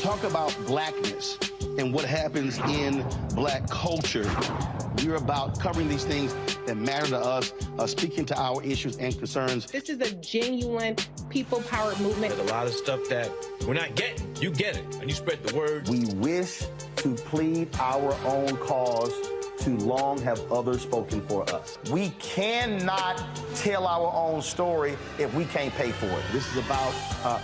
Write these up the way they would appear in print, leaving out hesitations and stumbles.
Talk about blackness and what happens in black culture. We're about covering these things that matter to us, speaking to our issues and concerns. This is a genuine people-powered movement. There's a lot of stuff that we're not getting. You get it, and you spread the word. We wish to plead our own cause. Too long have others spoken for us. We cannot tell our own story if we can't pay for it. This is about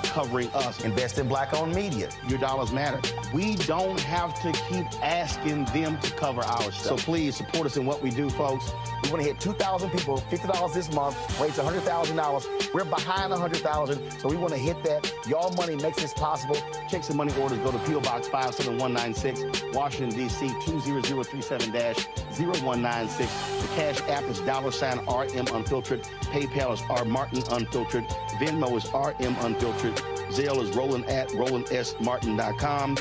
covering us. Invest in black-owned media. Your dollars matter. We don't have to keep asking them to cover our stuff. So please support us in what we do, folks. We want to hit 2,000 people, $50 this month, raise $100,000. We're behind $100,000, so we want to hit that. Y'all money makes this possible. Checks and money orders go to P.O. Box 57196, Washington, D.C. 20037-0196. The Cash App is $RM Unfiltered. PayPal is R Martin Unfiltered. Venmo is RM Unfiltered. Zelle is Roland@RolandSMartin.com.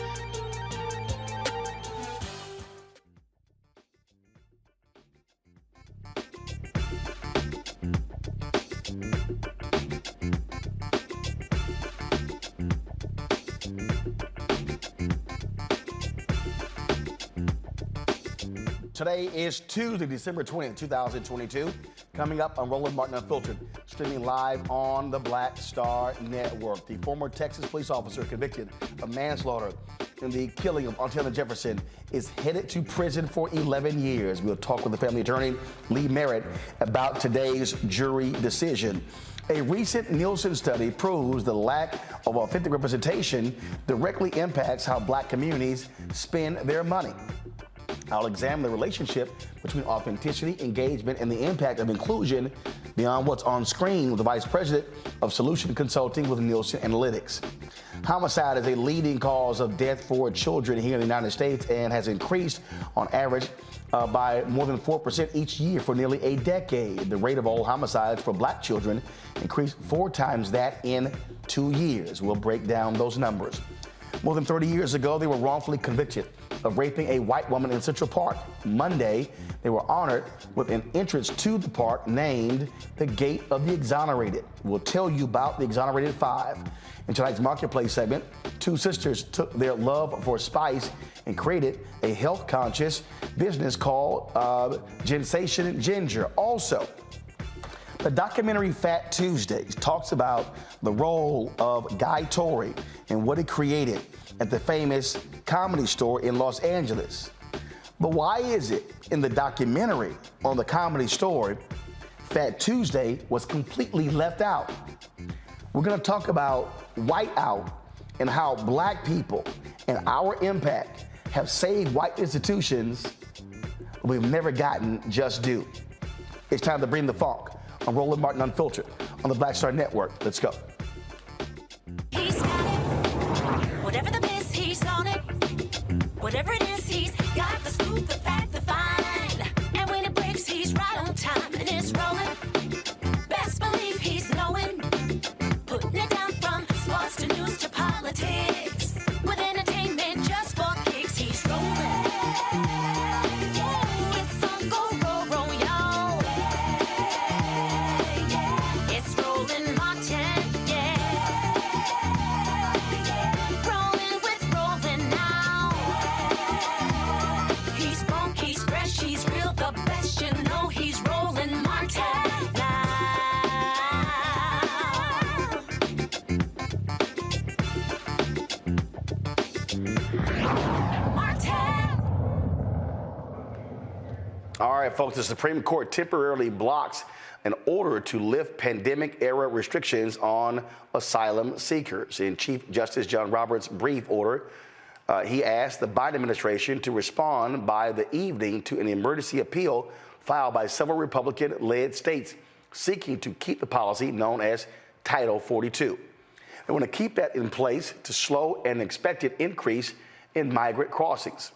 Today is Tuesday, December 20th, 2022. Coming up on Roland Martin Unfiltered, streaming live on the Black Star Network. The former Texas police officer convicted of manslaughter in the killing of Antonia Jefferson is headed to prison for 11 years. We'll talk with the family attorney, Lee Merritt, about today's jury decision. A recent Nielsen study proves the lack of authentic representation directly impacts how black communities spend their money. I'll examine the relationship between authenticity, engagement, and the impact of inclusion beyond what's on screen with the Vice President of Solution Consulting with Nielsen Analytics. Homicide is a leading cause of death for children here in the United States and has increased on average by more than 4% each year for nearly a decade. The rate of all homicides for black children increased 4 times that in 2 years. We'll break down those numbers. More than 30 years ago, they were wrongfully convicted of raping a white woman in Central Park. Monday, they were honored with an entrance to the park named the Gate of the Exonerated. We'll tell you about the Exonerated Five. In tonight's Marketplace segment, 2 sisters took their love for spice and created a health-conscious business called Ginsation Ginger. Also, the documentary Fat Tuesdays talks about the role of Guy Torry and what he created at the famous Comedy Store in Los Angeles. But why is it in the documentary on the Comedy Store, Fat Tuesday was completely left out? We're going to talk about whiteout and how black people and our impact have saved white institutions we've never gotten just due. It's time to bring the funk on Roland Martin Unfiltered on the Black Star Network. Let's go. He's got it. Whatever the miss, he's on it. Whatever it is, he's got the scoop, the fact, the find. And when it breaks, he's right on time and it's rolling. Best believe he's knowing. Putting it down from sports to news to politics. With entertainment just for kicks, he's rolling. It's on go, roll, y'all. It's rolling Martin, yeah. Rolling with rolling now. He's funk, he's fresh, he's real, the best, you know he's rolling Martin now. All right, folks, the Supreme Court temporarily blocks an order to lift pandemic-era restrictions on asylum seekers. In Chief Justice John Roberts' brief order, he asked the Biden administration to respond by the evening to an emergency appeal filed by several Republican-led states seeking to keep the policy known as Title 42. They want to keep that in place to slow an expected increase in migrant crossings.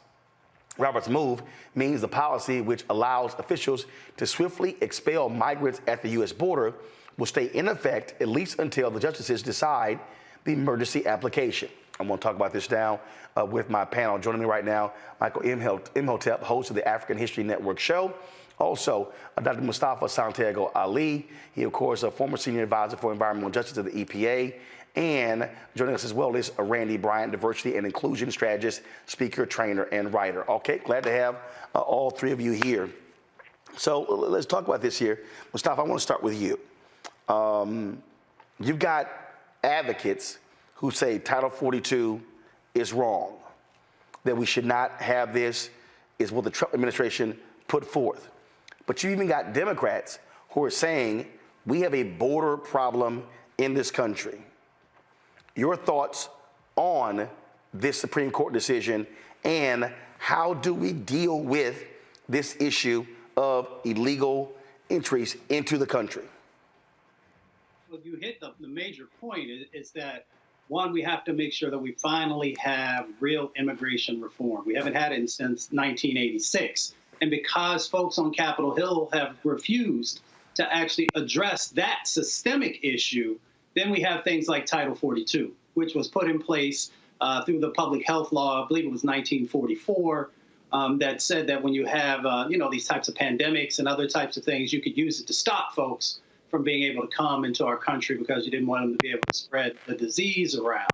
Roberts' move means the policy, which allows officials to swiftly expel migrants at the U.S. border, will stay in effect at least until the justices decide the emergency application. I'm going to talk about this now with my panel. Joining me right now, Michael Imhotep, host of the African History Network show. Also, Dr. Mustafa Santiago Ali. He, of course, a former senior advisor for environmental justice of the EPA. And joining us as well is Randy Bryant, diversity and inclusion strategist, speaker, trainer, and writer. Okay, glad to have all 3 of you here. So let's talk about this here. Mustafa, I want to start with you. You've got advocates who say Title 42 is wrong, that we should not have this, is what the Trump administration put forth. But you even got Democrats who are saying we have a border problem in this country. Your thoughts on this Supreme Court decision and how do we deal with this issue of illegal entries into the country? Well, you hit the major point is that, one, we have to make sure that we finally have real immigration reform. We haven't had it since 1986. And because folks on Capitol Hill have refused to actually address that systemic issue, then we have things like Title 42, which was put in place through the public health law, I believe it was 1944, that said that when you have, these types of pandemics and other types of things, you could use it to stop folks from being able to come into our country because you didn't want them to be able to spread the disease around.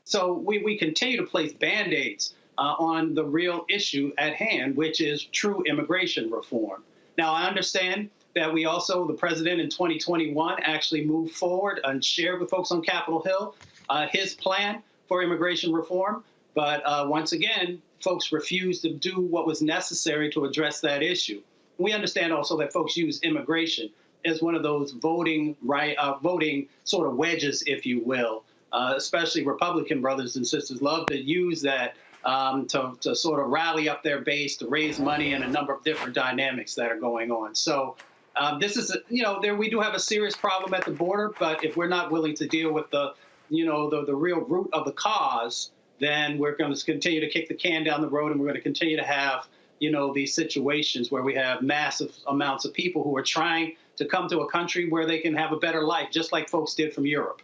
So we continue to place Band-Aids on the real issue at hand, which is true immigration reform. Now, I understand that we also, the president in 2021 actually moved forward and shared with folks on Capitol Hill his plan for immigration reform. But once again, folks refused to do what was necessary to address that issue. We understand also that folks use immigration as one of those voting sort of wedges, if you will. Especially Republican brothers and sisters love to use that to sort of rally up their base, to raise money, and a number of different dynamics that are going on. So this is, we do have a serious problem at the border, but if we're not willing to deal with the real root of the cause, then we're going to continue to kick the can down the road, and we're going to continue to have, these situations where we have massive amounts of people who are trying to come to a country where they can have a better life, just like folks did from Europe.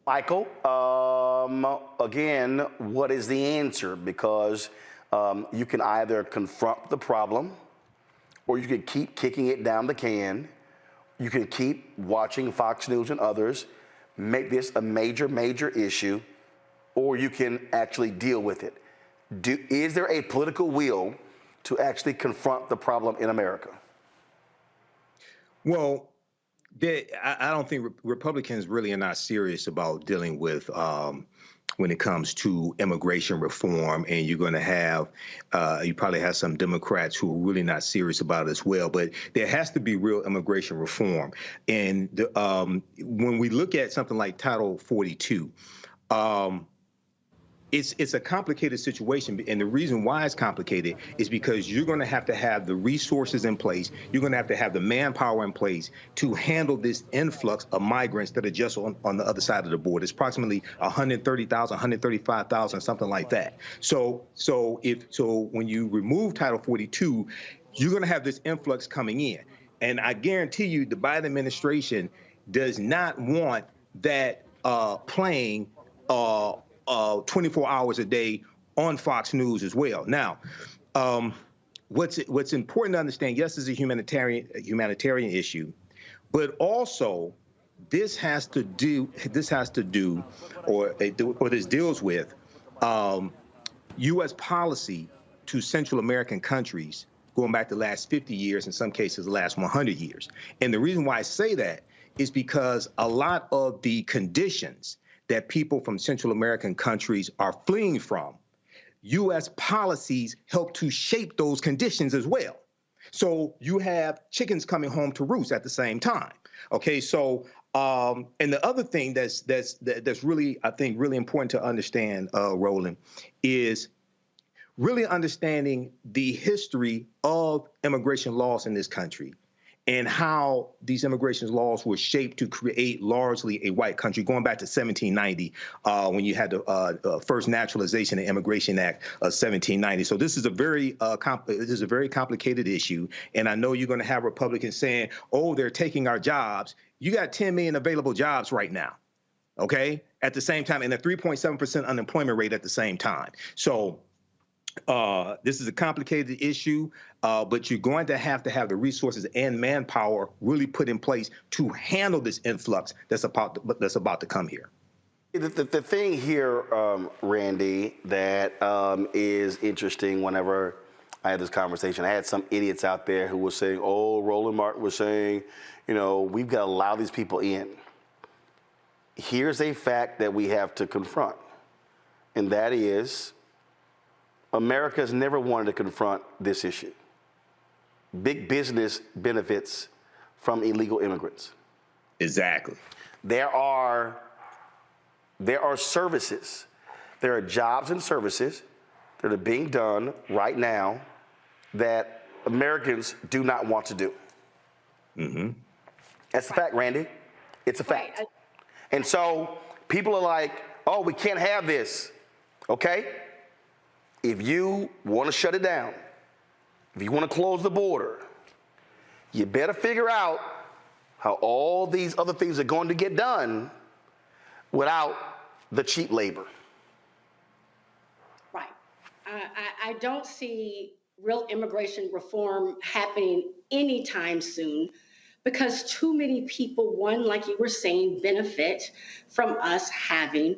Michael, again, what is the answer? Because you can either confront the problem, or you can keep kicking it down the can. You can keep watching Fox News and others make this a major, major issue, or you can actually deal with it. Is there a political will to actually confront the problem in America? Well, I don't think Republicans really are not serious about dealing with when it comes to immigration reform, and you're going to have, you probably have some Democrats who are really not serious about it as well. But there has to be real immigration reform. And when we look at something like Title 42, it's a complicated situation, and the reason why it's complicated is because you're going to have the resources in place, you're going to have the manpower in place to handle this influx of migrants that are just on the other side of the border. It's approximately 130,000, 135,000, something like that. So when you remove Title 42, you're going to have this influx coming in, and I guarantee you, the Biden administration does not want that playing 24 hours a day on Fox News as well. Now, what's important to understand, yes, it's a humanitarian issue, but also this deals with U.S. policy to Central American countries going back the last 50 years, in some cases the last 100 years. And the reason why I say that is because a lot of the conditions that people from Central American countries are fleeing from, U.S. policies help to shape those conditions as well. So you have chickens coming home to roost at the same time. Okay, so and the other thing that's really, I think, really important to understand, Roland, is really understanding the history of immigration laws in this country, and how these immigration laws were shaped to create largely a white country, going back to 1790, when you had the first Naturalization and Immigration Act of 1790. So this is a very complicated issue, and I know you're going to have Republicans saying, "Oh, they're taking our jobs." You got 10 million available jobs right now, okay? At the same time, and a 3.7% unemployment rate at the same time. So this is a complicated issue, but you're going to have the resources and manpower really put in place to handle this influx that's about to come here. The thing here, Randy, that is interesting whenever I had this conversation, I had some idiots out there who were saying, oh, Roland Martin was saying, we've got to allow these people in. Here's a fact that we have to confront, and that is America has never wanted to confront this issue. Big business benefits from illegal immigrants. Exactly. There are services. There are jobs and services that are being done right now that Americans do not want to do. Mm-hmm. That's a fact, Randy. It's a fact. Right. And so people are like, oh, we can't have this. Okay? If you want to shut it down, if you want to close the border, you better figure out how all these other things are going to get done without the cheap labor. Right. I don't see real immigration reform happening anytime soon, because too many people, one, like you were saying, benefit from us having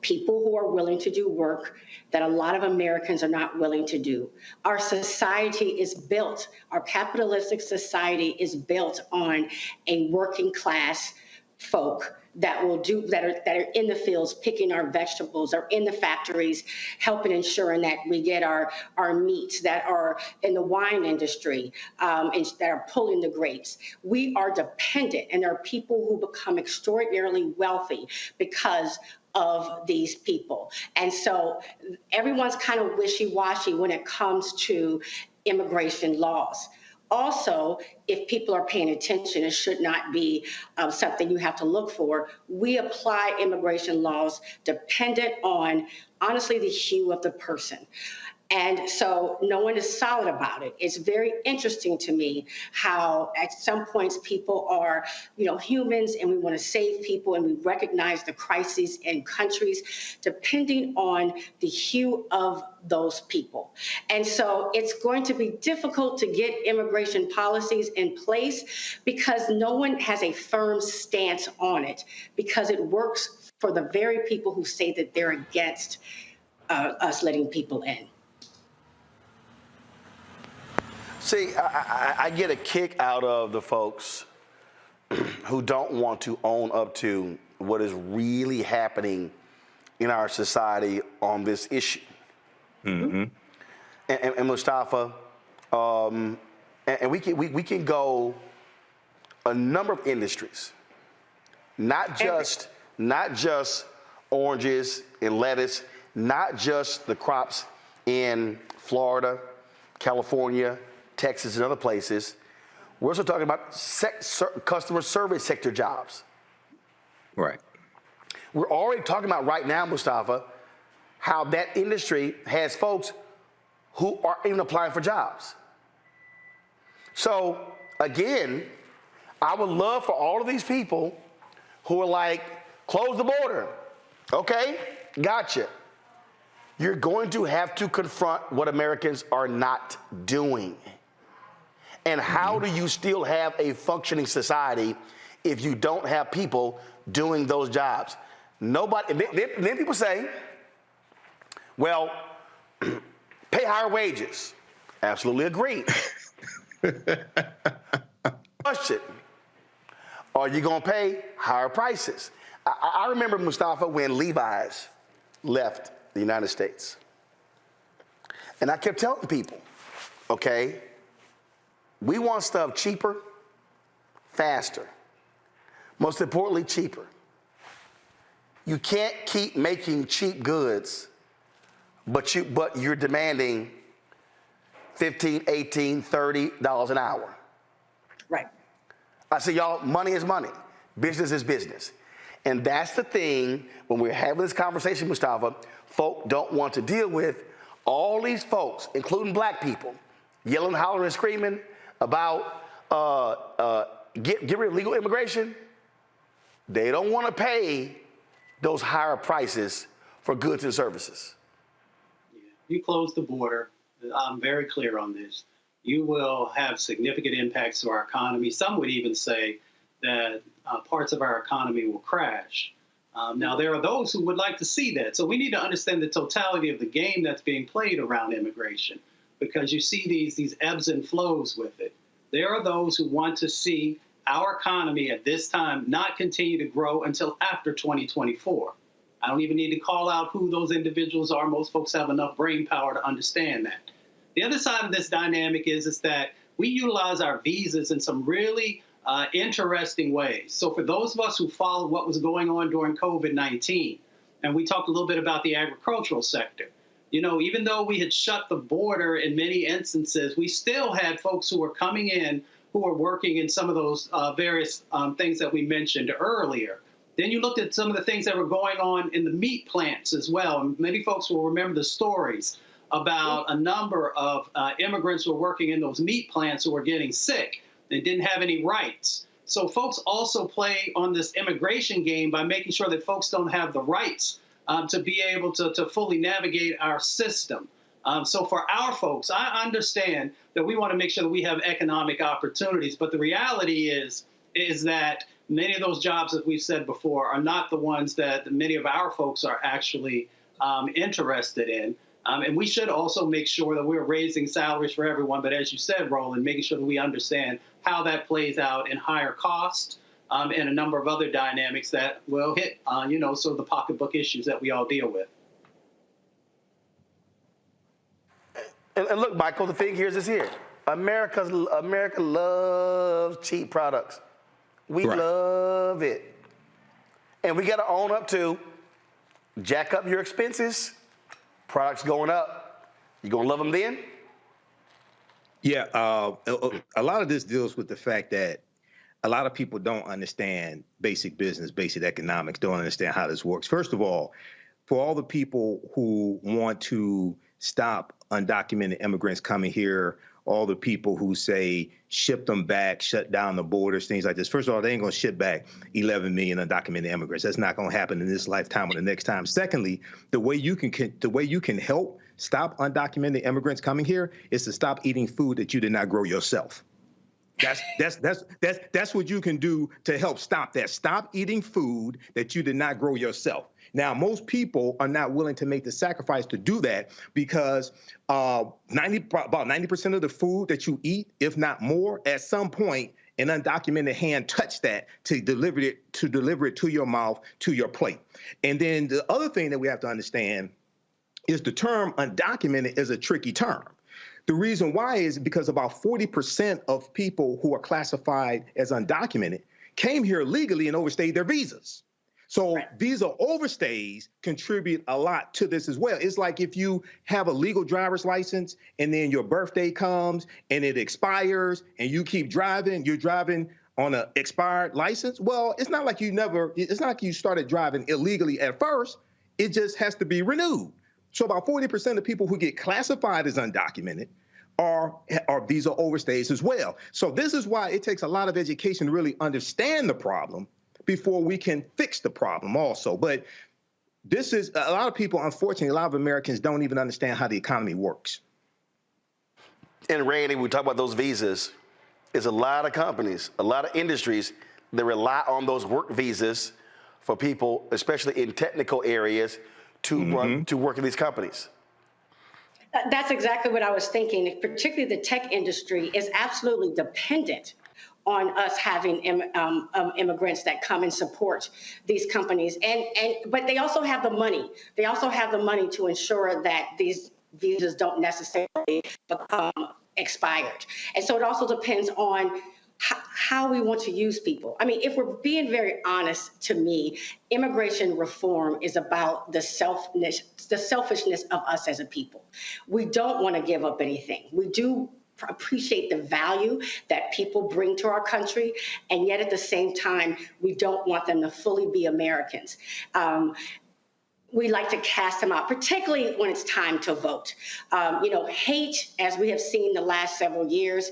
people who are willing to do work that a lot of Americans are not willing to do. Our society is built, our capitalistic society is built on a working class folk that are in the fields picking our vegetables, or in the factories helping ensuring that we get our meats, that are in the wine industry, and that are pulling the grapes. We are dependent, and there are people who become extraordinarily wealthy because of these people. And so everyone's kind of wishy-washy when it comes to immigration laws. Also, if people are paying attention, it should not be something you have to look for. We apply immigration laws dependent on, honestly, the hue of the person. And so no one is solid about it. It's very interesting to me how at some points people are, humans, and we want to save people, and we recognize the crises in countries depending on the hue of those people. And so it's going to be difficult to get immigration policies in place because no one has a firm stance on it, because it works for the very people who say that they're against us letting people in. See, I get a kick out of the folks who don't want to own up to what is really happening in our society on this issue. Mm-hmm. And Mustafa, and we can go a number of industries, not just oranges and lettuce, not just the crops in Florida, California, Texas, and other places. We're also talking about customer service sector jobs. Right. We're already talking about right now, Mustafa, how that industry has folks who aren't even applying for jobs. So, again, I would love for all of these people who are like, close the border. Okay, gotcha. You're going to have to confront what Americans are not doing. And how do you still have a functioning society if you don't have people doing those jobs? Nobody, then people say, well, pay higher wages. Absolutely agree. Question, are you gonna pay higher prices? I remember, Mustafa, when Levi's left the United States. And I kept telling people, okay, we want stuff cheaper, faster. Most importantly, cheaper. You can't keep making cheap goods, but you're demanding $15, $18, $30 an hour. Right. I say, y'all, money is money. Business is business. And that's the thing when we're having this conversation, Mustafa, folk don't want to deal with all these folks, including black people, yelling, hollering, and screaming about get rid of legal immigration. They don't want to pay those higher prices for goods and services. You close the border, I'm very clear on this, you will have significant impacts to our economy. Some would even say that parts of our economy will crash. Now, there are those who would like to see that. So we need to understand the totality of the game that's being played around immigration, because you see these ebbs and flows with it. There are those who want to see our economy at this time not continue to grow until after 2024. I don't even need to call out who those individuals are. Most folks have enough brain power to understand that. The other side of this dynamic is that we utilize our visas in some really interesting ways. So for those of us who followed what was going on during COVID-19, and we talked a little bit about the agricultural sector, even though we had shut the border in many instances, we still had folks who were coming in who were working in some of those various things that we mentioned earlier. Then you looked at some of the things that were going on in the meat plants as well. And many folks will remember the stories about a number of immigrants who were working in those meat plants who were getting sick. They didn't have any rights. So folks also play on this immigration game by making sure that folks don't have the rights to be able to fully navigate our system. So for our folks, I understand that we want to make sure that we have economic opportunities, but the reality is that many of those jobs, as we've said before, are not the ones that many of our folks are actually interested in. And we should also make sure that we're raising salaries for everyone. But as you said, Roland, making sure that we understand how that plays out in higher cost and a number of other dynamics that will hit, sort of the pocketbook issues that we all deal with. And look, Michael, the thing here is here. America loves cheap products. We love it. And we got to own up to jack up your expenses, products going up. You gonna love them then? Yeah, a lot of this deals with the fact that a lot of people don't understand basic business, basic economics, don't understand how this works. First of all, for all the people who want to stop undocumented immigrants coming here, all the people who say ship them back, shut down the borders, things like this. First of all, they ain't gonna ship back 11 million undocumented immigrants. That's not gonna happen in this lifetime or the next time. Secondly, the way you can help stop undocumented immigrants coming here is to stop eating food that you did not grow yourself. That's what you can do to help stop that. Stop eating food that you did not grow yourself. Now, most people are not willing to make the sacrifice to do that because about 90% of the food that you eat, if not more, at some point, an undocumented hand touched that to deliver it to your mouth, to your plate. And then the other thing that we have to understand is the term undocumented is a tricky term. The reason why is because about 40% of people who are classified as undocumented came here legally and overstayed their visas. So visa overstays contribute a lot to this as well. It's like if you have a legal driver's license and then your birthday comes and it expires and you keep driving, you're driving on an expired license. Well, it's not like you started driving illegally at first. It just has to be renewed. So about 40% of people who get classified as undocumented are visa overstays as well. So this is why it takes a lot of education to really understand the problem before we can fix the problem also. But this is, a lot of people, unfortunately, a lot of Americans don't even understand how the economy works. And Randy, we talk about those visas. There's a lot of companies, a lot of industries that rely on those work visas for people, especially in technical areas, to work in these companies. That's exactly what I was thinking. Particularly the tech industry is absolutely dependent on us having immigrants that come and support these companies. But they also have the money. They also have the money to ensure that these visas don't necessarily become expired. And so it also depends on how we want to use people. I mean, if we're being very honest, to me, immigration reform is about the selfishness of us as a people. We don't want to give up anything. We do appreciate the value that people bring to our country, and yet at the same time, we don't want them to fully be Americans. We like to cast them out, particularly when it's time to vote. Hate, as we have seen the last several years,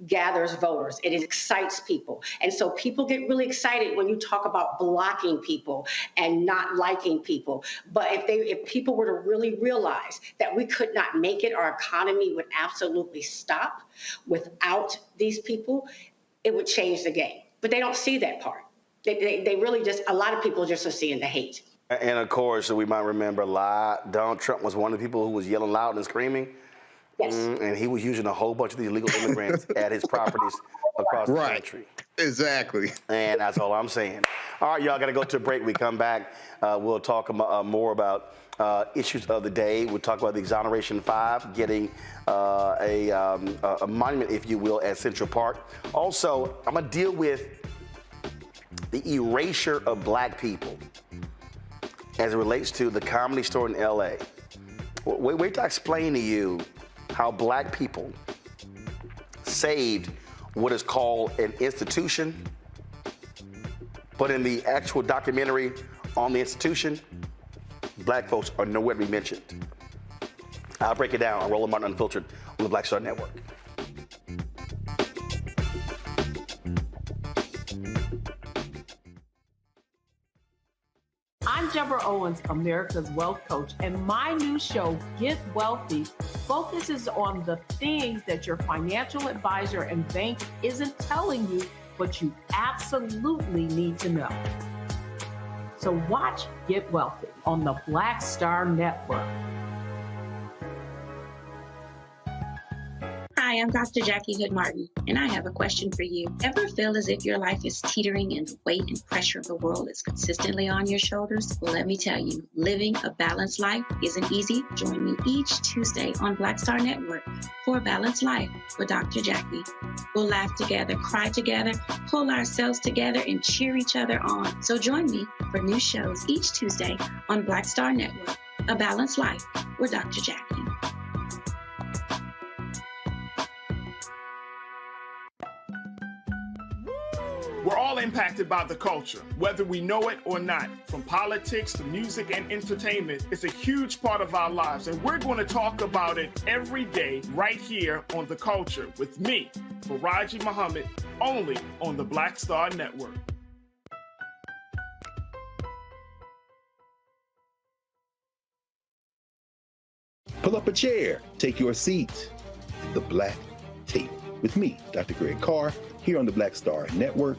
gathers voters. It excites people. And so people get really excited when you talk about blocking people and not liking people. But if people were to really realize that we could not make it, our economy would absolutely stop without these people, it would change the game. But they don't see that part. They really just, a lot of people just are seeing the hate. And of course, we might remember Donald Trump was one of the people who was yelling loud and screaming. Yes. And he was using a whole bunch of these illegal immigrants at his properties across the country. Exactly. And that's all I'm saying. All right, y'all got to go to a break. We come back. We'll talk more about issues of the day. We'll talk about the Exoneration 5 getting a monument, if you will, at Central Park. Also, I'm going to deal with the erasure of black people as it relates to the Comedy Store in L.A. Wait till I explain to you how black people saved what is called an institution, but in the actual documentary on the institution, black folks are nowhere to be mentioned. I'll break it down on Roland Martin Unfiltered on the Black Star Network. I'm Deborah Owens, America's Wealth Coach, and my new show, Get Wealthy, focuses on the things that your financial advisor and bank isn't telling you, but you absolutely need to know. So watch Get Wealthy on the Black Star Network. Hi, Hi, I'm Dr. Jackie Hood Martin, and I have a question for you. Ever feel as if your life is teetering and the weight and pressure of the world is consistently on your shoulders? Well, let me tell you, living a balanced life isn't easy. Join me each Tuesday on Black Star Network for a Balanced Life with Dr. Jackie. We'll laugh together, cry together, pull ourselves together, and cheer each other on. So join me for new shows each Tuesday on Black Star Network, A Balanced Life with Dr. Jackie. We're all impacted by the culture, whether we know it or not. From politics to music and entertainment, it's a huge part of our lives, and we're going to talk about it every day right here on The Culture with me, Farajii Muhammad, only on the Black Star Network. Pull up a chair, take your seat. The Black Tape with me, Dr. Greg Carr, here on the Black Star Network.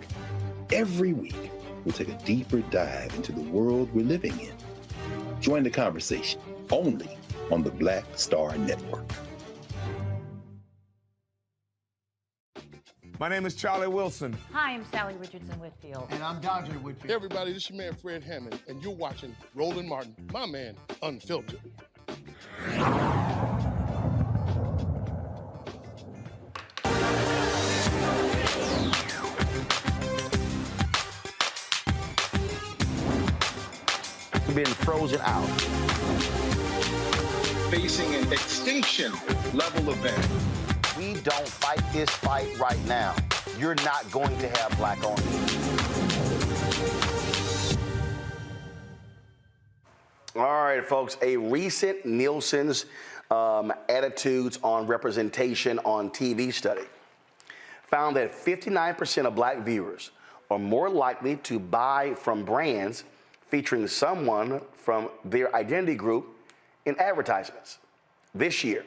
Every week, we'll take a deeper dive into the world we're living in. Join the conversation only on the Black Star Network. My name is Charlie Wilson. Hi, I'm Sally Richardson Whitfield. And I'm Dodger Whitfield. Hey everybody, this is your man Fred Hammond, and you're watching Roland Martin, my man, Unfiltered. Been frozen out. Facing an extinction level event. We don't fight this fight right now, you're not going to have black on you. All right, folks, a recent Nielsen's attitudes on representation on TV study found that 59% of black viewers are more likely to buy from brands featuring someone from their identity group in advertisements. This year,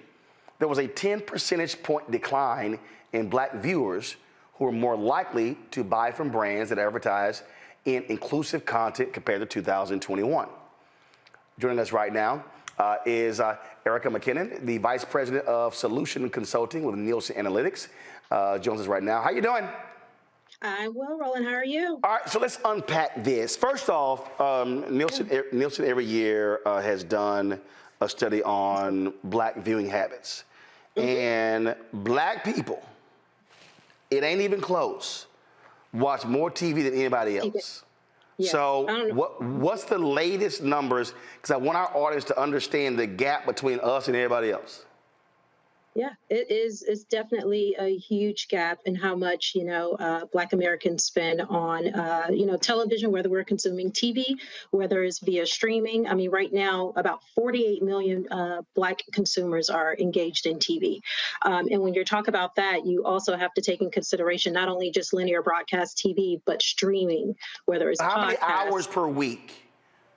there was a 10 percentage point decline in black viewers who are more likely to buy from brands that advertise in inclusive content compared to 2021. Joining us right now is Erica McKinnon, the Vice President of Solution Consulting with Nielsen Analytics. Joins us right now. How you doing? I'm well, Roland. How are you? All right, so let's unpack this. First off, Nielsen every year has done a study on black viewing habits. And black people, it ain't even close, watch more TV than anybody else. Yeah. So what's the latest numbers? Because I want our audience to understand the gap between us and everybody else. Yeah, it's definitely a huge gap in how much, Black Americans spend on, television, whether we're consuming TV, whether it's via streaming. I mean, right now, about 48 million Black consumers are engaged in TV. And when you talk about that, you also have to take in consideration not only just linear broadcast TV, but streaming, whether it's How many hours per week?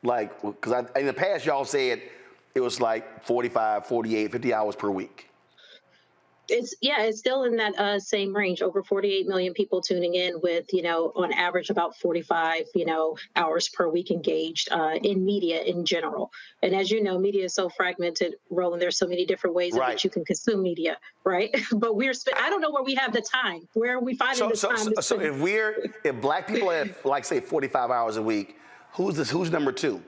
Like, because in the past, y'all said it was like 45, 48, 50 hours per week. It's still in that same range. Over 48 million people tuning in with, on average about 45, hours per week engaged in media in general. And as you know, media is so fragmented, Roland. There's so many different ways in which you can consume media, right? But I don't know where we have the time. Where are we finding the time? So if Black people have, like, say, 45 hours a week, who's number two?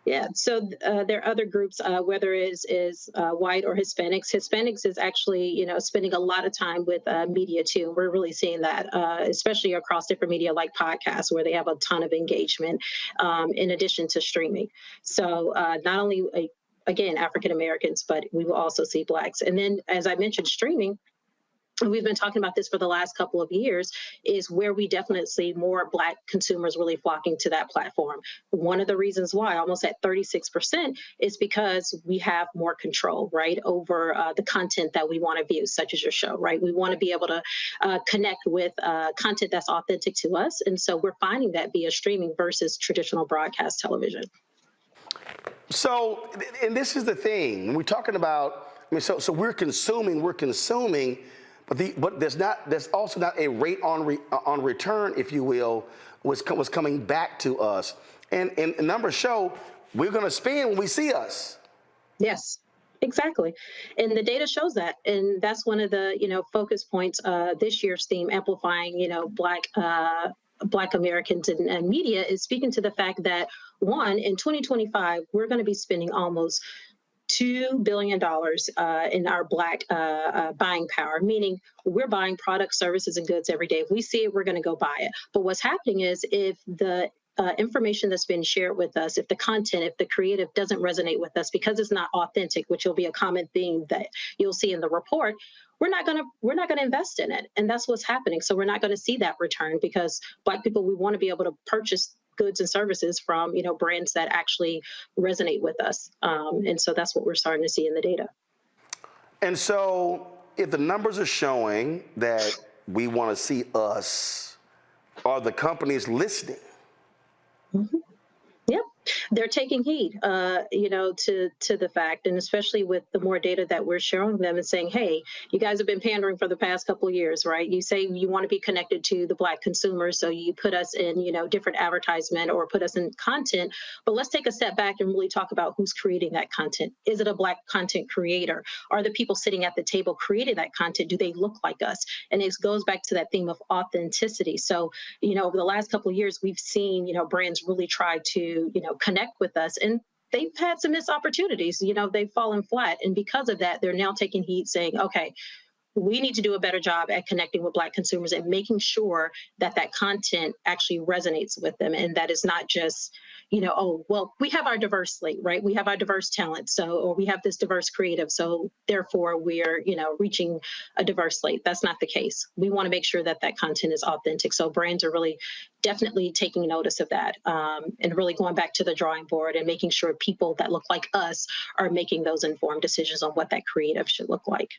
Yeah, so there are other groups, whether it is white or Hispanics. Hispanics is actually, spending a lot of time with media too. We're really seeing that, especially across different media like podcasts, where they have a ton of engagement in addition to streaming. So not only, again, African Americans, but we will also see Blacks. And then, as I mentioned, streaming. We've been talking about this for the last couple of years, is where we definitely see more Black consumers really flocking to that platform. One of the reasons why, almost at 36%, is because we have more control, right, over the content that we want to view, such as your show, right? We want to be able to connect with content that's authentic to us. And so we're finding that via streaming versus traditional broadcast television. So, and this is the thing, when we're talking about, so we're consuming, but there's also not a rate on return, if you will, was coming back to us. And numbers show we're going to spend when we see us. Yes. Exactly. And the data shows that. And that's one of the, focus points this year's theme, amplifying, Black Americans and media, is speaking to the fact that, one, in 2025, we're going to be spending almost $2 billion in our Black buying power, meaning we're buying products, services, and goods every day. If we see it, we're going to go buy it. But what's happening is, if the information that's been shared with us, if the content, if the creative doesn't resonate with us because it's not authentic, which will be a common theme that you'll see in the report, we're not gonna invest in it, and that's what's happening. So we're not going to see that return, because Black people, we want to be able to purchase goods and services from brands that actually resonate with us, and so that's what we're starting to see in the data. And so, if the numbers are showing that we want to see us, are the companies listening? Mm-hmm. Yep, they're taking heed, to the fact, and especially with the more data that we're showing them and saying, hey, you guys have been pandering for the past couple of years, right? You say you want to be connected to the Black consumer, so you put us in, different advertisement or put us in content, but let's take a step back and really talk about who's creating that content. Is it a Black content creator? Are the people sitting at the table creating that content, do they look like us? And it goes back to that theme of authenticity. So, over the last couple of years, we've seen, brands really try to, connect with us, and they've had some missed opportunities. They've fallen flat, and because of that, they're now taking heed, saying, okay, we need to do a better job at connecting with Black consumers and making sure that that content actually resonates with them, and that is not just, oh, well, we have our diverse slate, right? We have our diverse talent, or we have this diverse creative, so therefore we're, reaching a diverse slate. That's not the case. We want to make sure that that content is authentic. So brands are really definitely taking notice of that, and really going back to the drawing board and making sure people that look like us are making those informed decisions on what that creative should look like.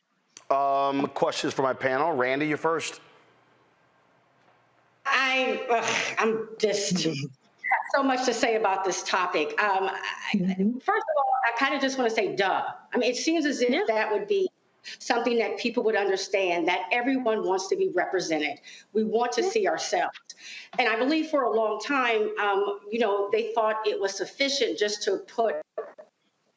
Questions for my panel. Randy, you're first. I'm just have so much to say about this topic. First of all, I kind of just want to say, duh. I mean, it seems as if that would be something that people would understand, that everyone wants to be represented. We want to see ourselves. And I believe for a long time, they thought it was sufficient just to put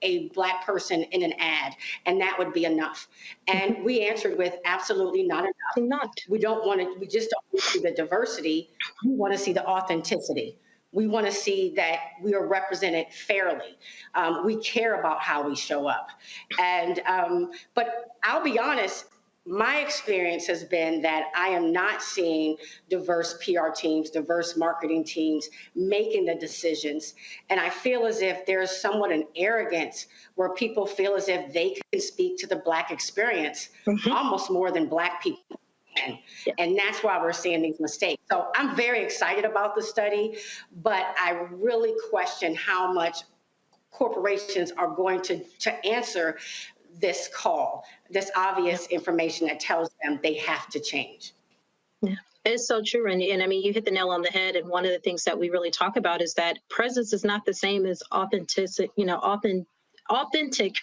a Black person in an ad, and that would be enough. And we answered with absolutely not enough. We just don't want to see the diversity. We want to see the authenticity. We want to see that we are represented fairly. We care about how we show up. And but I'll be honest, my experience has been that I am not seeing diverse PR teams, diverse marketing teams making the decisions. And I feel as if there's somewhat an arrogance where people feel as if they can speak to the Black experience almost more than Black people can. And that's why we're seeing these mistakes. So I'm very excited about the study, but I really question how much corporations are going to answer this call, this obvious information that tells them they have to change. Yeah, it's so true, Randy. And I mean, you hit the nail on the head. And one of the things that we really talk about is that presence is not the same as authentic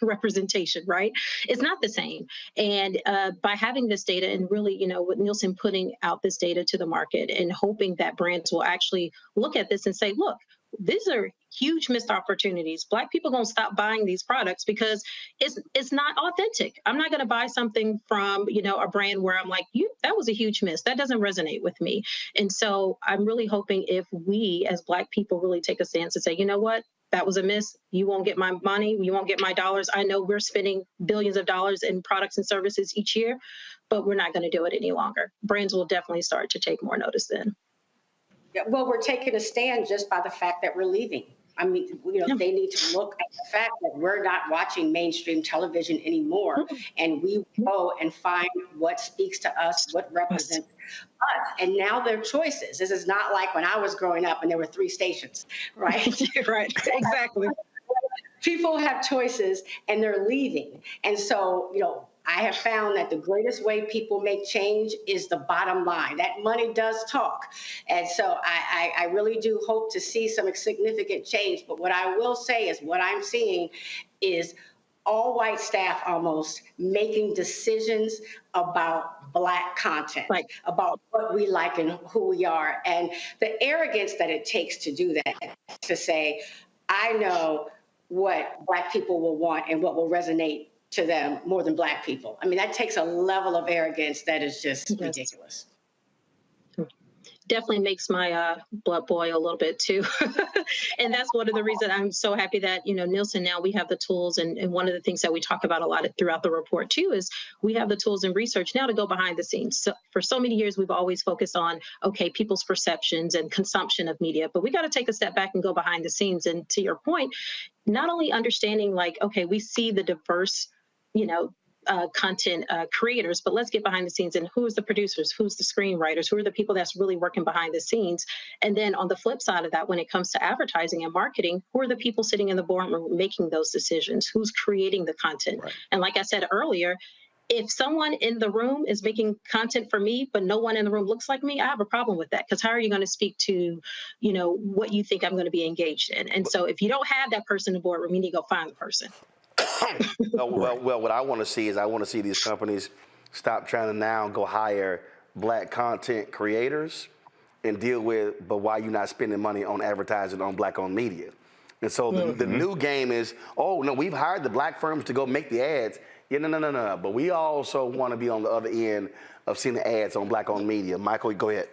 representation, right? It's not the same. And by having this data and really, with Nielsen putting out this data to the market and hoping that brands will actually look at this and say, look, these are huge missed opportunities. Black people are going to stop buying these products because it's not authentic. I'm not going to buy something from, a brand where I'm like, that was a huge miss. That doesn't resonate with me. And so I'm really hoping if we as Black people really take a stance and say, you know what, that was a miss. You won't get my money. You won't get my dollars. I know we're spending billions of dollars in products and services each year, but we're not going to do it any longer. Brands will definitely start to take more notice then. Yeah, well, we're taking a stand just by the fact that we're leaving. I mean, they need to look at the fact that we're not watching mainstream television anymore, and we go and find what speaks to us, what represents us. And now there are choices. This is not like when I was growing up and there were 3 stations, right? Right, exactly. People have choices and they're leaving. And so, I have found that the greatest way people make change is the bottom line. That money does talk. And so I really do hope to see some significant change. But what I will say is what I'm seeing is all white staff almost making decisions about Black content, about what we like and who we are. And the arrogance that it takes to do that, to say, I know what Black people will want and what will resonate to them more than Black people. I mean, that takes a level of arrogance that is just ridiculous. Definitely makes my blood boil a little bit too. And that's one of the reasons I'm so happy that, Nielsen, now we have the tools. And one of the things that we talk about a lot throughout the report too, is we have the tools and research now to go behind the scenes. So for so many years, we've always focused on, okay, people's perceptions and consumption of media, but we got to take a step back and go behind the scenes. And to your point, not only understanding like, okay, we see the diverse, content creators, but let's get behind the scenes and who's the producers, who's the screenwriters, who are the people that's really working behind the scenes. And then on the flip side of that, when it comes to advertising and marketing, who are the people sitting in the boardroom making those decisions? Who's creating the content? Right. And like I said earlier, if someone in the room is making content for me, but no one in the room looks like me, I have a problem with that. Because how are you going to speak to, what you think I'm going to be engaged in? And so if you don't have that person in the boardroom, you need to go find the person. Well, what I want to see is these companies stop trying to now go hire Black content creators and deal with, but why you not spending money on advertising on Black-owned media? And so the new game is, oh, no, we've hired the Black firms to go make the ads. Yeah, no. But we also want to be on the other end of seeing the ads on Black-owned media. Michael, go ahead.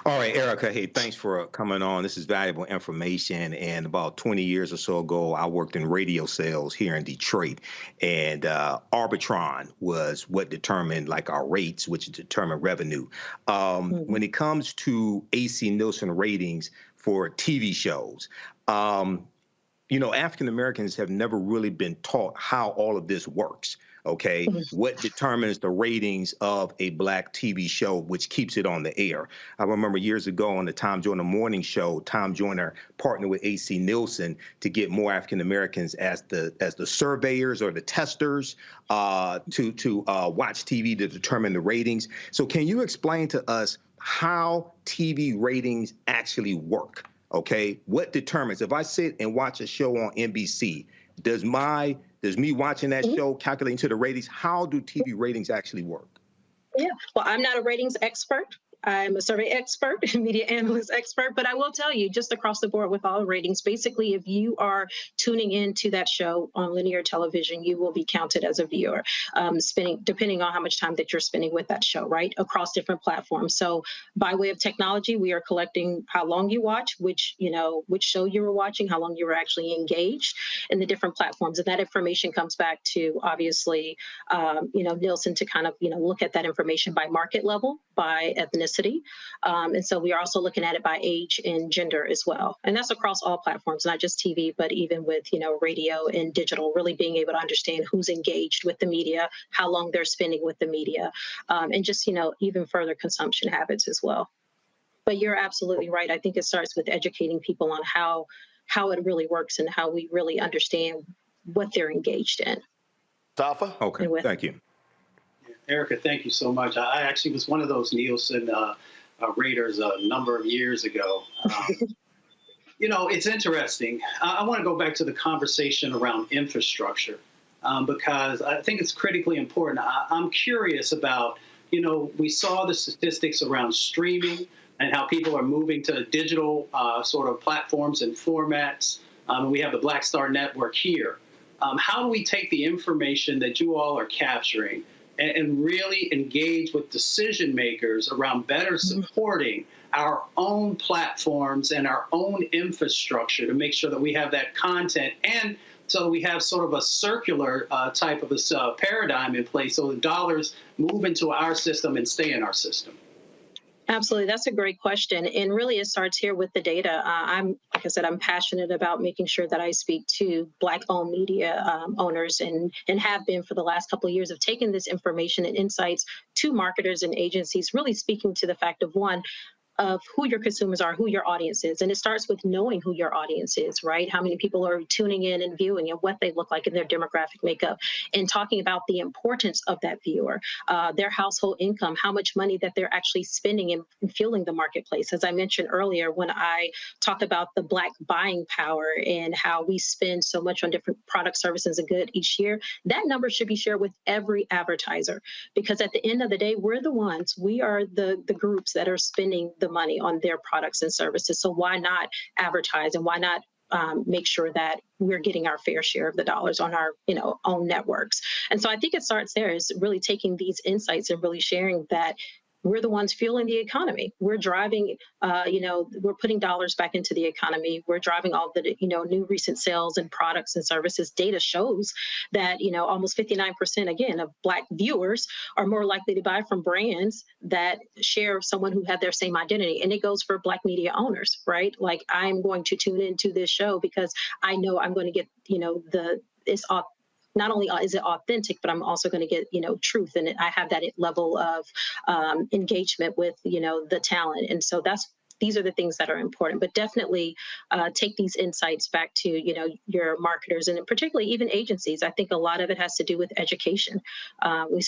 All right, Erica, hey, thanks for coming on. This is valuable information. And about 20 years or so ago, I worked in radio sales here in Detroit. And Arbitron was what determined like our rates, which determined revenue. When it comes to AC Nielsen ratings for TV shows, African Americans have never really been taught how all of this works. Okay, what determines the ratings of a Black TV show, which keeps it on the air? I remember years ago on the Tom Joyner Morning Show, Tom Joyner partnered with AC Nielsen to get more African Americans as the surveyors or the testers to watch TV to determine the ratings. So can you explain to us how TV ratings actually work? Okay, what determines, if I sit and watch a show on NBC, does me watching that show calculating to the ratings? How do TV ratings actually work? Yeah, well, I'm not a ratings expert. I'm a survey expert, media analyst expert, but I will tell you just across the board with all ratings, basically, if you are tuning into that show on linear television, you will be counted as a viewer, depending on how much time that you're spending with that show, right, across different platforms. So by way of technology, we are collecting how long you watch, which show you were watching, how long you were actually engaged in the different platforms. And that information comes back to, obviously, Nielsen to kind of, look at that information by market level, by ethnicity. And so we are also looking at it by age and gender as well. And that's across all platforms, not just TV, but even with, radio and digital, really being able to understand who's engaged with the media, how long they're spending with the media, and just, even further consumption habits as well. But you're absolutely right. I think it starts with educating people on how it really works and how we really understand what they're engaged in. Tafa? Okay, thank you. Erica, thank you so much. I actually was one of those Nielsen raters a number of years ago. It's interesting. I want to go back to the conversation around infrastructure because I think it's critically important. I'm curious about, we saw the statistics around streaming and how people are moving to digital sort of platforms and formats. We have the Black Star Network here. How do we take the information that you all are capturing and really engage with decision makers around better supporting our own platforms and our own infrastructure to make sure that we have that content, and so we have sort of a circular type of a paradigm in place so the dollars move into our system and stay in our system? Absolutely. That's a great question. And really, it starts here with the data. Like I said, I'm passionate about making sure that I speak to Black-owned media owners and have been for the last couple of years of taking this information and insights to marketers and agencies, really speaking to the fact of, one, of who your consumers are, who your audience is. And it starts with knowing who your audience is, right? How many people are tuning in and viewing and what they look like in their demographic makeup, and talking about the importance of that viewer, their household income, how much money that they're actually spending in fueling the marketplace. As I mentioned earlier, when I talk about the Black buying power and how we spend so much on different products, services, and goods each year, that number should be shared with every advertiser, because at the end of the day, we are the groups that are spending the money on their products and services. So why not advertise, and why not make sure that we're getting our fair share of the dollars on our, own networks. And so I think it starts there, is really taking these insights and really sharing that we're the ones fueling the economy. We're driving, we're putting dollars back into the economy. We're driving all the, new recent sales and products and services. Data shows that, almost 59%, again, of Black viewers are more likely to buy from brands that share someone who had their same identity. And it goes for Black media owners, right? Like, I'm going to tune into this show because I know I'm going to get, not only is it authentic, but I'm also going to get, truth. And I have that level of engagement with, the talent. And so these are the things that are important, but definitely take these insights back to, your marketers and particularly even agencies. I think a lot of it has to do with education. We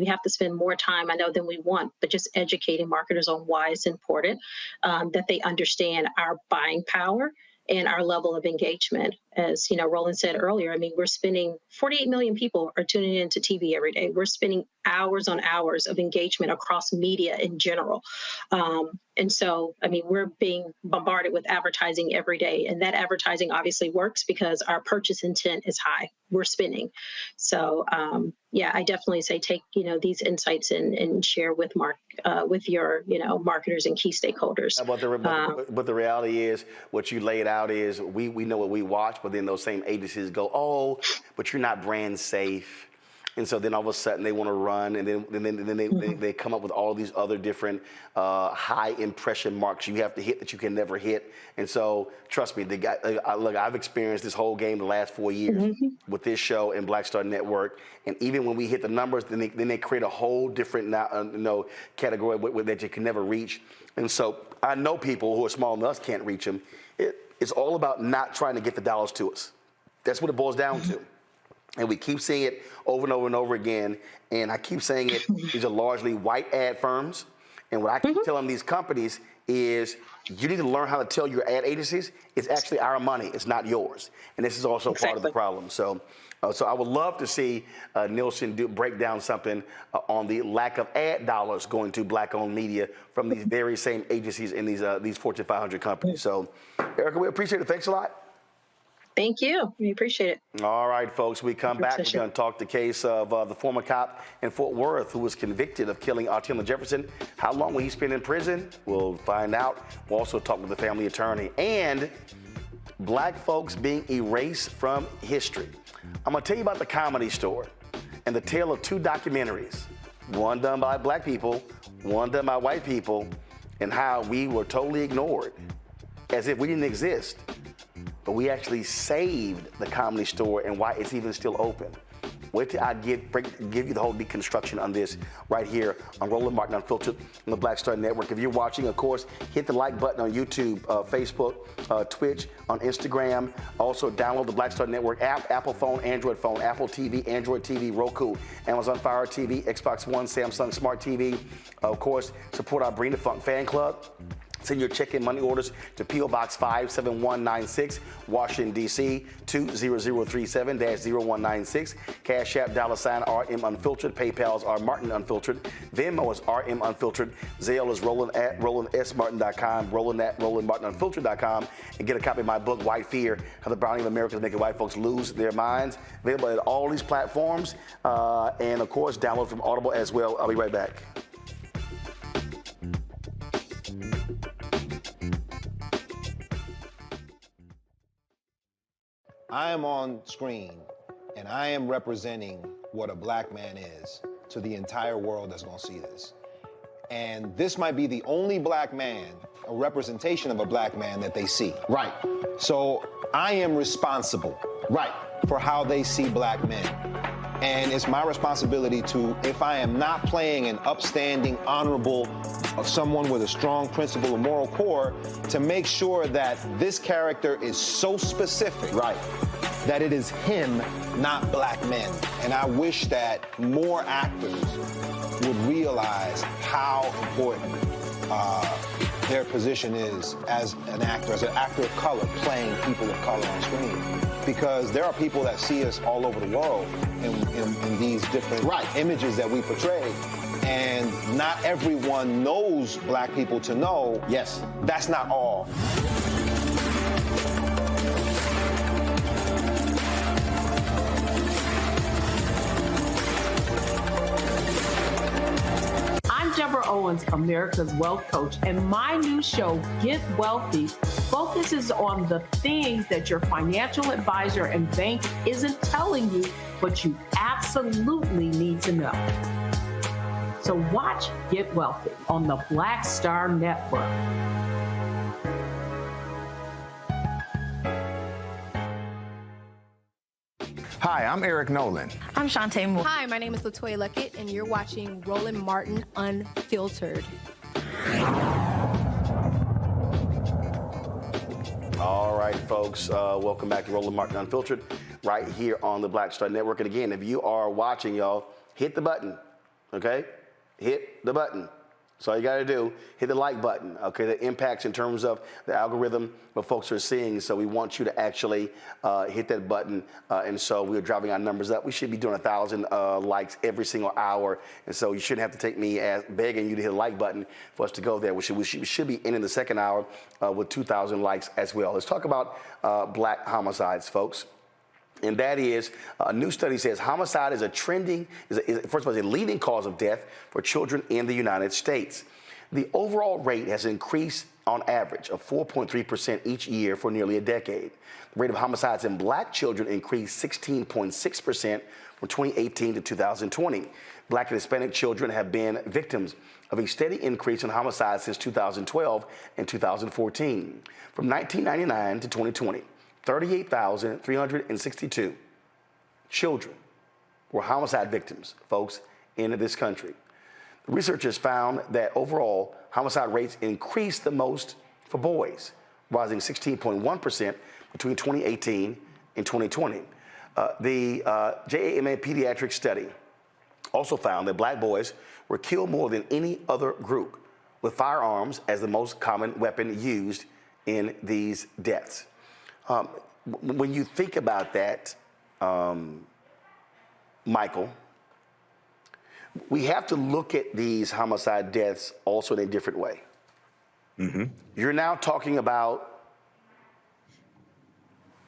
have to spend more time, I know, than we want, but just educating marketers on why it's important, that they understand our buying power and our level of engagement. As Roland said earlier, I mean, we're spending 48 million people are tuning into TV every day. We're spending hours on hours of engagement across media in general. And so, I mean, we're being bombarded with advertising every day. And that advertising obviously works because our purchase intent is high. We're spending. So, I definitely say take, these insights and share with your, marketers and key stakeholders. But the reality is, what you laid out is we know what we watch, but then those same agencies go, oh, but you're not brand safe. And so then all of a sudden they want to run, and then they come up with all these other different high impression marks you have to hit that you can never hit. And so trust me, look, I've experienced this whole game the last 4 years with this show and Black Star Network. And even when we hit the numbers, then they create a whole different category that you can never reach. And so I know people who are small than us can't reach them. It's all about not trying to get the dollars to us. That's what it boils down to. And we keep seeing it over and over and over again. And I keep saying it, these are largely white ad firms. And what I keep telling these companies is, you need to learn how to tell your ad agencies, it's actually our money, it's not yours. And this is also part of the problem. So I would love to see Nielsen break down something on the lack of ad dollars going to Black-owned media from these very same agencies in these Fortune 500 companies. So, Erica, we appreciate it. Thanks a lot. Thank you. We appreciate it. All right, folks. We come back. We're going to talk the case of the former cop in Fort Worth who was convicted of killing Artelia Jefferson. How long will he spend in prison? We'll find out. We'll also talk with the family attorney. And Black folks being erased from history. I'm going to tell you about the Comedy Store and the tale of 2 documentaries, one done by Black people, one done by white people, and how we were totally ignored as if we didn't exist. But we actually saved the Comedy Store and why it's even still open. Wait till I give you the whole deconstruction on this right here on Roland Martin Unfiltered on the Black Star Network. If you're watching, of course, hit the like button on YouTube, Facebook, Twitch, on Instagram. Also, download the Black Star Network app, Apple phone, Android phone, Apple TV, Android TV, Roku, Amazon Fire TV, Xbox One, Samsung Smart TV. Of course, support our Bring the Funk fan club. Send your check and money orders to P.O. Box 57196, Washington, D.C. 20037-0196. Cash App, $RM Unfiltered. PayPal's R Martin Unfiltered. Venmo is RM Unfiltered. Zelle is Roland at RolandSMartin.com, Roland at RolandMartinUnfiltered.com. And get a copy of my book, White Fear, How the Browning of America is Making White Folks Lose Their Minds. Available at all these platforms. And, of course, download from Audible as well. I'll be right back. I am on screen, and I am representing what a Black man is to the entire world that's gonna see this. And this might be the only Black man, a representation of a Black man that they see. Right. So I am responsible. Right. For how they see Black men. And it's my responsibility to, if I am not playing an upstanding, honorable, someone with a strong principle and moral core, to make sure that this character is so specific, right, that it is him, not Black men. And I wish that more actors would realize how important their position is as an actor of color, playing people of color on screen. Because there are people that see us all over the world in these different images that we portray. And not everyone knows Black people to know, yes, that's not all. Deborah Owens, America's Wealth Coach, and my new show, Get Wealthy, focuses on the things that your financial advisor and bank isn't telling you, but you absolutely need to know. So watch Get Wealthy on the Black Star Network. Hi, I'm Eric Nolan. I'm Shantae Moore. Hi, my name is LaToya Luckett, and you're watching Roland Martin Unfiltered. All right, folks, welcome back to Roland Martin Unfiltered right here on the Black Star Network. And again, if you are watching, y'all, hit the button, okay? Hit the button. That's all you got to do. Hit the like button, okay? That impacts in terms of the algorithm, what folks are seeing. So we want you to actually hit that button. And so we're driving our numbers up. We should be doing 1,000 likes every single hour. And so you shouldn't have to take me as begging you to hit the like button for us to go there. We should be ending the second hour with 2,000 likes as well. Let's talk about black homicides, folks. And that is, a new study says homicide is first of all, is a leading cause of death for children in the United States. The overall rate has increased on average of 4.3% each year for nearly a decade. The rate of homicides in black children increased 16.6% from 2018 to 2020. Black and Hispanic children have been victims of a steady increase in homicides since 2012 and 2014. From 1999 to 2020, 38,362 children were homicide victims, folks, in this country. The researchers found that overall homicide rates increased the most for boys, rising 16.1% between 2018 and 2020. The JAMA pediatric study also found that black boys were killed more than any other group, with firearms as the most common weapon used in these deaths. When you think about that, Michael, we have to look at these homicide deaths also in a different way. Mm-hmm. You're now talking about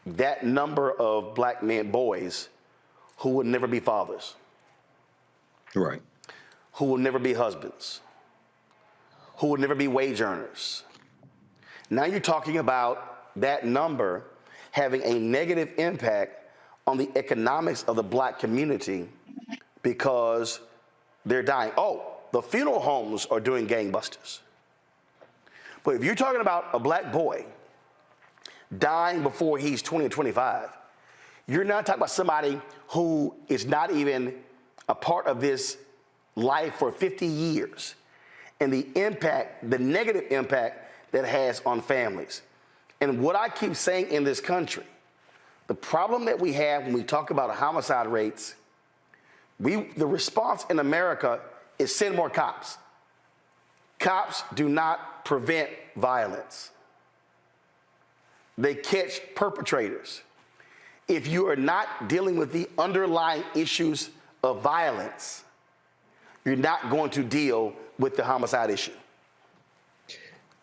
that number of black men, boys, who will never be fathers. Right. Who will never be husbands. Who will never be wage earners. Now you're talking about that number having a negative impact on the economics of the black community because they're dying. Oh, the funeral homes are doing gangbusters. But if you're talking about a black boy dying before he's 20 or 25, you're not talking about somebody who is not even a part of this life for 50 years and the impact, the negative impact that it has on families. And what I keep saying in this country, the problem that we have when we talk about homicide rates, the response in America is send more cops. Cops do not prevent violence. They catch perpetrators. If you are not dealing with the underlying issues of violence, you're not going to deal with the homicide issue.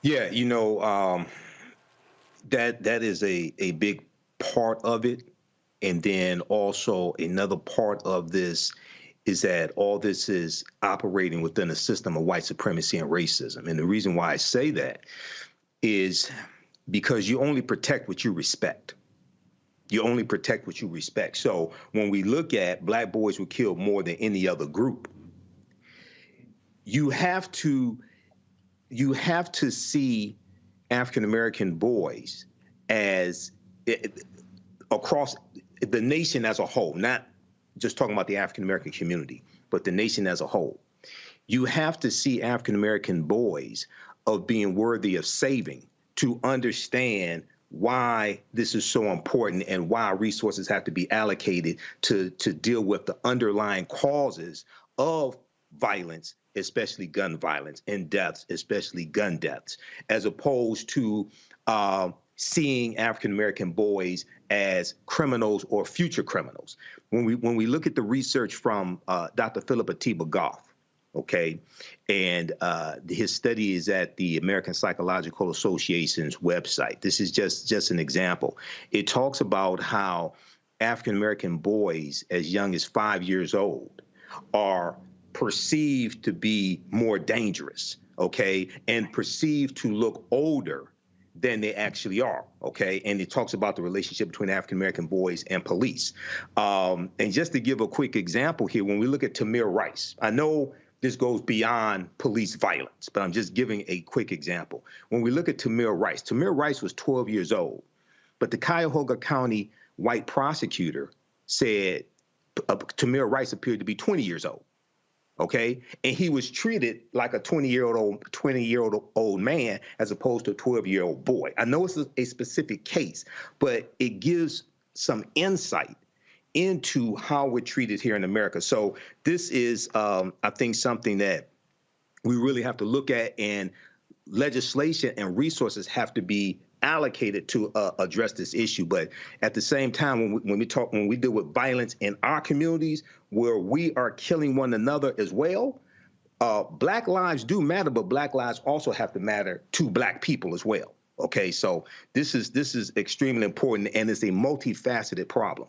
Yeah, you know, that is a big part of it. And then also another part of this is that all this is operating within a system of white supremacy and racism. And the reason why I say that is because you only protect what you respect. You only protect what you respect. So when we look at black boys were killed more than any other group, you have to see African-American boys as across the nation as a whole, not just talking about the African-American community, but the nation as a whole. You have to see African-American boys of being worthy of saving to understand why this is so important and why resources have to be allocated to deal with the underlying causes of violence, especially gun violence, and deaths, especially gun deaths, as opposed to seeing African-American boys as criminals or future criminals. When we look at the research from Dr. Philip Atiba Goff, okay, and his study is at the American Psychological Association's website. This is just an example. It talks about how African-American boys as young as 5 years old are perceived to be more dangerous, okay, and perceived to look older than they actually are, okay? And it talks about the relationship between African-American boys and police. And just to give a quick example here, when we look at Tamir Rice, I know this goes beyond police violence, but I'm just giving a quick example. When we look at Tamir Rice was 12 years old, but the Cuyahoga County white prosecutor said Tamir Rice appeared to be 20 years old. Okay, and he was treated like a 20-year-old man as opposed to a 12-year-old boy. I know it's a specific case, but it gives some insight into how we're treated here in America. So this is, I think, something that we really have to look at, and legislation and resources have to be allocated to address this issue. But at the same time, when we deal with violence in our communities where we are killing one another as well, Black lives do matter, but Black lives also have to matter to Black people as well. Okay, so this is extremely important, and it's a multifaceted problem.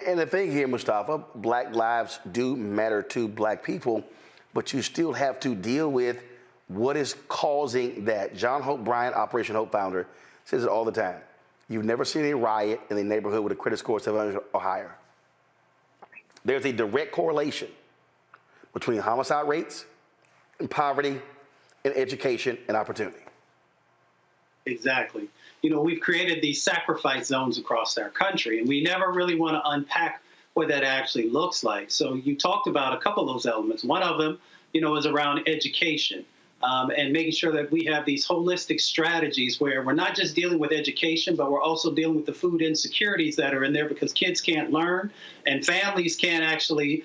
And the thing here, Mustafa, Black lives do matter to Black people, but you still have to deal with what is causing that. John Hope Bryant, Operation Hope founder, says it all the time. You've never seen a riot in a neighborhood with a credit score of 700 or higher. There's a direct correlation between homicide rates and poverty and education and opportunity. Exactly. You know, we've created these sacrifice zones across our country, and we never really want to unpack what that actually looks like. So you talked about a couple of those elements. One of them, you know, is around education. And making sure that we have these holistic strategies where we're not just dealing with education, but we're also dealing with the food insecurities that are in there, because kids can't learn and families can't actually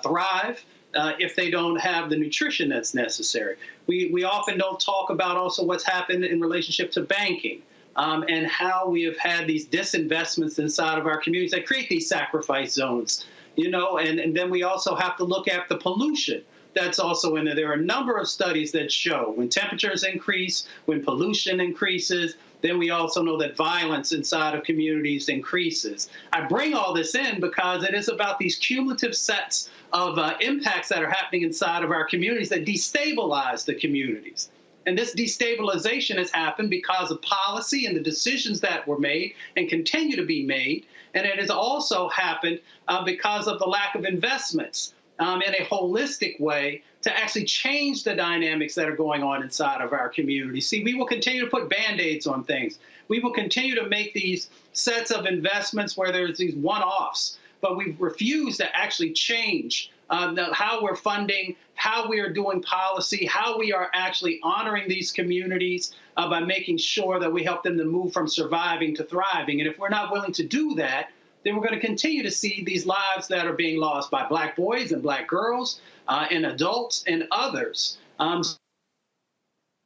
thrive if they don't have the nutrition that's necessary. We often don't talk about also what's happened in relationship to banking and how we have had these disinvestments inside of our communities that create these sacrifice zones, you know, and then we also have to look at the pollution that's also in there. There are a number of studies that show when temperatures increase, when pollution increases, then we also know that violence inside of communities increases. I bring all this in because it is about these cumulative sets of impacts that are happening inside of our communities that destabilize the communities. And this destabilization has happened because of policy and the decisions that were made and continue to be made. And it has also happened because of the lack of investments in a holistic way to actually change the dynamics that are going on inside of our community. See, we will continue to put Band-Aids on things. We will continue to make these sets of investments where there's these one-offs, but we refuse to actually change how we're funding, how we are doing policy, how we are actually honoring these communities by making sure that we help them to move from surviving to thriving. And if we're not willing to do that, then we're going to continue to see these lives that are being lost by Black boys and Black girls and adults and others.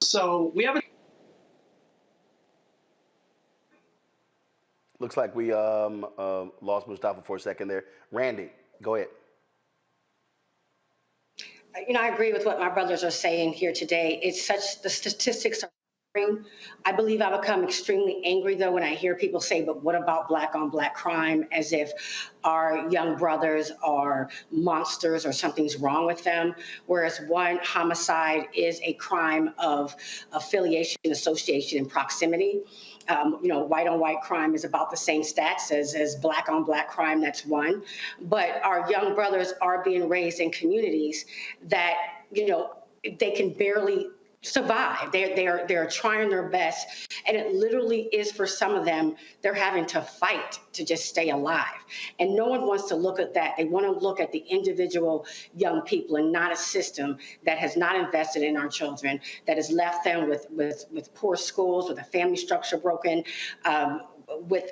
So we have a... Looks like we lost Mustafa for a second there. Randy, go ahead. You know, I agree with what my brothers are saying here today. It's such, the statistics are... I believe I become extremely angry, though, when I hear people say, but what about Black on Black crime, as if our young brothers are monsters or something's wrong with them. Whereas one, homicide is a crime of affiliation, association, and proximity. You know, white on white crime is about the same stats as Black on Black crime, that's one. But our young brothers are being raised in communities that, you know, they can barely survive. They're trying their best, and it literally is, for some of them, they're having to fight to just stay alive. And no one wants to look at that. They want to look at the individual young people and not a system that has not invested in our children, that has left them with poor schools, with a family structure broken, with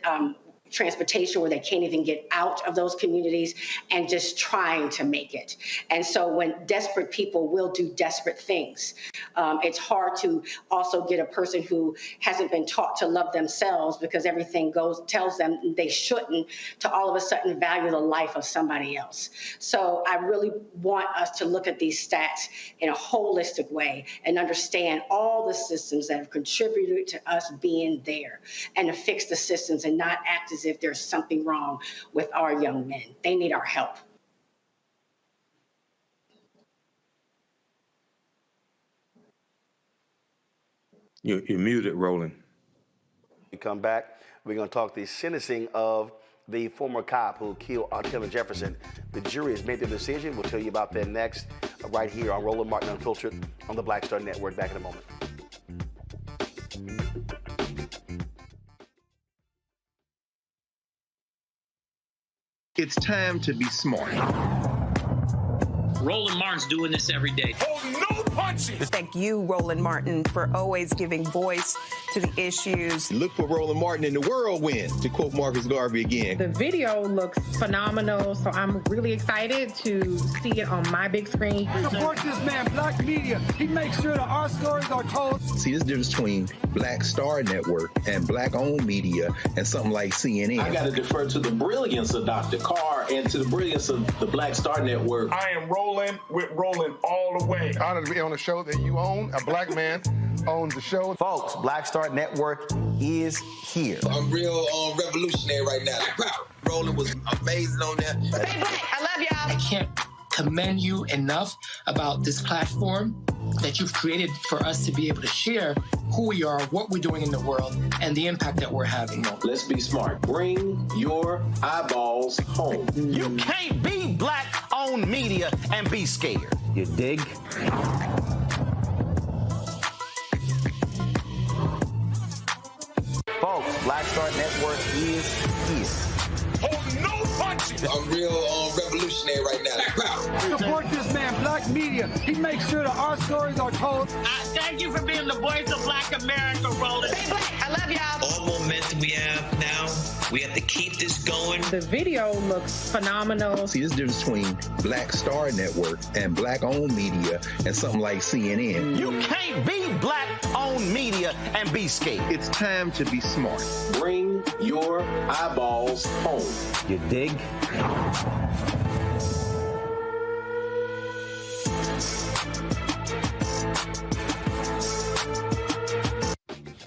transportation where they can't even get out of those communities, and just trying to make it. And so when desperate people will do desperate things, it's hard to also get a person who hasn't been taught to love themselves, because everything tells them they shouldn't, to all of a sudden value the life of somebody else. So I really want us to look at these stats in a holistic way and understand all the systems that have contributed to us being there, and to fix the systems and not act as if there's something wrong with our young men. They need our help. You're muted, Roland. We come back, we're going to talk the sentencing of the former cop who killed Taylor Jefferson. The jury has made their decision. We'll tell you about that next, right here on Roland Martin Unfiltered on the Black Star Network. Back in a moment. It's time to be smart. Roland Martin's doing this every day. Oh, no punches! Thank you, Roland Martin, for always giving voice to the issues. Look for Roland Martin in the whirlwind, to quote Marcus Garvey again. The video looks phenomenal, so I'm really excited to see it on my big screen. Support this man, Black Media. He makes sure that our stories are told. See, there's a difference between Black Star Network and Black-owned media and something like CNN. I got to defer to the brilliance of Dr. Carr and to the brilliance of the Black Star Network. I am rolling with Roland all the way. Honored to be on a show that you own. A black man owns the show. Folks, Black Star Network is here. I'm real revolutionary right now. Roland was amazing on there. Stay black. I love y'all. I can't commend you enough about this platform that you've created for us to be able to share who we are, what we're doing in the world, and the impact that we're having. Let's be smart. Bring your eyeballs home. You can't be Black-owned media and be scared. You dig? Folks, Black Star Network is here. Oh, no punches! I'm real revolutionary right now. Support this man, Black Media. He makes sure that our stories are told. Thank you for being the voice of Black America, Roland. Stay black. I love y'all. All momentum we have now, we have to keep this going. The video looks phenomenal. See, there's a difference between Black Star Network and Black-owned media and something like CNN. You can't be Black-owned media and be scared. It's time to be smart. Bring your eyeballs home. You dig?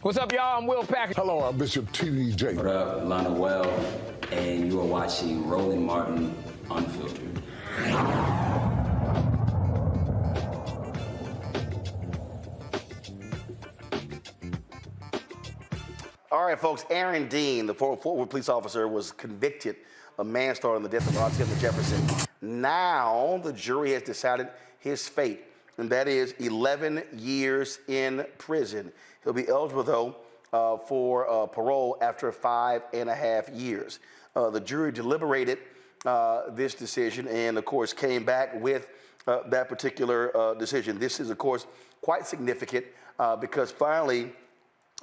What's up, y'all? I'm Will Packard. Hello, I'm Bishop TDJ. What up, Lana Well, and you are watching Roland Martin Unfiltered. All right, folks, Aaron Dean, the former police officer, was convicted of manslaughter in the death of Taylor Jefferson. Now the jury has decided his fate, and that is 11 years in prison. He'll be eligible, though, for parole after 5.5 years. The jury deliberated this decision and, of course, came back with that particular decision. This is, of course, quite significant because finally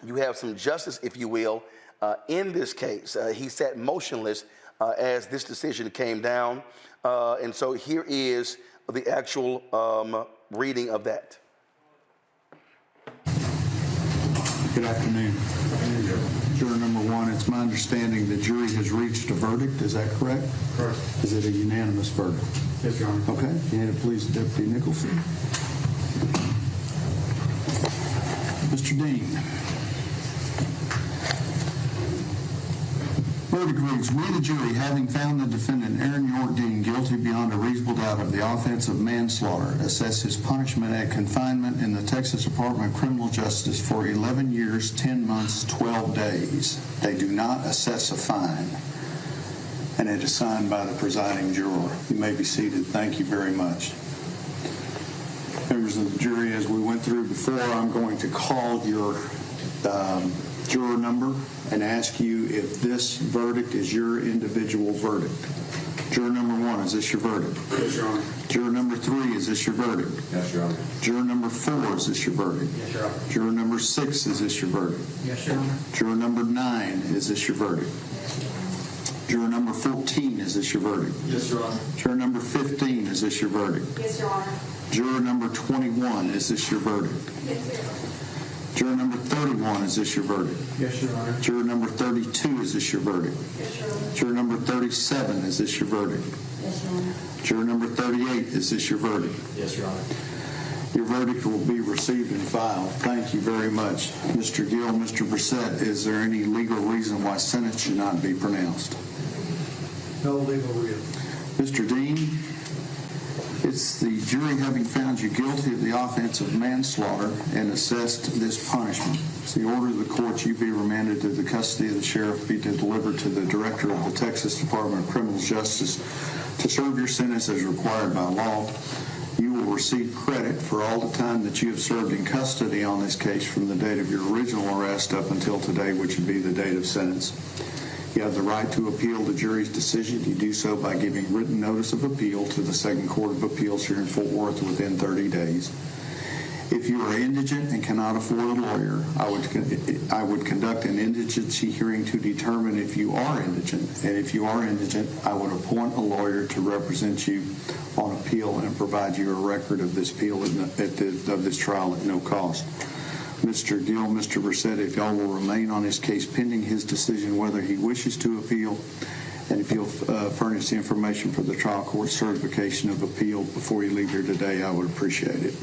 you have some justice, if you will, in this case. He sat motionless as this decision came down. And so here is the actual reading of that. Good afternoon. Juror number one, it's my understanding the jury has reached a verdict. Is that correct? Correct. Is it a unanimous verdict? Yes, Your Honor. Okay. Hand it, please, to Deputy Nicholson. Mr. Dean. Verdict reads, we, the jury, having found the defendant Aaron York Dean guilty beyond a reasonable doubt of the offense of manslaughter, assess his punishment at confinement in the Texas Department of Criminal Justice for 11 years, 10 months, 12 days. They do not assess a fine, and it is signed by the presiding juror. You may be seated. Thank you very much. Members of the jury, as we went through before, I'm going to call your juror number and ask you if this verdict is your individual verdict. Juror number one, is this your verdict? Yes, Your Honor. Juror number three, is this your verdict? Yes, Your Honor. Juror number four, is this your verdict? Yes, Your Honor. Juror number six, is this your verdict? Yes, Your Honor. Juror number 9, is this your verdict? Juror number 14, is this your verdict? Yes, Your Honor. Juror number 15, is this your verdict? Yes, Your Honor. Juror number 21, is this your verdict? Yes, Your Honor. Juror number 31, is this your verdict? Yes, Your Honor. Juror number 32, is this your verdict? Yes, Your Honor. Juror number 37, is this your verdict? Yes, Your Honor. Juror number 38, is this your verdict? Yes, Your Honor. Your verdict will be received and filed. Thank you very much. Mr. Gill, Mr. Brissett, is there any legal reason why sentence should not be pronounced? No legal reason. Mr. Dean, It's the jury having found you guilty of the offense of manslaughter and assessed this punishment. It's the order of the court you be remanded to the custody of the sheriff, be delivered to the director of the Texas Department of Criminal Justice to serve your sentence as required by law. You will receive credit for all the time that you have served in custody on this case from the date of your original arrest up until today, which would be the date of sentence. You have the right to appeal the jury's decision. You do so by giving written notice of appeal to the Second Court of Appeals here in Fort Worth within 30 days. If you are indigent and cannot afford a lawyer, I would conduct an indigency hearing to determine if you are indigent. And if you are indigent, I would appoint a lawyer to represent you on appeal and provide you a record of this appeal of this trial at no cost. Mr. Gill, Mr. Brissett, if y'all will remain on his case pending his decision whether he wishes to appeal, and if you'll furnish the information for the trial court certification of appeal before you leave here today, I would appreciate it.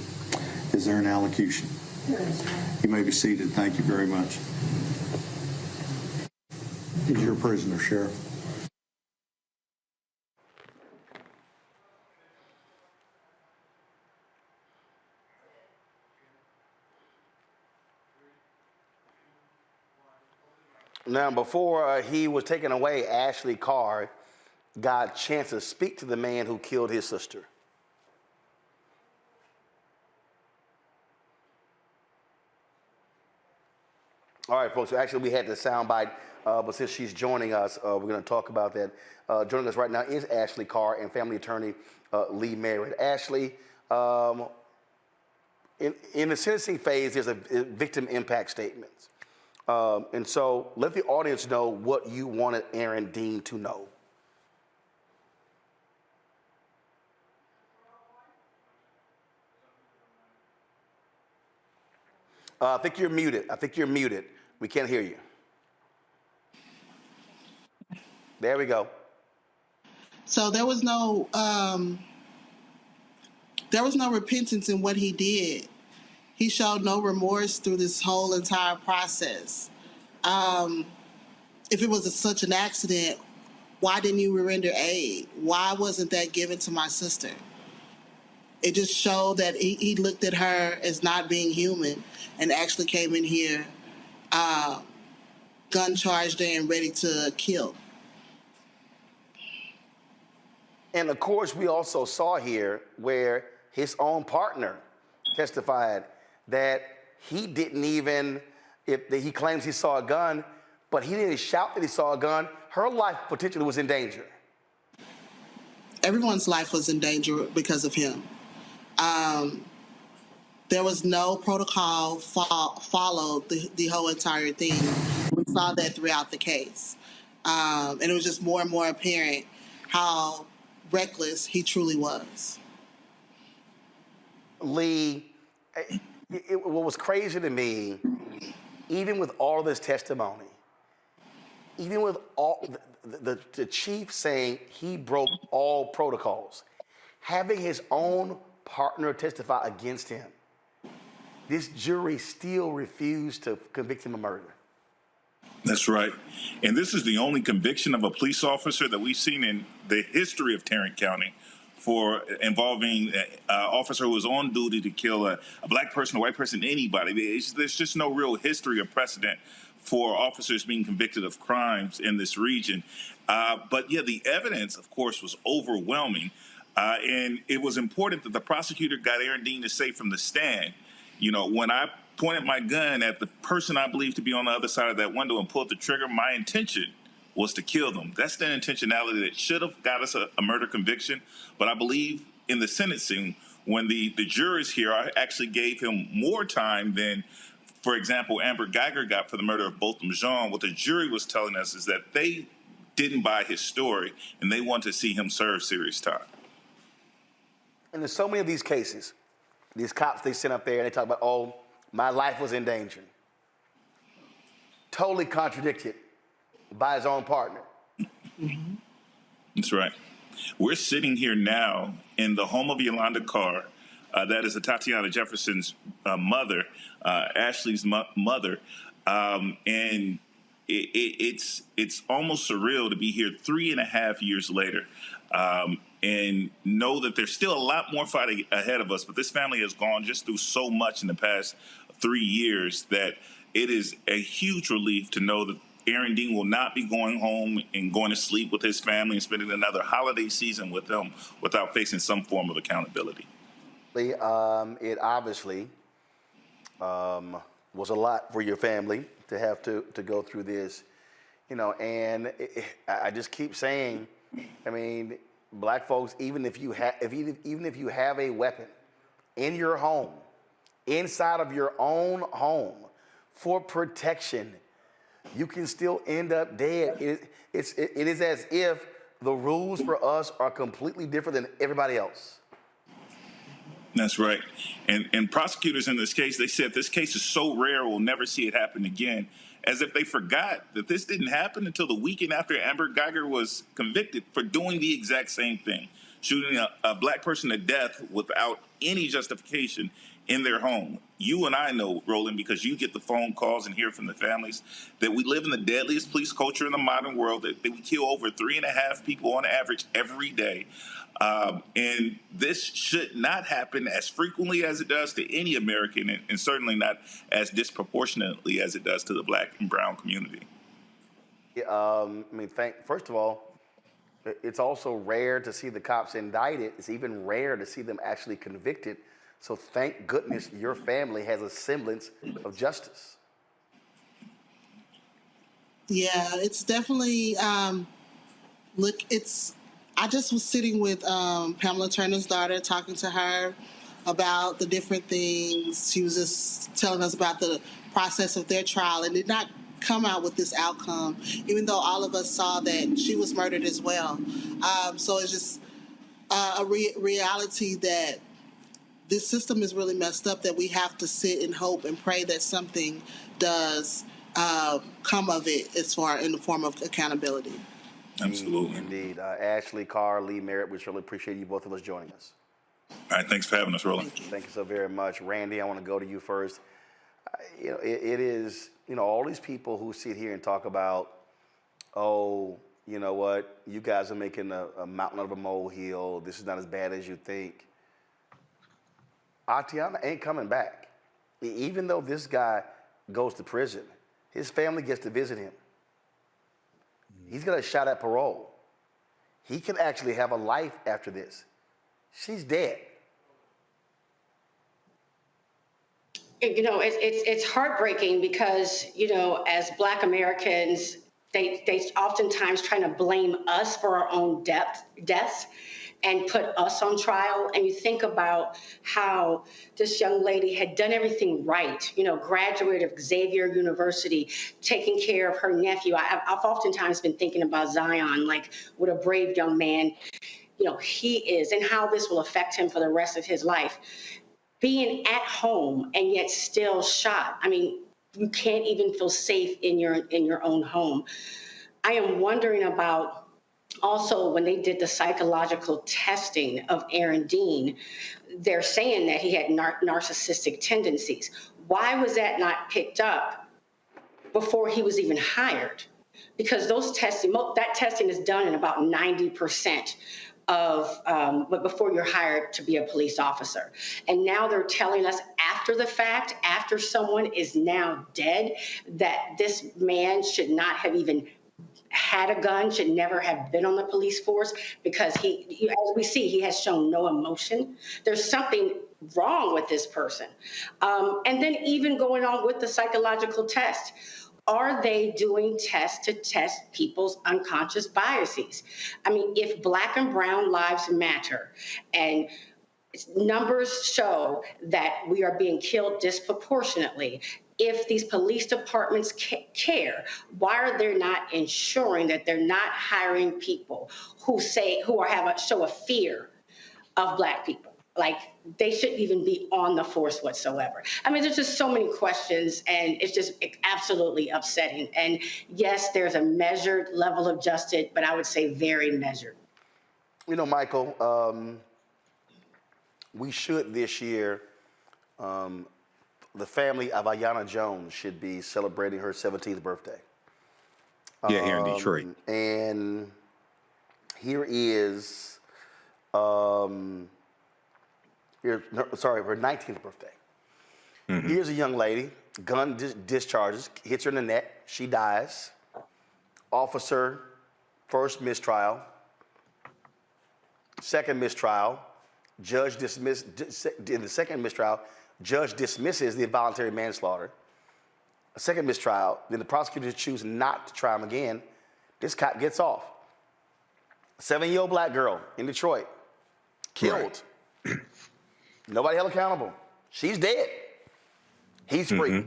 Is there an allocution? Yes. You may be seated. Thank you very much. He's your prisoner, Sheriff. Now, before he was taken away, Ashley Carr got a chance to speak to the man who killed his sister. All right, folks, so actually we had the soundbite, but since she's joining us, we're going to talk about that. Joining us right now is Ashley Carr and family attorney Lee Merritt. Ashley, in the sentencing phase, there's a victim impact statement. And so let the audience know what you wanted Aaron Dean to know. I think you're muted. We can't hear you. There we go. So there was no repentance in what he did. He showed no remorse through this whole entire process. If it was such an accident, why didn't you render aid? Why wasn't that given to my sister? It just showed that he looked at her as not being human and actually came in here gun charged and ready to kill. And of course, we also saw here where his own partner testified that he didn't even, he claims he saw a gun, but he didn't shout that he saw a gun. Her life potentially was in danger. Everyone's life was in danger because of him. There was no protocol followed the whole entire thing. We saw that throughout the case. And it was just more and more apparent how reckless he truly was. Lee, what was crazy to me, even with all this testimony, even with all the chief saying he broke all protocols, having his own partner testify against him, this jury still refused to convict him of murder. That's right. And this is the only conviction of a police officer that we've seen in the history of Tarrant County for involving an officer who was on duty to kill a black person, a white person, anybody. There's just no real history or precedent for officers being convicted of crimes in this region. But yeah, the evidence, of course, was overwhelming. And it was important that the prosecutor got Aaron Dean to say from the stand, you know, when I pointed my gun at the person I believed to be on the other side of that window and pulled the trigger, my intention was to kill them. That's the intentionality that should have got us a murder conviction. But I believe in the sentencing, when the jurors here, I actually gave him more time than, for example, Amber Geiger got for the murder of Botham Jean. What the jury was telling us is that they didn't buy his story and they want to see him serve serious time. And there's so many of these cases, these cops, they sit up there and they talk about, oh, my life was in danger. Totally contradicted by his own partner. Mm-hmm. That's right. We're sitting here now in the home of Yolanda Carr. That is Tatiana Jefferson's mother, Ashley's mother. And it's almost surreal to be here 3.5 years later. and know that there's still a lot more fighting ahead of us. But this family has gone just through so much in the past 3 years that it is a huge relief to know that Aaron Dean will not be going home and going to sleep with his family and spending another holiday season with them without facing some form of accountability. It obviously was a lot for your family to have to go through this, and I just keep saying, I mean, black folks, even if you have a weapon in your home, inside of your own home for protection, you can still end up dead. It is as if the rules for us are completely different than everybody else. That's right. And prosecutors in this case, they said this case is so rare we'll never see it happen again, as if they forgot that this didn't happen until the weekend after Amber Geiger was convicted for doing the exact same thing, shooting a black person to death without any justification in their home. You and I know, Roland, because you get the phone calls and hear from the families, that we live in the deadliest police culture in the modern world, that we kill over 3.5 people on average every day. And this should not happen as frequently as it does to any American, and certainly not as disproportionately as it does to the black and brown community. First of all, it's also rare to see the cops indicted. It's even rare to see them actually convicted. So thank goodness your family has a semblance of justice. Yeah, it's definitely, I just was sitting with Pamela Turner's daughter, talking to her about the different things. She was just telling us about the process of their trial, and did not come out with this outcome, even though all of us saw that she was murdered as well. So it's just a reality that this system is really messed up, that we have to sit and hope and pray that something does come of it in the form of accountability. Absolutely. Indeed. Ashley, Carr, Lee Merritt, we really appreciate you both of us joining us. All right, thanks for having us, Roland. Thank you so very much. Randy, I want to go to you first. It is, all these people who sit here and talk about, oh, you know what, you guys are making a mountain out of a molehill. This is not as bad as you think. Atiana ain't coming back. Even though this guy goes to prison, his family gets to visit him. He's got a shot at parole. He can actually have a life after this. She's dead. It's heartbreaking because, as Black Americans, they oftentimes try to blame us for our own deaths and put us on trial. And you think about how this young lady had done everything right, graduate of Xavier University, taking care of her nephew. I've oftentimes been thinking about Zion, like what a brave young man, he is, and how this will affect him for the rest of his life. Being at home and yet still shot. I mean, you can't even feel safe in your own home. I am wondering about also when they did the psychological testing of Aaron Dean, they're saying that he had narcissistic tendencies. Why was that not picked up before he was even hired? Because that testing is done in about 90% but before you're hired to be a police officer. And now they're telling us after the fact, after someone is now dead, that this man should not have even had a gun, should never have been on the police force, because as we see, he has shown no emotion. There's something wrong with this person. And then even going on with the psychological test, are they doing tests to test people's unconscious biases? I mean, if Black and brown lives matter and numbers show that we are being killed disproportionately, if these police departments care, why are they not ensuring that they're not hiring people who show a fear of Black people? Like, they shouldn't even be on the force whatsoever. I mean, there's just so many questions, and it's absolutely upsetting. And yes, there's a measured level of justice, but I would say very measured. Michael, we should this year, the family of Aiyana Jones should be celebrating her 17th birthday. Yeah, here in Detroit. And here is her 19th birthday. Here's a young lady, gun discharges, hits her in the neck, she dies. Officer, first mistrial, second mistrial, judge in the second mistrial, judge dismisses the involuntary manslaughter. A second mistrial, then the prosecutors choose not to try him again. This cop gets off. A 7-year-old black girl in Detroit, killed. Right. Nobody held accountable. She's dead. He's free.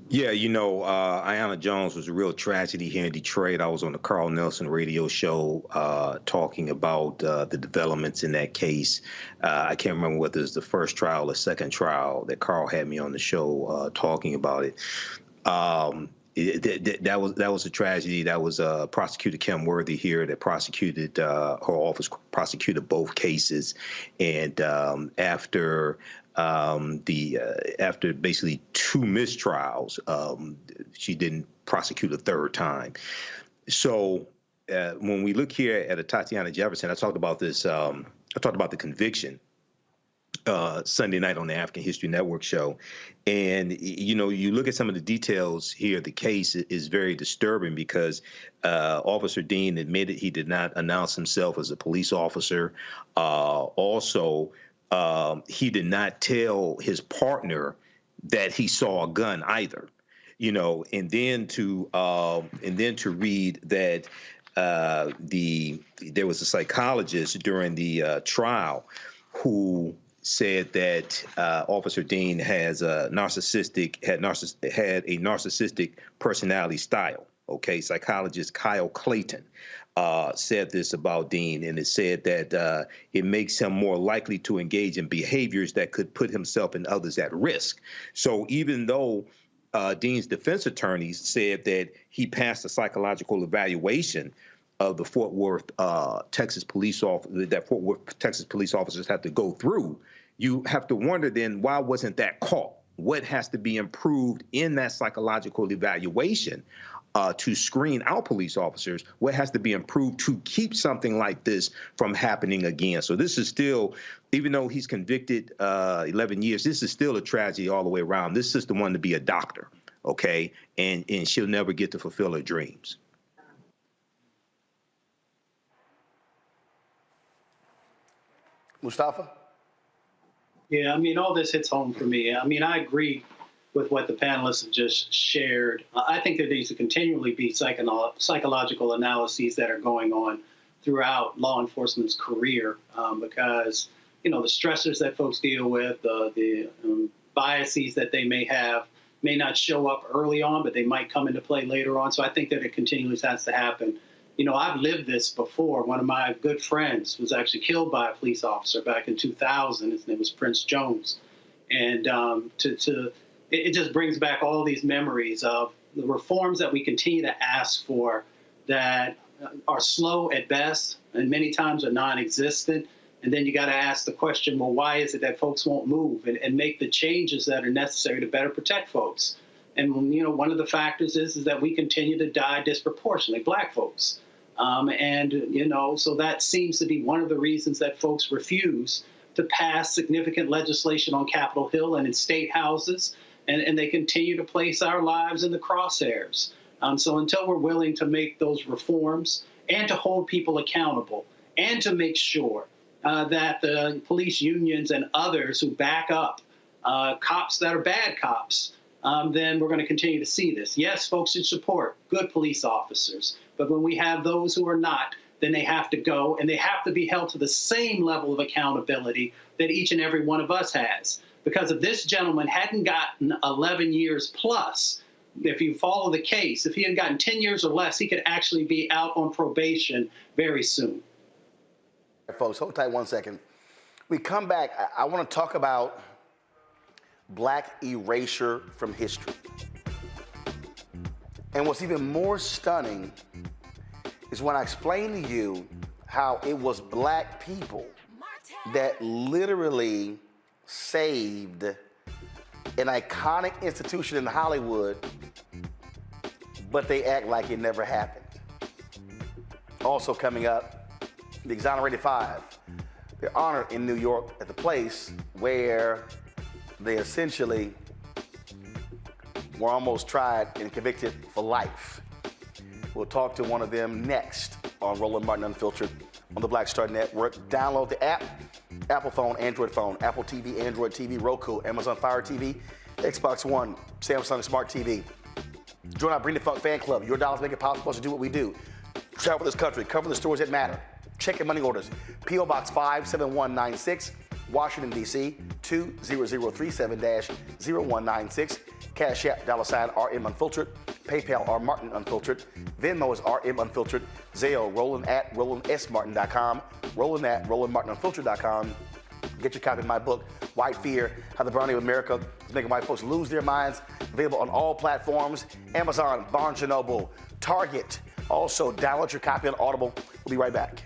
Yeah, you know, Ayanna Jones was a real tragedy here in Detroit. I was on the Carl Nelson radio show talking about the developments in that case. I can't remember whether it was the first trial or second trial that Carl had me on the show talking about it. That was a tragedy. That was Prosecutor Kim Worthy here that prosecuted, her office prosecuted both cases. And after basically 2 mistrials, she didn't prosecute a third time. So when we look here at a Tatiana Jefferson, I talked about this. I talked about the conviction Sunday night on the African History Network show. And, you know, you look at some of the details here, the case is very disturbing because Officer Dean admitted he did not announce himself as a police officer. Also, he did not tell his partner that he saw a gun either, you know, and then to read that there was a psychologist during the trial who said that Officer Dean had a narcissistic personality style. Okay, psychologist Kyle Clayton said this about Dean, and it said that it makes him more likely to engage in behaviors that could put himself and others at risk. So even though Dean's defense attorneys said that he passed a psychological evaluation of the Fort Worth, Texas police officer that Fort Worth, Texas police officers have to go through, you have to wonder then why wasn't that caught? What has to be improved in that psychological evaluation to screen out police officers? What has to be improved to keep something like this from happening again? So this is still, even though he's convicted 11 years, this is still a tragedy all the way around. This sister wanted to be a doctor, okay? And she'll never get to fulfill her dreams. Mustafa? Yeah, I mean, all this hits home for me. I mean, I agree with what the panelists have just shared. I think there needs to continually be psychological analyses that are going on throughout law enforcement's career because, you know, the stressors that folks deal with, the biases that they may have may not show up early on, but they might come into play later on. So I think that it continually has to happen. You know, I've lived this before. One of my good friends was actually killed by a police officer back in 2000. His name was Prince Jones. And it just brings back all these memories of the reforms that we continue to ask for that are slow at best and many times are non-existent. And then you got to ask the question, well, why is it that folks won't move and make the changes that are necessary to better protect folks? And, you know, one of the factors is that we continue to die disproportionately, Black folks. And, you know, so that seems to be one of the reasons that folks refuse to pass significant legislation on Capitol Hill and in state houses. And they continue to place our lives in the crosshairs. So until we're willing to make those reforms and to hold people accountable and to make sure that the police unions and others who back up cops that are bad cops, then we're going to continue to see this. Yes, folks should support good police officers, but when we have those who are not, then they have to go and they have to be held to the same level of accountability that each and every one of us has. Because if this gentleman hadn't gotten 11 years plus, if you follow the case, if he had gotten 10 years or less, he could actually be out on probation very soon. Folks, hold tight 1 second. We come back, I want to talk about Black erasure from history. And what's even more stunning is when I explain to you how it was Black people that literally saved an iconic institution in Hollywood, but they act like it never happened. Also coming up, the Exonerated Five. They're honored in New York at the place where they essentially were almost tried and convicted for life. We'll talk to one of them next on Roland Martin Unfiltered on the Black Star Network. Download the app, Apple phone, Android phone, Apple TV, Android TV, Roku, Amazon Fire TV, Xbox One, Samsung Smart TV. Join our Bring the Funk fan club. Your dollars make it possible to do what we do. Travel this country, cover the stories that matter. Check your money orders. P.O. Box 57196, Washington, D.C. 20037-0196. Cash App, $RM Unfiltered. PayPal, R Martin Unfiltered. Venmo is RM Unfiltered. Zelle, Roland at RolandSMartin.com. Roland at RolandMartinUnfiltered.com. Get your copy of my book, White Fear, How the Brownie of America is Making White Folks Lose Their Minds. Available on all platforms, Amazon, Barnes & Noble, Target. Also, download your copy on Audible. We'll be right back.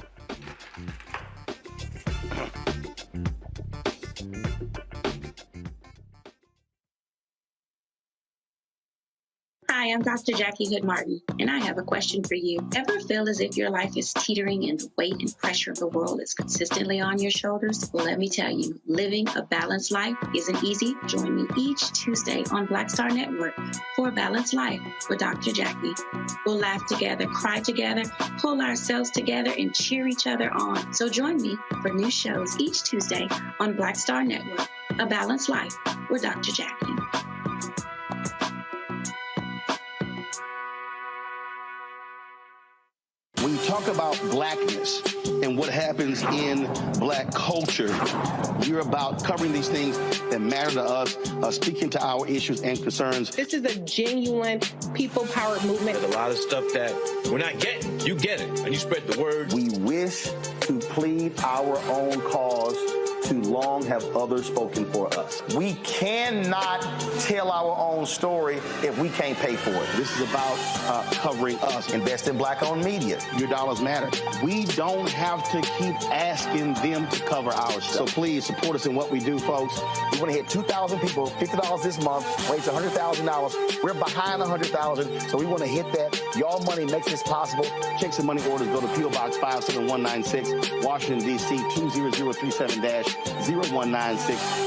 Hi, I'm Dr. Jackie Hood Martin, and I have a question for you. Ever feel as if your life is teetering and the weight and pressure of the world is consistently on your shoulders? Well, let me tell you, living a balanced life isn't easy. Join me each Tuesday on Black Star Network for a Balanced Life with Dr. Jackie. We'll laugh together, cry together, pull ourselves together, and cheer each other on. So join me for new shows each Tuesday on Black Star Network, A Balanced Life with Dr. Jackie. When you talk about blackness and what happens in black culture, we're about covering these things that matter to us, speaking to our issues and concerns. This is a genuine people-powered movement. There's a lot of stuff that we're not getting. You get it, and you spread the word. We wish to plead our own cause. Too long have others spoken for us. We cannot tell our own story if we can't pay for it. This is about covering us. Invest in black-owned media. Your dollars matter. We don't have to keep asking them to cover our stuff. So please support us in what we do, folks. We want to hit 2,000 people, $50 this month, raise $100,000. We're behind $100,000, so we want to hit that. Y'all money makes this possible. Check some money orders. Go to P.O. Box 57196, Washington, D.C. 20037-0196.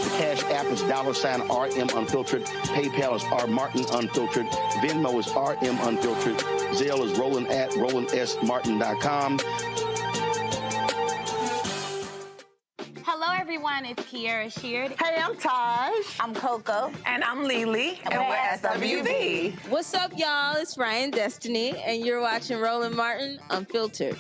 The Cash App is $RM Unfiltered. PayPal is R Martin Unfiltered. Venmo is RM Unfiltered. Zelle is Roland at RolandSMartin.com. Hello, everyone. It's Kiara Sheard. Hey, I'm Taj. I'm Coco. And I'm Lily. And we're SWV. What's up, y'all? It's Ryan Destiny, and you're watching Roland Martin Unfiltered.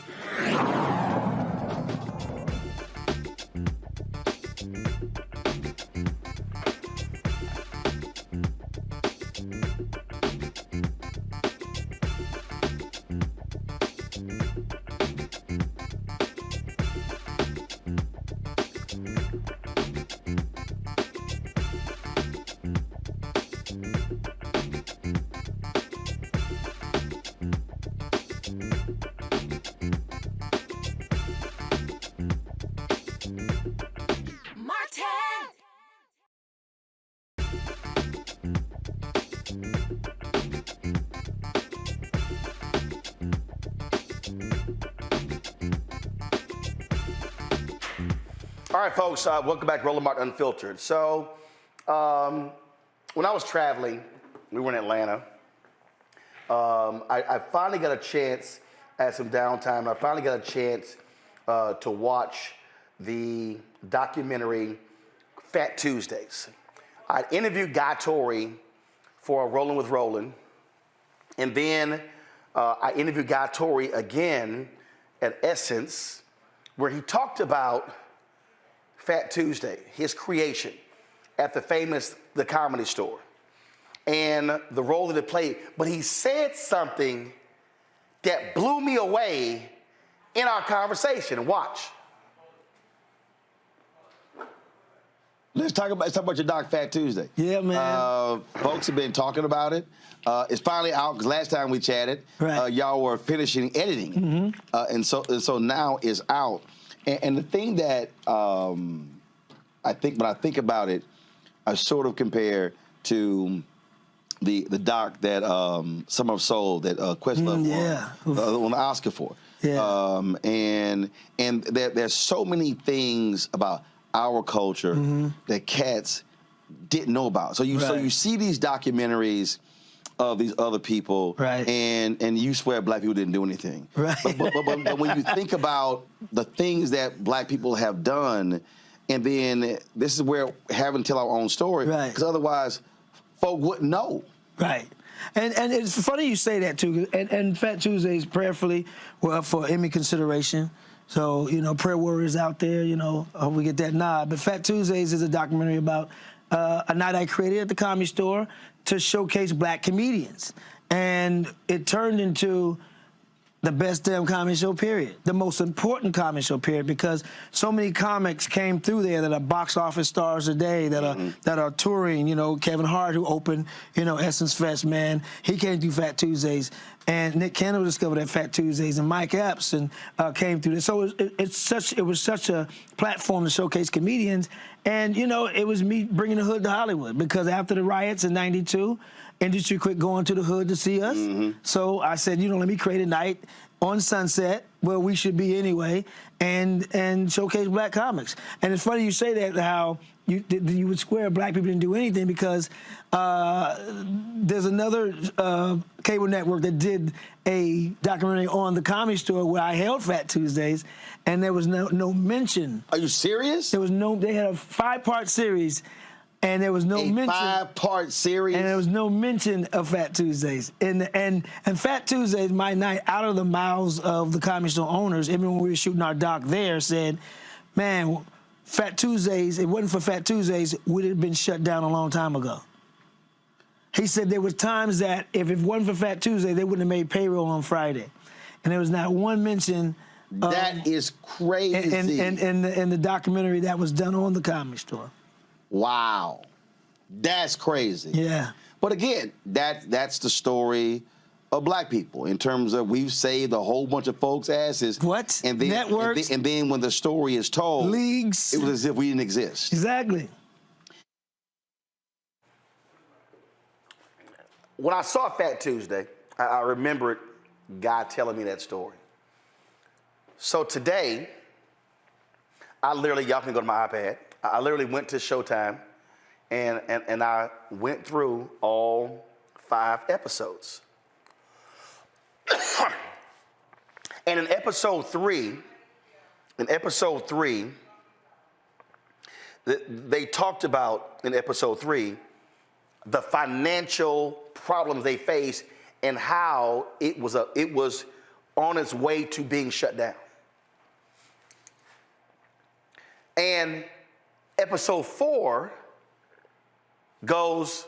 All right, folks, welcome back to Roland Martin Unfiltered. So, when I was traveling, we were in Atlanta. I finally got a chance, I had some downtime, I finally got a chance to watch the documentary Fat Tuesdays. I interviewed Guy Torrey for Rolling with Roland, and then I interviewed Guy Torrey again at Essence, where he talked about Fat Tuesday, his creation at the Comedy Store, and the role that it played. But he said something that blew me away in our conversation. Watch. Let's talk about your doc, Fat Tuesday. Yeah, man. Folks have been talking about it. It's finally out because last time we chatted, y'all were finishing editing, and so now it's out. And the thing that I think when I think about it, I sort of compare to the doc that Summer of Soul that Questlove won the Oscar for. Yeah. And there's so many things about our culture that cats didn't know about. So you see these documentaries of these other people, and you swear black people didn't do anything. Right. But when you think about the things that black people have done, and then this is where having to tell our own story, because otherwise folk wouldn't know. Right. And it's funny you say that, too. And Fat Tuesdays prayerfully for Emmy consideration. So, prayer warriors out there, I hope we get that nod. But Fat Tuesdays is a documentary about a night I created at the Comedy Store to showcase black comedians. And it turned into the best damn comedy show, period. The most important comedy show, period, because so many comics came through there that are box office stars today, that are touring. Kevin Hart, who opened, Essence Fest, man, he came through Fat Tuesdays. And Nick Cannon discovered at Fat Tuesdays, and Mike Epps came through this. So it was such a platform to showcase comedians. And, it was me bringing the hood to Hollywood, because after the riots in '92, industry quit going to the hood to see us. So I said, let me create a night on Sunset, where we should be anyway, and showcase black comics. And it's funny you say that, how you would swear black people didn't do anything, because there's another cable network that did a documentary on the Comedy Store where I held Fat Tuesdays, and there was no mention. Are you serious? They had a 5-part series, and there was no mention. A 5-part series? And there was no mention of Fat Tuesdays. And Fat Tuesdays, my night, out of the mouths of the Comedy Store owners, even when we were shooting our doc there, said, man, Fat Tuesdays, it wasn't for Fat Tuesdays, we'd have been shut down a long time ago. He said there was times that if it wasn't for Fat Tuesday, they wouldn't have made payroll on Friday. And there was not one mention. That is crazy. In the documentary that was done on the Comedy Store. Wow. That's crazy. Yeah. But again, that's the story of black people, in terms of we've saved a whole bunch of folks' asses. What? And then, networks. And then when the story is told, leagues. It was as if we didn't exist. Exactly. When I saw Fat Tuesday, I remembered God telling me that story. So today, y'all can go to my iPad. I literally went to Showtime, and I went through all 5 episodes. And in episode 3, they talked about, in episode 3, the financial problems they faced and how it was on its way to being shut down. And episode 4 goes,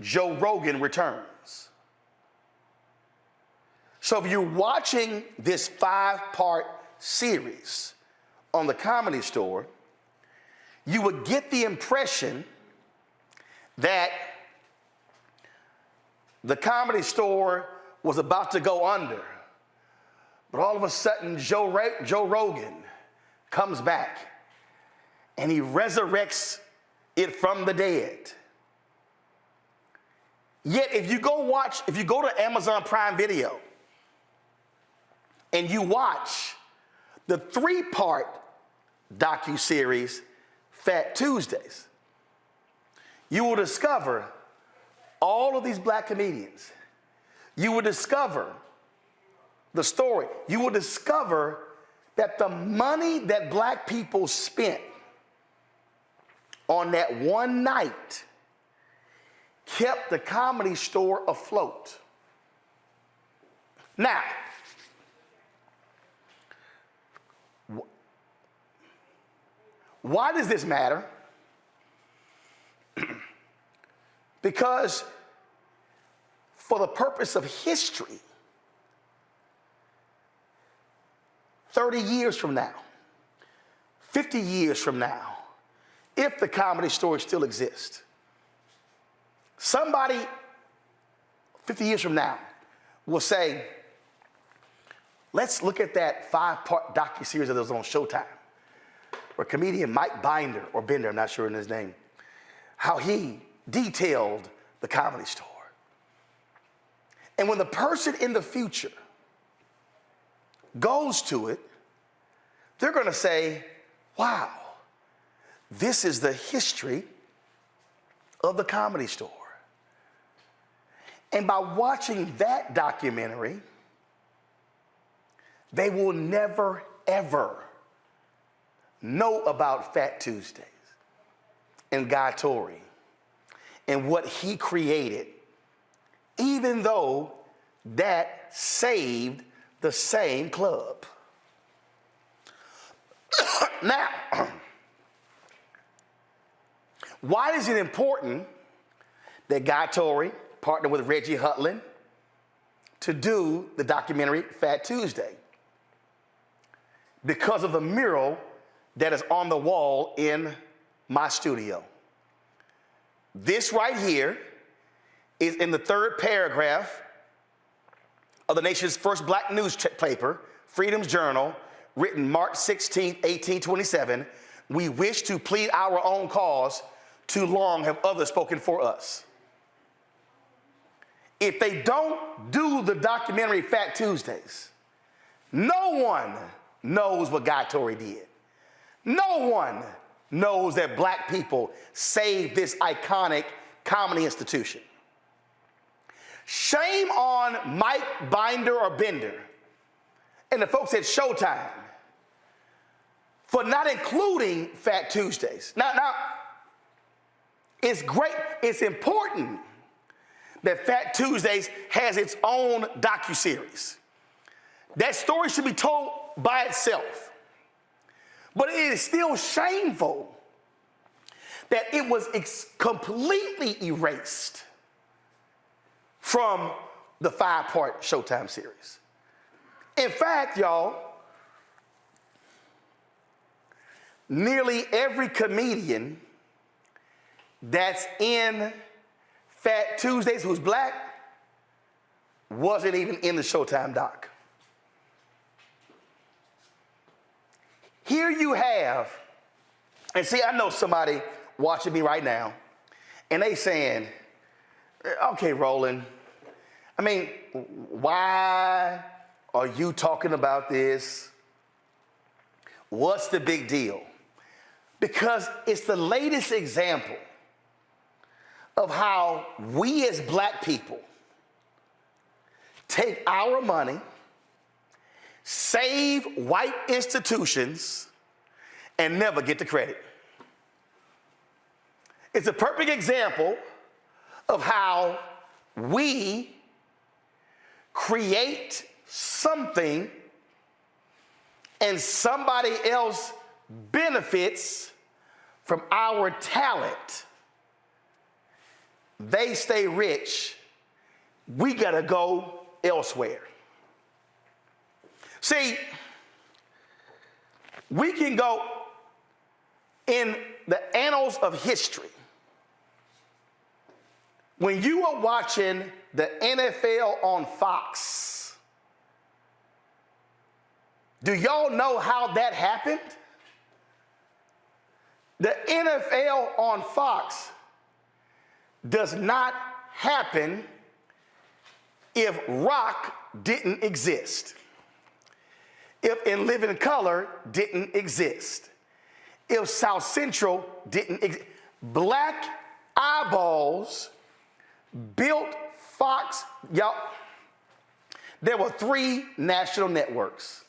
Joe Rogan returns. So if you're watching this 5-part series on the Comedy Store, you would get the impression that the Comedy Store was about to go under. But all of a sudden, Joe Rogan comes back, and he resurrects it from the dead. Yet if you go to Amazon Prime Video, and you watch the 3-part docuseries, Fat Tuesdays, you will discover all of these black comedians. You will discover the story. You will discover that the money that black people spent on that one night kept the Comedy Store afloat. Now, why does this matter? Because for the purpose of history, 30 years from now, 50 years from now, if the Comedy Store still exists, somebody 50 years from now will say, let's look at that 5-part docuseries that was on Showtime, where comedian Mike Binder, or Bender, I'm not sure in his name, how he detailed the Comedy Store. And when the person in the future goes to it, they're going to say, wow, this is the history of the Comedy Store. And by watching that documentary, they will never, ever know about Fat Tuesdays and Guy Torry and what he created, even though that saved the same club. Now, why is it important that Guy Torry partnered with Reggie Hutland to do the documentary Fat Tuesday? Because of the mural that is on the wall in my studio. This right here is in the third paragraph of the nation's first black newspaper, Freedom's Journal, written March 16, 1827. We wish to plead our own cause. Too long have others spoken for us. If they don't do the documentary Fat Tuesdays, no one knows what Guy Torry did. No one knows that black people saved this iconic comedy institution. Shame on Mike Binder or Bender and the folks at Showtime for not including Fat Tuesdays. Now, it's great, it's important that Fat Tuesdays has its own docuseries. That story should be told by itself. But it is still shameful that it was completely erased from the 5-part Showtime series. In fact, y'all, nearly every comedian that's in Fat Tuesdays who's black wasn't even in the Showtime doc. Here you have, and see, I know somebody watching me right now, and they saying, okay, Roland, I mean, why are you talking about this? What's the big deal? Because it's the latest example of how we as black people take our money, save white institutions, and never get the credit. It's a perfect example of how we create something and somebody else benefits from our talent. They stay rich. We gotta go elsewhere. See, we can go in the annals of history. When you are watching the NFL on Fox, do y'all know how that happened? The NFL on Fox does not happen if rock didn't exist, if In Living Color didn't exist, if South Central didn't exist. Black eyeballs built Fox. Y'all, there were 3 national networks: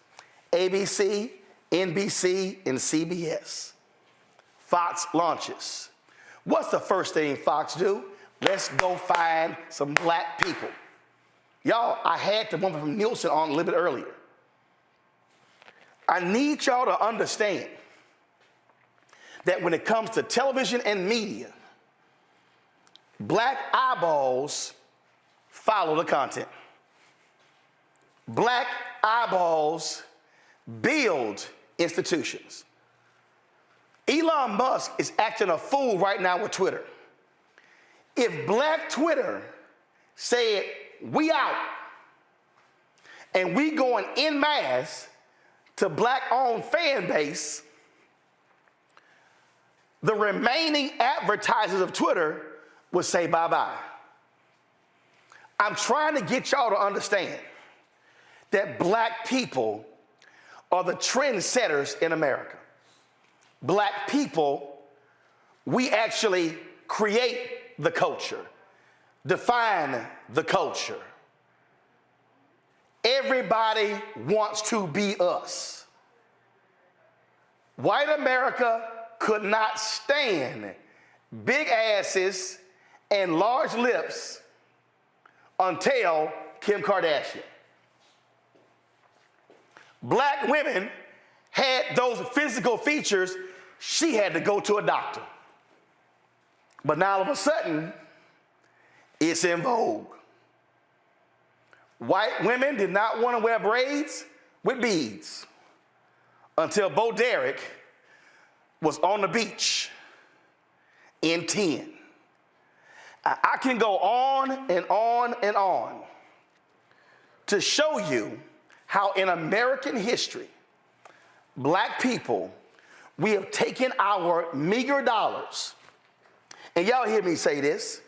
ABC, NBC, and CBS. Fox launches. What's the first thing Fox do? Let's go find some black people. Y'all, I had the woman from Nielsen on a little bit earlier. I need y'all to understand that when it comes to television and media, black eyeballs follow the content. Black eyeballs build institutions. Elon Musk is acting a fool right now with Twitter. If black Twitter said, we out, and we going en masse to black-owned fan base, the remaining advertisers of Twitter would say bye-bye. I'm trying to get y'all to understand that black people are the trendsetters in America. Black people, we actually create the culture, define the culture. Everybody wants to be us. White America could not stand big asses and large lips until Kim Kardashian. Black women had those physical features, she had to go to a doctor. But now all of a sudden, it's in vogue. White women did not want to wear braids with beads until Bo Derek was on the beach in 10. I can go on and on and on to show you how in American history, black people, we have taken our meager dollars, and y'all hear me say this,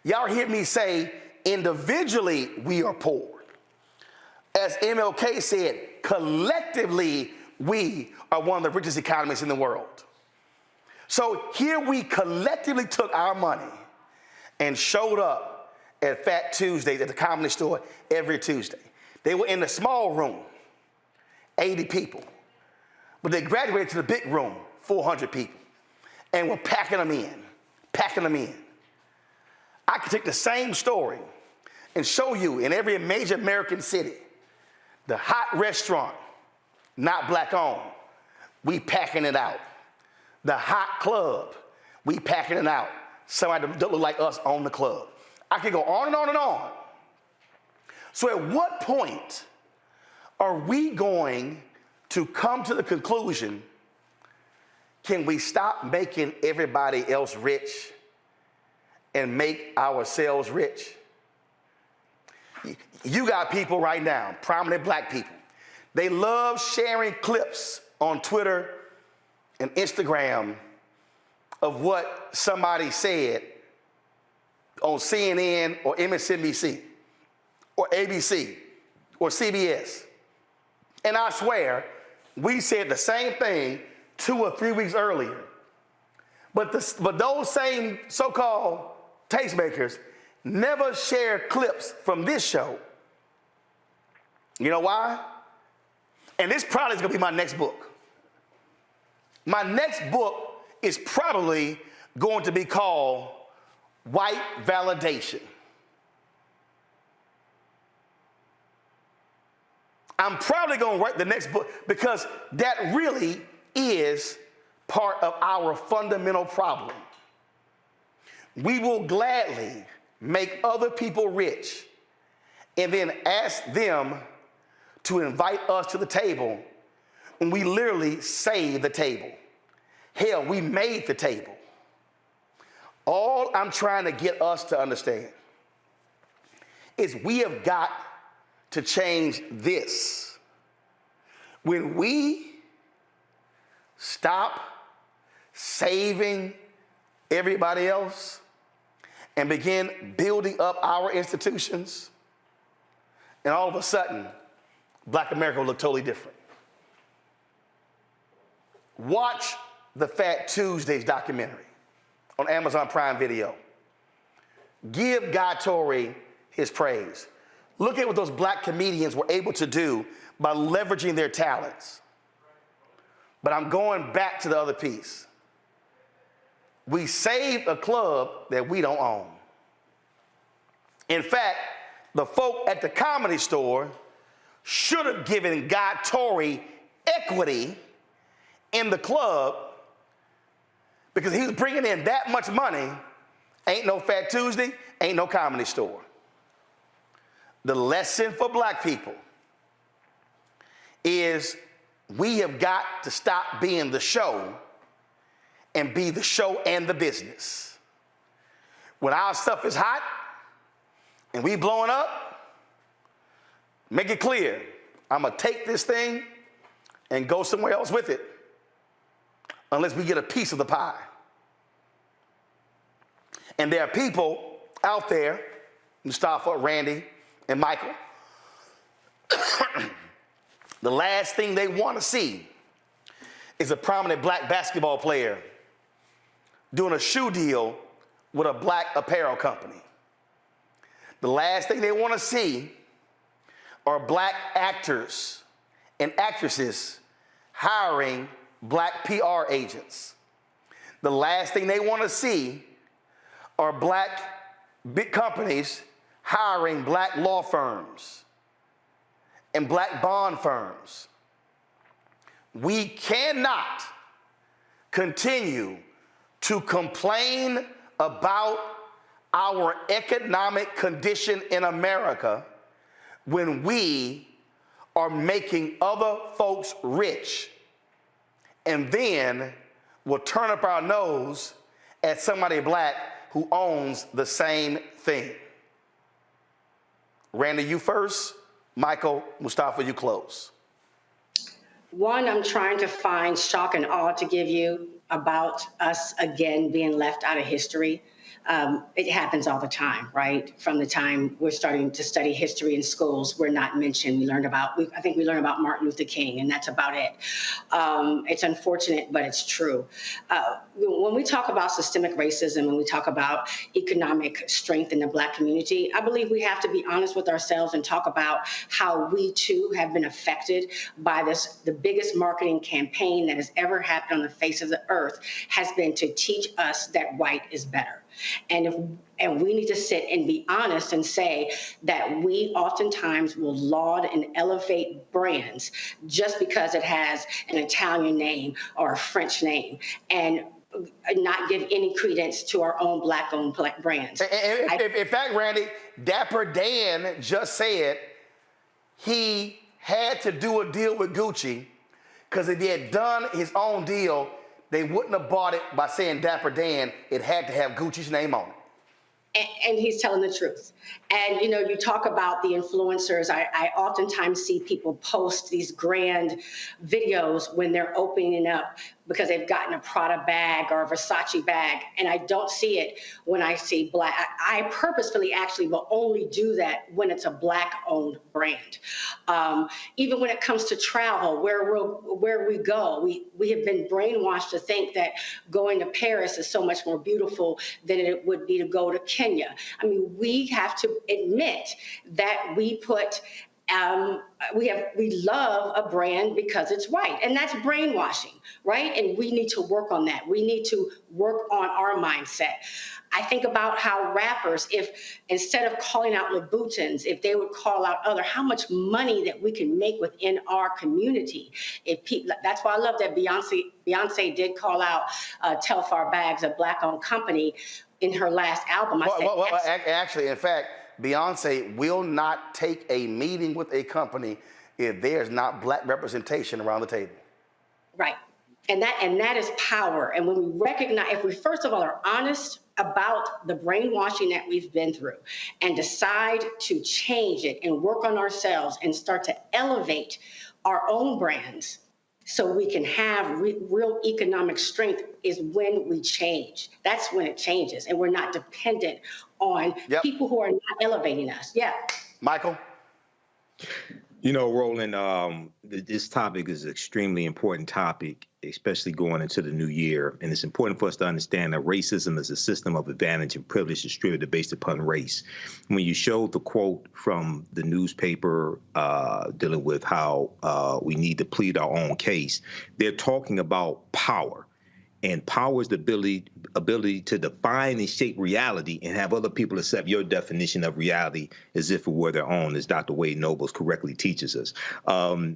y'all hear me say individually we are poor. As MLK said, collectively we are one of the richest economies in the world. So here we collectively took our money and showed up at Fat Tuesdays at the Comedy Store every Tuesday. They were in the small room, 80 people. But they graduated to the big room, 400 people. And we're packing them in, packing them in. I could take the same story and show you in every major American city, the hot restaurant, not black owned, we packing it out. The hot club, we packing it out. Somebody that look like us own the club. I could go on and on and on. So at what point are we going to come to the conclusion, can we stop making everybody else rich and make ourselves rich? You got people right now, prominent black people. They love sharing clips on Twitter and Instagram of what somebody said on CNN or MSNBC or ABC or CBS. And I swear, we said the same thing 2 or 3 weeks earlier. But those same so-called tastemakers never share clips from this show. You know why? And this probably is going to be my next book. My next book is probably going to be called White Validation. I'm probably going to write the next book because that really is part of our fundamental problem. We will gladly make other people rich and then ask them to invite us to the table when we literally saved the table. Hell, we made the table. All I'm trying to get us to understand is we have got to change this. When we stop saving everybody else and begin building up our institutions, and all of a sudden, Black America will look totally different. Watch the Fat Tuesdays documentary on Amazon Prime Video. Give Guy Torrey his praise. Look at what those black comedians were able to do by leveraging their talents. But I'm going back to the other piece. We saved a club that we don't own. In fact, the folk at the Comedy Store should have given Guy Torrey equity in the club because he was bringing in that much money. Ain't no Fat Tuesday, ain't no Comedy Store. The lesson for black people is we have got to stop being the show and be the show and the business. When our stuff is hot and we blowing up, make it clear, I'm gonna take this thing and go somewhere else with it unless we get a piece of the pie. And there are people out there, Mustafa, Randy, and Michael, the last thing they want to see is a prominent black basketball player doing a shoe deal with a black apparel company. The last thing they want to see are black actors and actresses hiring black PR agents. The last thing they want to see are black big companies hiring black law firms and black bond firms. We cannot continue to complain about our economic condition in America when we are making other folks rich, and then we'll turn up our nose at somebody black who owns the same thing. Randy, you first. Michael, Mustafa, you close. One, I'm trying to find shock and awe to give you about us again being left out of history. It happens all the time, right? From the time we're starting to study history in schools, we're not mentioned. I think we learned about Martin Luther King, and that's about it. It's unfortunate, but it's true. When we talk about systemic racism and we talk about economic strength in the Black community, I believe we have to be honest with ourselves and talk about how we too have been affected by the biggest marketing campaign that has ever happened on the face of the earth has been to teach us that white is better. And we need to sit and be honest and say that we oftentimes will laud and elevate brands just because it has an Italian name or a French name, and not give any credence to our own Black-owned brands. In fact, Randy, Dapper Dan just said he had to do a deal with Gucci because if he had done his own deal, they wouldn't have bought it by saying Dapper Dan. It had to have Gucci's name on it. And he's telling the truth. And, you talk about the influencers. I oftentimes see people post these grand videos when they're opening up because they've gotten a Prada bag or a Versace bag. And I don't see it when I see Black. I purposefully actually will only do that when it's a Black-owned brand. Even when it comes to travel, where we go, we have been brainwashed to think that going to Paris is so much more beautiful than it would be to go to Kenya. I mean, we have to admit that we put we love a brand because it's white, and that's brainwashing, right? And we need to work on that. We need to work on our mindset. I think about how rappers, if instead of calling out Louboutins, if they would call out how much money that we can make within our community. That's why I love that Beyonce did call out Telfar Bags, a Black-owned company, in her last album. Actually, in fact, Beyonce will not take a meeting with a company if there's not Black representation around the table. Right. And that is power. And when we recognize, if we first of all are honest about the brainwashing that we've been through and decide to change it and work on ourselves and start to elevate our own brands so we can have real economic strength, is when we change. That's when it changes, and we're not dependent on people who are not elevating us. Yeah. Michael? Roland, this topic is an extremely important topic, especially going into the new year. And it's important for us to understand that racism is a system of advantage and privilege distributed based upon race. When you showed the quote from the newspaper dealing with how we need to plead our own case, they're talking about power. And power is the ability to define and shape reality and have other people accept your definition of reality as if it were their own, as Dr. Wade Nobles correctly teaches us.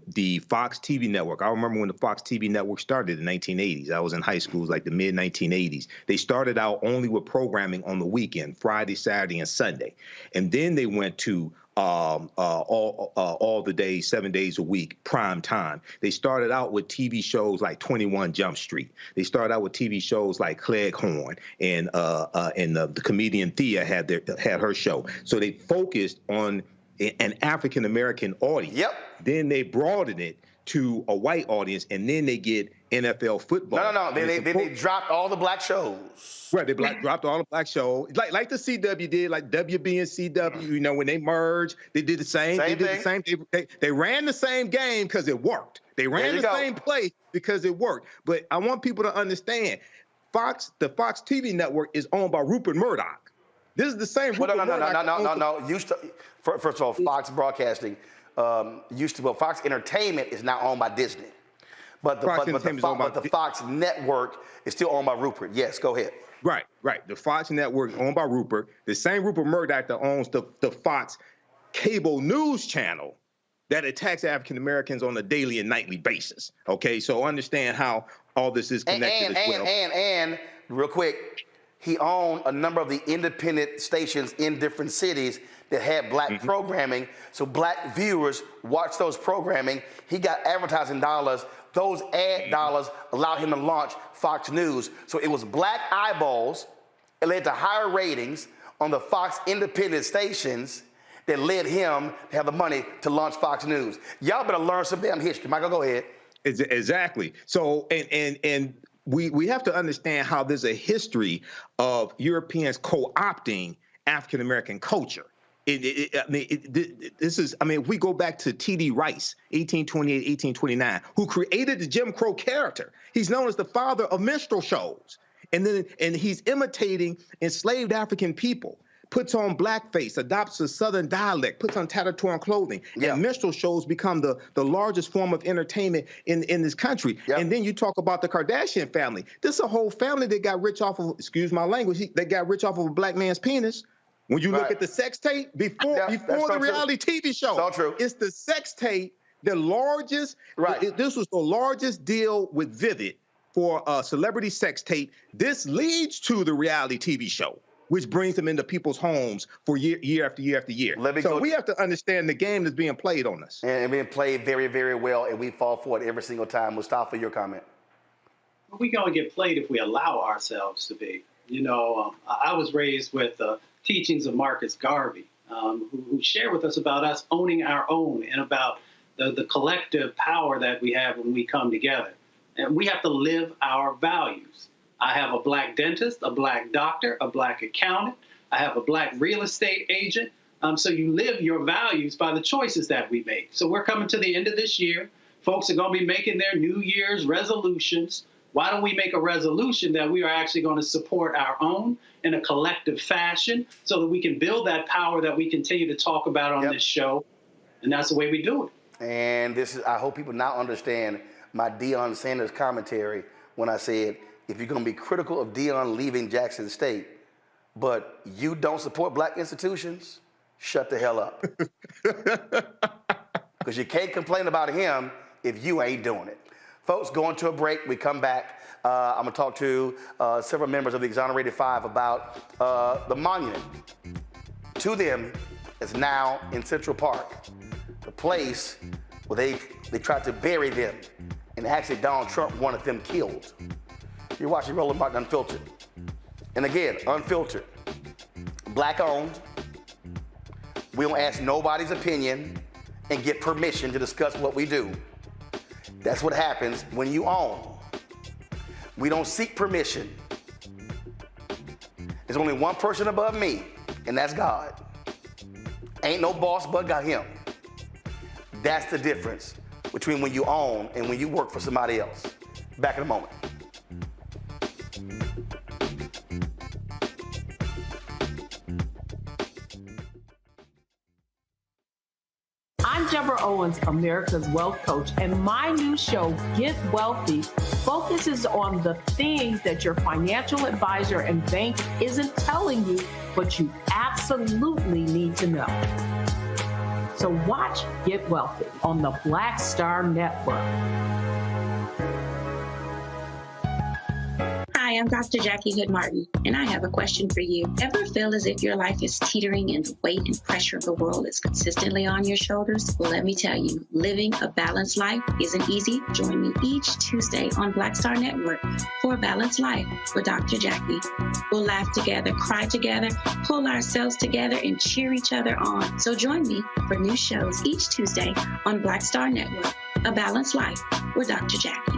The Fox TV network, I remember when the Fox TV network started in the 1980s. I was in high school, it was like the mid-1980s. They started out only with programming on the weekend, Friday, Saturday, and Sunday. And then they went to all the days, 7 days a week, prime time. They started out with TV shows like 21 Jump Street. They started out with TV shows like Cleghorn, and the comedian Thea had her show. So they focused on an African American audience. Yep. Then they broadened it to a white audience, and then they get NFL football. No. They dropped all the black shows. Right, they dropped all the black shows, like the CW did, like WB and CW. You know, when they merged, they did the same. They ran the same game because it worked. They ran the same play because it worked. But I want people to understand, the Fox TV network is owned by Rupert Murdoch. This is the same. No. First of all, Fox Broadcasting Fox Entertainment is now owned by Disney. But the Fox network is still owned by Rupert. Yes, go ahead. Right. The Fox network owned by Rupert, the same Rupert Murdoch that owns the Fox cable news channel that attacks African Americans on a daily and nightly basis. Okay, so understand how all this is connected as well. And real quick, he owned a number of the independent stations in different cities that had black programming, so black viewers watch those programming. He got advertising dollars. Those ad dollars allowed him to launch Fox News. So it was black eyeballs. It led to higher ratings on the Fox independent stations that led him to have the money to launch Fox News. Y'all better learn some damn history. Michael, go ahead. Exactly. So, and we have to understand how there's a history of Europeans co-opting African-American culture. If we go back to T.D. Rice, 1828, 1829, who created the Jim Crow character. He's known as the father of minstrel shows. And he's imitating enslaved African people, puts on blackface, adopts a Southern dialect, puts on tattered-torn clothing. Yeah. And minstrel shows become the largest form of entertainment in this country. Yep. And then you talk about the Kardashian family. This is a whole family that got rich off of, excuse my language, they got rich off of a black man's penis. When you look at the sex tape before the reality TV show, it's the sex tape, the largest. Right. This was the largest deal with Vivid for a celebrity sex tape. This leads to the reality TV show, which brings them into people's homes for year after year after year. So we have to understand the game that's being played on us. And being played very, very well, and we fall for it every single time. Mustafa, your comment. We're going to get played if we allow ourselves to be. You know, I was raised with teachings of Marcus Garvey, who shared with us about us owning our own and about the collective power that we have when we come together. And we have to live our values. I have a black dentist, a black doctor, a black accountant. I have a black real estate agent. So you live your values by the choices that we make. So we're coming to the end of this year. Folks are going to be making their New Year's resolutions. Why don't we make a resolution that we are actually going to support our own in a collective fashion so that we can build that power that we continue to talk about on this show? And that's the way we do it. And I hope people now understand my Deion Sanders commentary when I said, if you're going to be critical of Deion leaving Jackson State, but you don't support black institutions, shut the hell up. Because you can't complain about him if you ain't doing it. Folks, going to a break. We come back. I'm going to talk to several members of the Exonerated Five about the monument to them is now in Central Park, the place where they tried to bury them, and actually Donald Trump wanted them killed. You're watching Roland Martin Unfiltered. And again, unfiltered, black-owned. We don't ask nobody's opinion and get permission to discuss what we do. That's what happens when you own. We don't seek permission. There's only one person above me, and that's God. Ain't no boss but got him. That's the difference between when you own and when you work for somebody else. Back in a moment. I'm Deborah Owens, America's Wealth Coach, and my new show, Get Wealthy, focuses on the things that your financial advisor and bank isn't telling you, but you absolutely need to know. So watch Get Wealthy on the Black Star Network. Hi, I'm Dr. Jackie Hood Martin, and I have a question for you. Ever feel as if your life is teetering and the weight and pressure of the world is consistently on your shoulders? Well, let me tell you, living a balanced life isn't easy. Join me each Tuesday on Black Star Network for a Balanced Life with Dr. Jackie. We'll laugh together, cry together, pull ourselves together, and cheer each other on. So join me for new shows each Tuesday on Black Star Network, A Balanced Life with Dr. Jackie.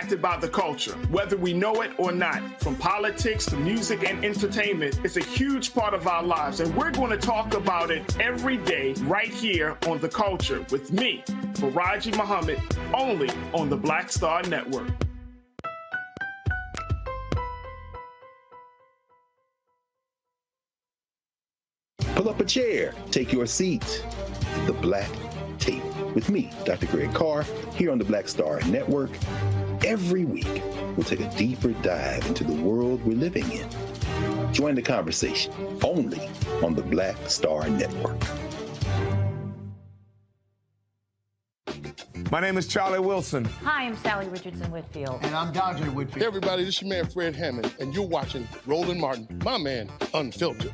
impacted by the culture, whether we know it or not. From politics to music and entertainment, it's a huge part of our lives, and we're going to talk about it every day right here on The Culture with me, Farajii Muhammad, only on the Black Star Network. Pull up a chair, take your seat. The Black Tape with me, Dr. Greg Carr, here on the Black Star Network. Every week, we'll take a deeper dive into the world we're living in. Join the conversation only on the Black Star Network. My name is Charlie Wilson. Hi, I'm Sally Richardson Whitfield. And I'm Dodger Whitfield. Hey, everybody, this is your man, Fred Hammond, and you're watching Roland Martin, my man, Unfiltered.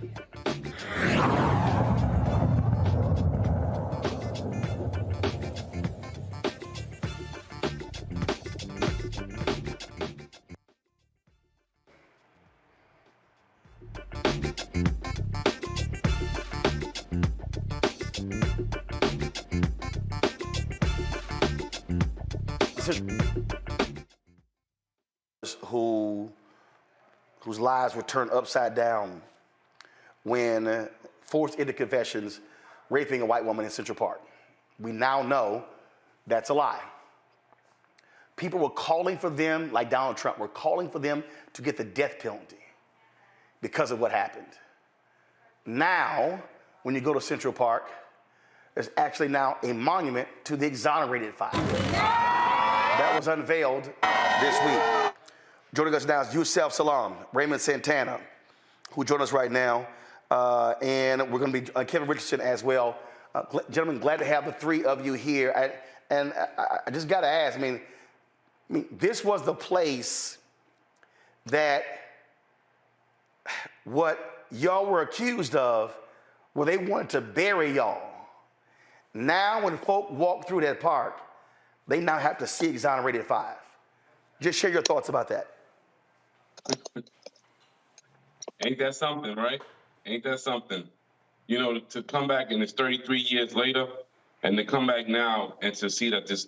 Whose lives were turned upside down when forced into confessions raping a white woman in Central Park. We now know that's a lie. People were calling for them, like Donald Trump, were calling for them to get the death penalty because of what happened. Now, when you go to Central Park, there's actually now a monument to the Exonerated Five. That was unveiled this week. Joining us now is Yusef Salaam, Raymond Santana, who joined us right now, and we're going to be Kevin Richardson as well. Gentlemen, glad to have the three of you here. I just got to ask, I mean, this was the place that what y'all were accused of, where they wanted to bury y'all. Now, when folk walk through that park, they now have to see Exonerated Five. Just share your thoughts about that. Ain't that something, right? Ain't that something? You know, to come back and it's 33 years later, and to come back now and to see that this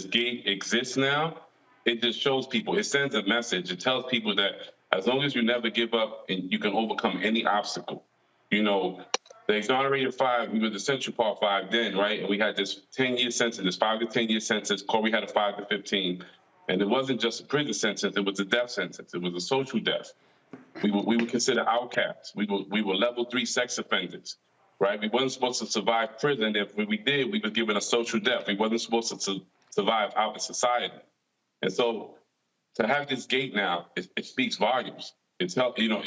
gate exists now, it just shows people. It sends a message. It tells people that as long as you never give up and you can overcome any obstacle. You know, the Exonerated Five, we were the Central Park Five then, right? And we had this 10-year sentence, this 5 to 10-year sentence. Corey had a 5 to 15. And it wasn't just a prison sentence, it was a death sentence. It was a social death. We were considered outcasts. We were level 3 sex offenders, right? We wasn't supposed to survive prison. If we did, we were given a social death. We wasn't supposed to survive out in society. And so to have this gate now, it speaks volumes. It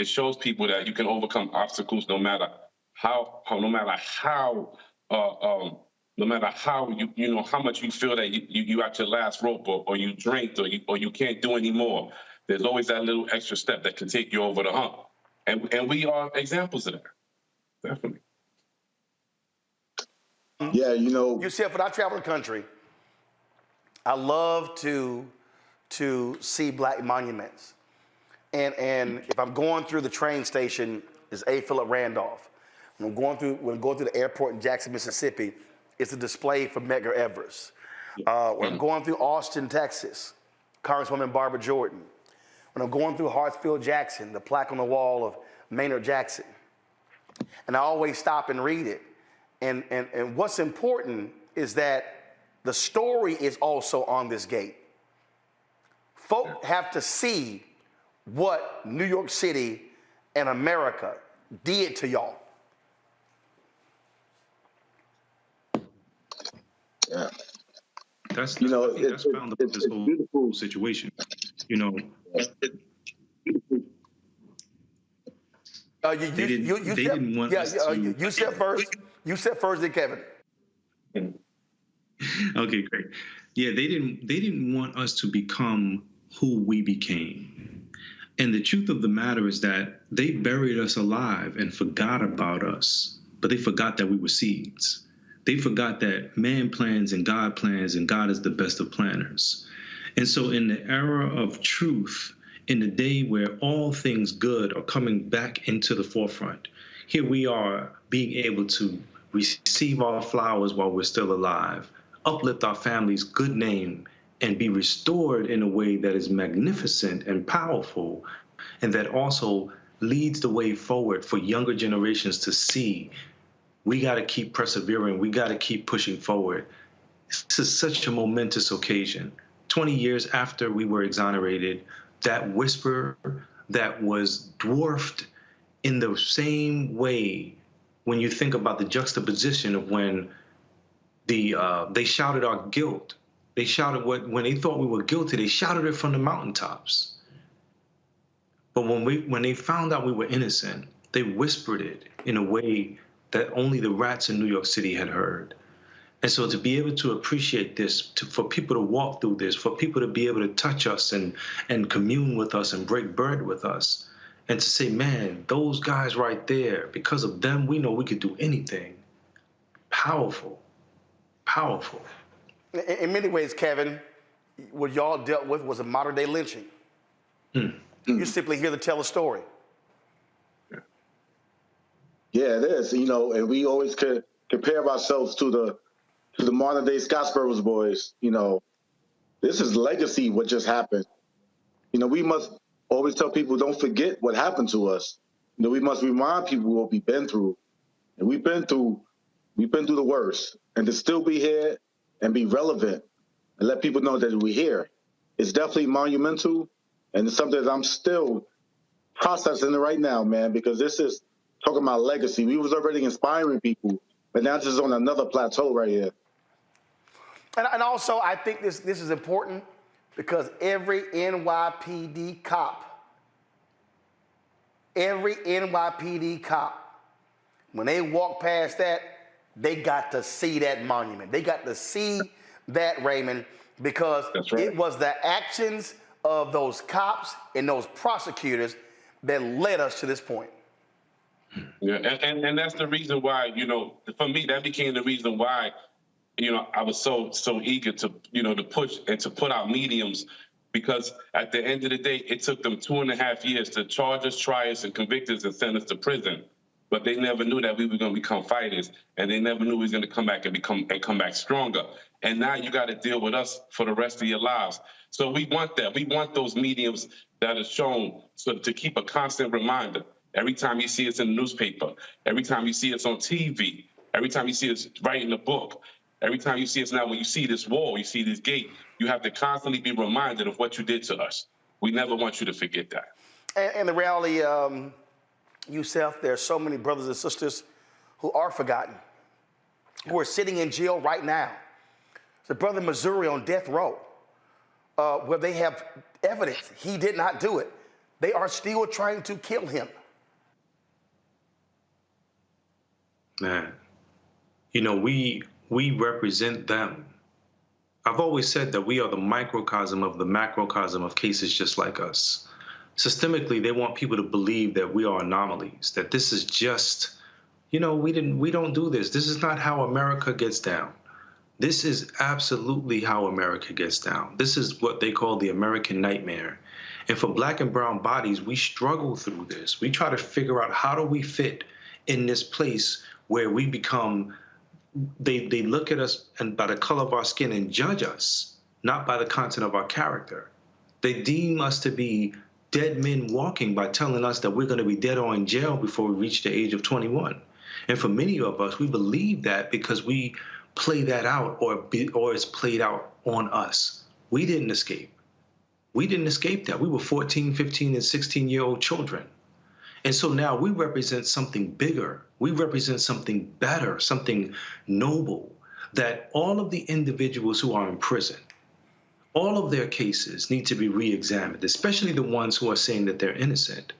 shows people that you can overcome obstacles no matter how how much you feel that you at your last rope or you drink or you can't do anymore. There's always that little extra step that can take you over the hump. And we are examples of that. Definitely. Yeah, you know. You see, when I travel the country, I love to see black monuments. And if I'm going through the train station, it's A. Philip Randolph. When I'm going through the airport in Jackson, Mississippi, it's a display for Medgar Evers. When I'm going through Austin, Texas, Congresswoman Barbara Jordan. When I'm going through Hartsfield Jackson, the plaque on the wall of Maynard Jackson. And I always stop and read it. And what's important is that the story is also on this gate. Folk have to see what New York City and America did to y'all. Yeah. That's found about this whole beautiful situation. You know, they didn't want us to. You said first. You said first, then Kevin. Okay, great. Yeah, they didn't want us to become who we became. And the truth of the matter is that they buried us alive and forgot about us, but they forgot that we were seeds. They forgot that man plans and God is the best of planners. And so in the era of truth, in the day where all things good are coming back into the forefront, here we are being able to receive our flowers while we're still alive, uplift our family's good name, and be restored in a way that is magnificent and powerful, and that also leads the way forward for younger generations to see we got to keep persevering, we got to keep pushing forward. This is such a momentous occasion. 20 years after we were exonerated, that whisper that was dwarfed in the same way when you think about the juxtaposition of when they shouted our guilt. They shouted when they thought we were guilty, they shouted it from the mountaintops. But when they found out we were innocent, they whispered it in a way that only the rats in New York City had heard. And so to be able to appreciate this, for people to walk through this, for people to be able to touch us and commune with us and break bread with us, and to say, man, those guys right there, because of them, we know we could do anything. Powerful, powerful. In many ways, Kevin, what y'all dealt with was a modern day lynching. You're simply here to tell a story. Yeah, it is. You know, and we always could compare ourselves to the modern day Scottsboro boys. You know, this is legacy. What just happened. You know, we must always tell people, don't forget what happened to us. You know, we must remind people what we've been through, and we've been through the worst. And to still be here and be relevant and let people know that we're here, it's definitely monumental, and it's something that I'm still processing it right now, man. Because this is talking about legacy. We was already inspiring people, but now this is on another plateau right here. And also, I think this is important because every NYPD cop, when they walk past that, they got to see that monument. They got to see that, Raymond, because it was the actions of those cops and those prosecutors that led us to this point. Yeah, and that's the reason why, you know, for me, that became the reason why, you know, I was so eager to, you know, to push and to put out mediums, because at the end of the day, it took them 2.5 years to charge us, try us, and convict us and send us to prison. But they never knew that we were going to become fighters, and they never knew we was going to come back and come back stronger. And now you got to deal with us for the rest of your lives. So we want that. We want those mediums that are shown to keep a constant reminder. Every time you see us in the newspaper, every time you see us on TV, every time you see us writing a book, every time you see us now, when you see this wall, you see this gate, you have to constantly be reminded of what you did to us. We never want you to forget that. And the reality, Yusef, there are so many brothers and sisters who are forgotten, who are sitting in jail right now. The brother in Missouri on death row, where they have evidence he did not do it. They are still trying to kill him. Man, you know, we represent them. I've always said that we are the microcosm of the macrocosm of cases just like us. Systemically, they want people to believe that we are anomalies, that this is just, you know, we don't do this. This is not how America gets down. This is absolutely how America gets down. This is what they call the American nightmare. And for Black and brown bodies, we struggle through this. We try to figure out, how do we fit in this place where we become, they look at us and by the color of our skin and judge us, not by the content of our character. They deem us to be dead men walking by telling us that we're going to be dead or in jail before we reach the age of 21. And for many of us, we believe that because we play that out, or it's played out on us. We didn't escape. We didn't escape that. We were 14, 15, and 16-year-old children. And so now we represent something bigger. We represent something better, something noble, that all of the individuals who are in prison, all of their cases need to be re-examined, especially the ones who are saying that they're innocent.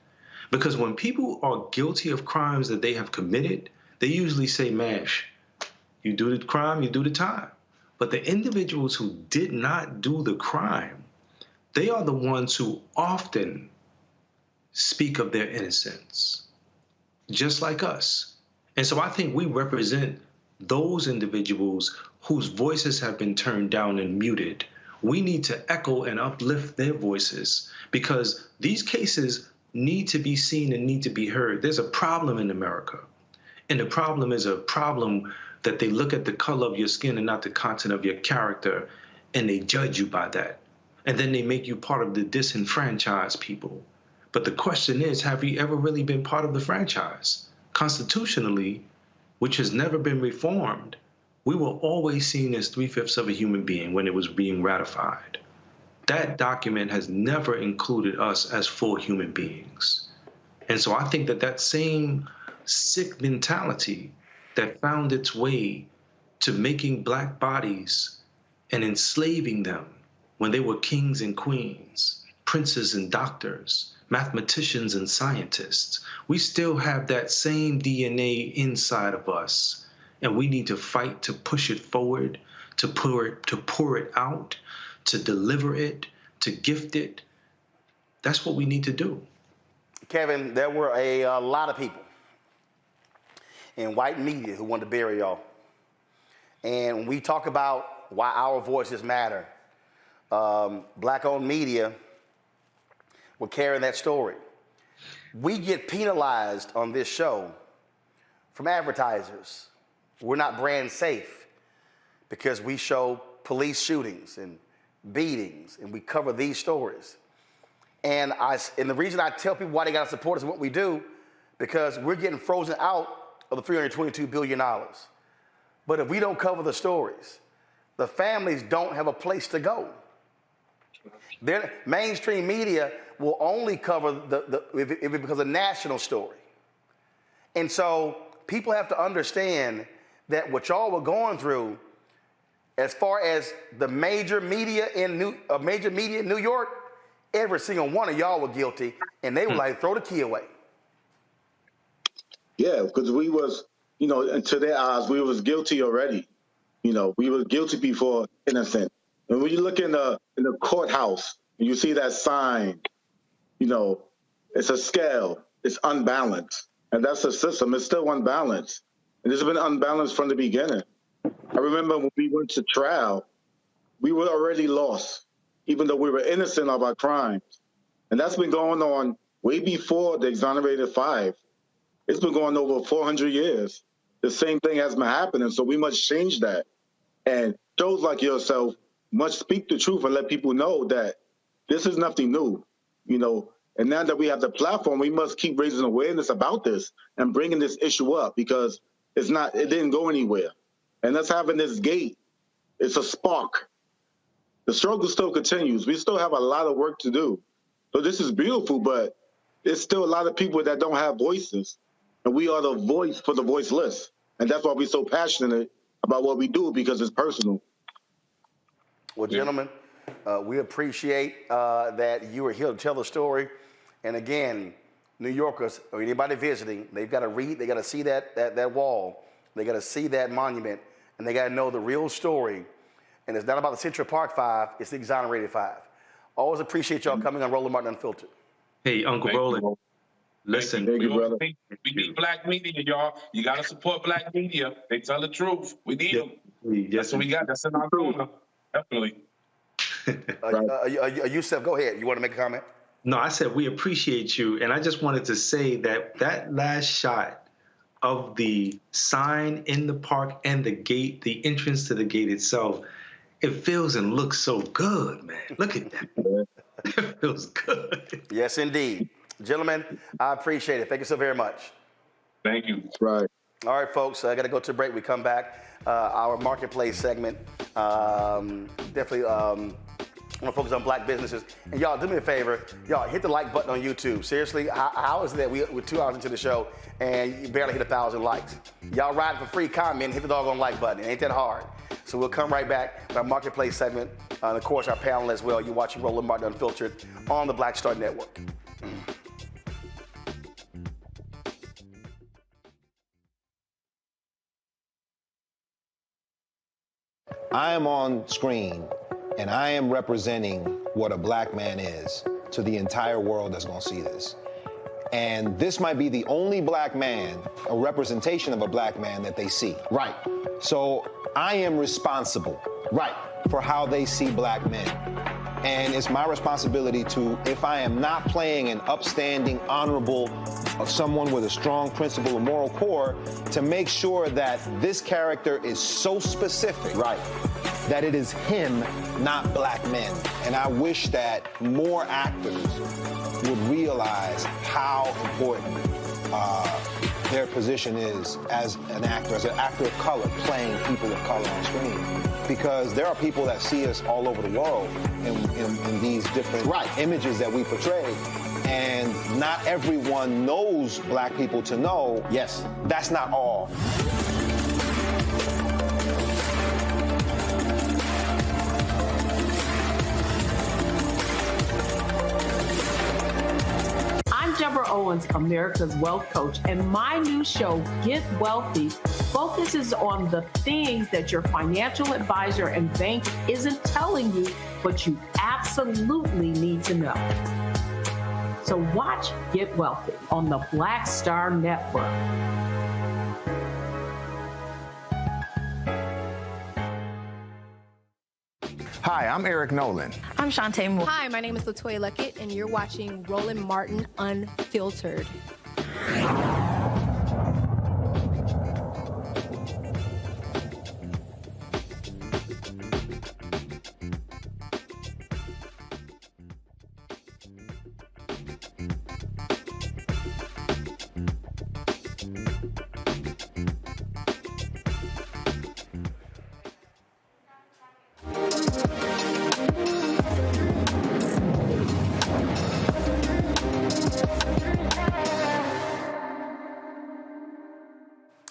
Because when people are guilty of crimes that they have committed, they usually say, "Mash, you do the crime, you do the time." But the individuals who did not do the crime, they are the ones who often speak of their innocence, just like us. And so I think we represent those individuals whose voices have been turned down and muted. We need to echo and uplift their voices, because these cases need to be seen and need to be heard. There's a problem in America, and the problem is a problem that they look at the color of your skin and not the content of your character. and they judge you by that. And then they make you part of the disenfranchised people. But the question is, have you ever really been part of the franchise? Constitutionally, which has never been reformed, we were always seen as 3/5 of a human being when it was being ratified. That document has never included us as full human beings. And so I think that that same sick mentality that found its way to making black bodies and enslaving them when they were kings and queens, princes and doctors, mathematicians and scientists, we still have that same DNA inside of us. And we need to fight to push it forward, to pour it out, to deliver it, to gift it. That's what we need to do. Kevin, there were a lot of people in white media who wanted to bury y'all. And when we talk about why our voices matter, black-owned media were carrying that story. We get penalized on this show from advertisers. We're not brand safe because we show police shootings and beatings, and we cover these stories. And the reason I tell people why they got to support us and what we do, because we're getting frozen out of the $322 billion. But if we don't cover the stories, the families don't have a place to go. Mainstream media will only cover if it becomes a national story. And so people have to understand that what y'all were going through, as far as the major media in New York, every single one of y'all were guilty, and they were like, throw the key away. Yeah, because we was, to their eyes, we was guilty already. We were guilty before innocent. And when you look in the courthouse and you see that sign, it's a scale, it's unbalanced. And that's the system, it's still unbalanced. And it's been unbalanced from the beginning. I remember when we went to trial, we were already lost, even though we were innocent of our crimes. And that's been going on way before the Exonerated Five. It's been going over 400 years. The same thing has been happening, so we must change that. And shows like yourself must speak the truth and let people know that this is nothing new, And now that we have the platform, we must keep raising awareness about this and bringing this issue up, because it didn't go anywhere. And us having this gate, it's a spark. The struggle still continues. We still have a lot of work to do. So this is beautiful, but there's still a lot of people that don't have voices. And we are the voice for the voiceless. And that's why we're so passionate about what we do, because it's personal. Well, gentlemen, we appreciate that you are here to tell the story. And again, New Yorkers or anybody visiting, they've got to read, they got to see that wall, they got to see that monument, and they got to know the real story. And it's not about the Central Park Five, it's the Exonerated Five. Always appreciate y'all coming on Roland Martin Unfiltered. Hey, Uncle Roland, listen. We need black media, y'all. You got to support black media. They tell the truth. We need them. That's what we got. That's in our corner. Definitely. Yusef, go ahead. You want to make a comment? No, I said we appreciate you. And I just wanted to say that last shot of the sign in the park and the gate, the entrance to the gate itself, it feels and looks so good, man. Look at that. It feels good. Yes, indeed. Gentlemen, I appreciate it. Thank you so very much. Thank you. Right. All right, folks, I got to go to a break. We come back. Our marketplace segment. Definitely want to focus on black businesses. And y'all, do me a favor. Y'all, hit the like button on YouTube. Seriously, how is it that we're 2 hours into the show and you barely hit 1,000 likes? Y'all riding for free, comment, hit the doggone like button. It ain't that hard. So we'll come right back with our marketplace segment. And of course, our panel as well. You're watching Roland Martin Unfiltered on the Black Star Network. I am on screen, and I am representing what a black man is to the entire world that's going to see this. And this might be the only black man, a representation of a black man that they see. Right. So I am responsible, right, for how they see black men. And it's my responsibility to, if I am not playing an upstanding, honorable, someone with a strong principle and moral core, to make sure that this character is so specific, right, that it is him, not black men. And I wish that more actors would realize how important their position is as an actor of color, playing people of color on screen. Because there are people that see us all over the world in these different images that we portray. And not everyone knows black people to know, yes, that's not all. I'm Deborah Owens, America's Wealth Coach, and my new show, Get Wealthy, focuses on the things that your financial advisor and bank isn't telling you, but you absolutely need to know. So watch Get Wealthy on the Black Star Network. Hi, I'm Eric Nolan. I'm Shantae Moore. Hi, my name is LaToya Luckett, and you're watching Roland Martin Unfiltered.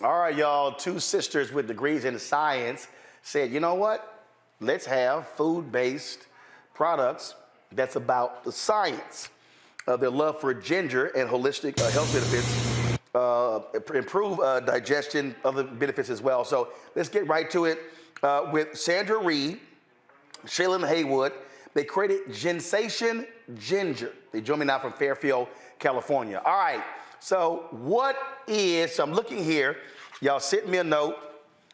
All right, y'all, two sisters with degrees in science said, you know what? Let's have food-based products that's about the science of their love for ginger and holistic health benefits, improve digestion, other benefits as well. So let's get right to it with Sandra Reed, Shaylin Haywood. They created Ginsation Ginger. They join me now from Fairfield, California. All right. So so I'm looking here, y'all sent me a note,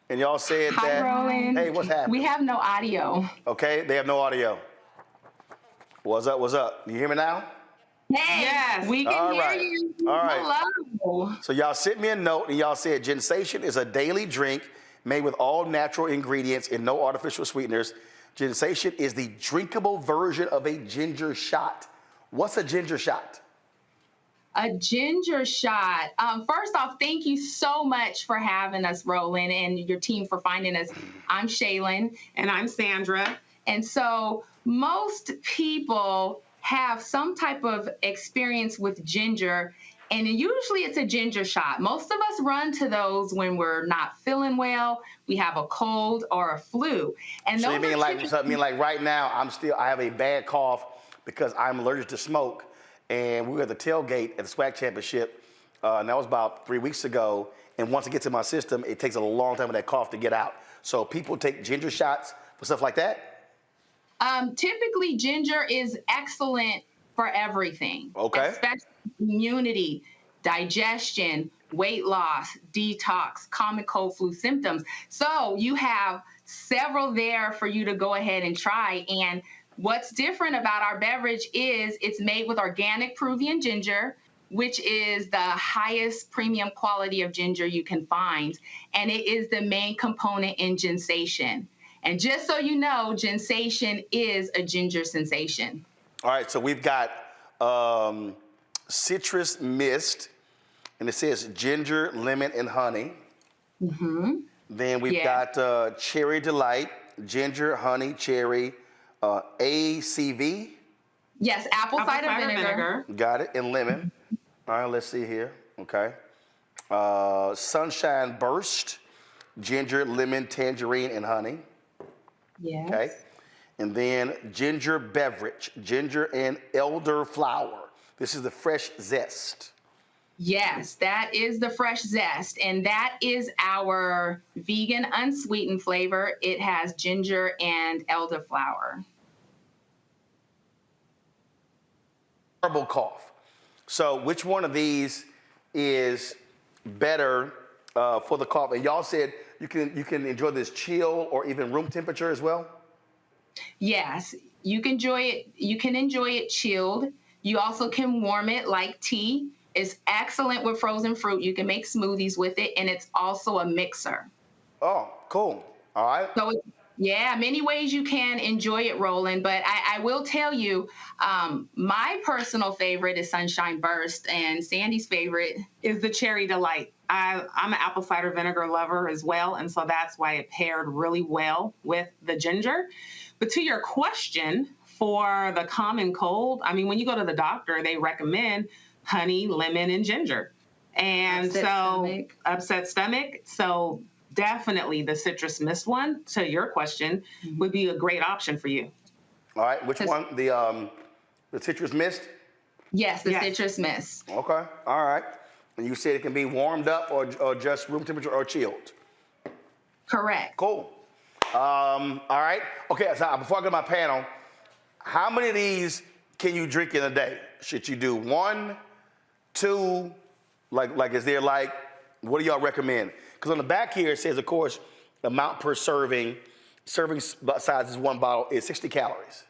and y'all said that, Roland. hey, what's happening? We have no audio. Okay, they have no audio. What's up? You hear me now? Hey, yes, we can hear you. All right. Hello. So y'all sent me a note, and y'all said Ginsation is a daily drink made with all natural ingredients and no artificial sweeteners. Ginsation is the drinkable version of a ginger shot. What's a ginger shot? A ginger shot. First off, thank you so much for having us, Roland, and your team for finding us. I'm Shaylin. And I'm Sandra. And so most people have some type of experience with ginger, and usually it's a ginger shot. Most of us run to those when we're not feeling well, we have a cold or a flu. And so you mean like right now, I have a bad cough because I'm allergic to smoke. And we were at the tailgate at the SWAC Championship, and that was about 3 weeks ago. And once it gets in my system, it takes a long time for that cough to get out. So people take ginger shots for stuff like that? Typically, ginger is excellent for everything. Okay. Especially immunity, digestion, weight loss, detox, common cold flu symptoms. So you have several there for you to go ahead and try. And what's different about our beverage is it's made with organic Peruvian ginger, which is the highest premium quality of ginger you can find. And it is the main component in Ginsation. And just so you know, Ginsation is a ginger sensation. All right, so we've got citrus mist, and it says ginger, lemon, and honey. Mm-hmm. Then we've got cherry delight, ginger, honey, cherry, ACV. Yes, apple cider vinegar. Got it, and lemon. All right, let's see here. Okay. Sunshine burst, ginger, lemon, tangerine, and honey. Yes. Okay. And then ginger beverage, ginger and elderflower. This is the fresh zest. Yes, that is the fresh zest. And that is our vegan unsweetened flavor. It has ginger and elderflower. Horrible cough. So which one of these is better for the cough? And y'all said you can enjoy this chill or even room temperature as well? Yes, you can enjoy it. You can enjoy it chilled. You also can warm it like tea. It's excellent with frozen fruit. You can make smoothies with it, and it's also a mixer. Oh, cool. All right. So Yeah, many ways you can enjoy it, Roland. But I will tell you, my personal favorite is Sunshine Burst, and Sandy's favorite is the Cherry Delight. I'm an apple cider vinegar lover as well, and so that's why it paired really well with the ginger. But to your question, for the common cold, I mean, when you go to the doctor, they recommend honey, lemon, and ginger. And upset stomach. So definitely the citrus mist one, to your question, would be a great option for you. All right, which one? The citrus mist? Yes, the citrus mist. Okay, all right. And you said it can be warmed up or just room temperature or chilled? Correct. Cool. All right. Okay, so before I go to my panel, how many of these can you drink in a day? Should you do 1, 2, like is there like, what do y'all recommend? Because on the back here it says, of course, the amount per serving size is 1 bottle is 60 calories.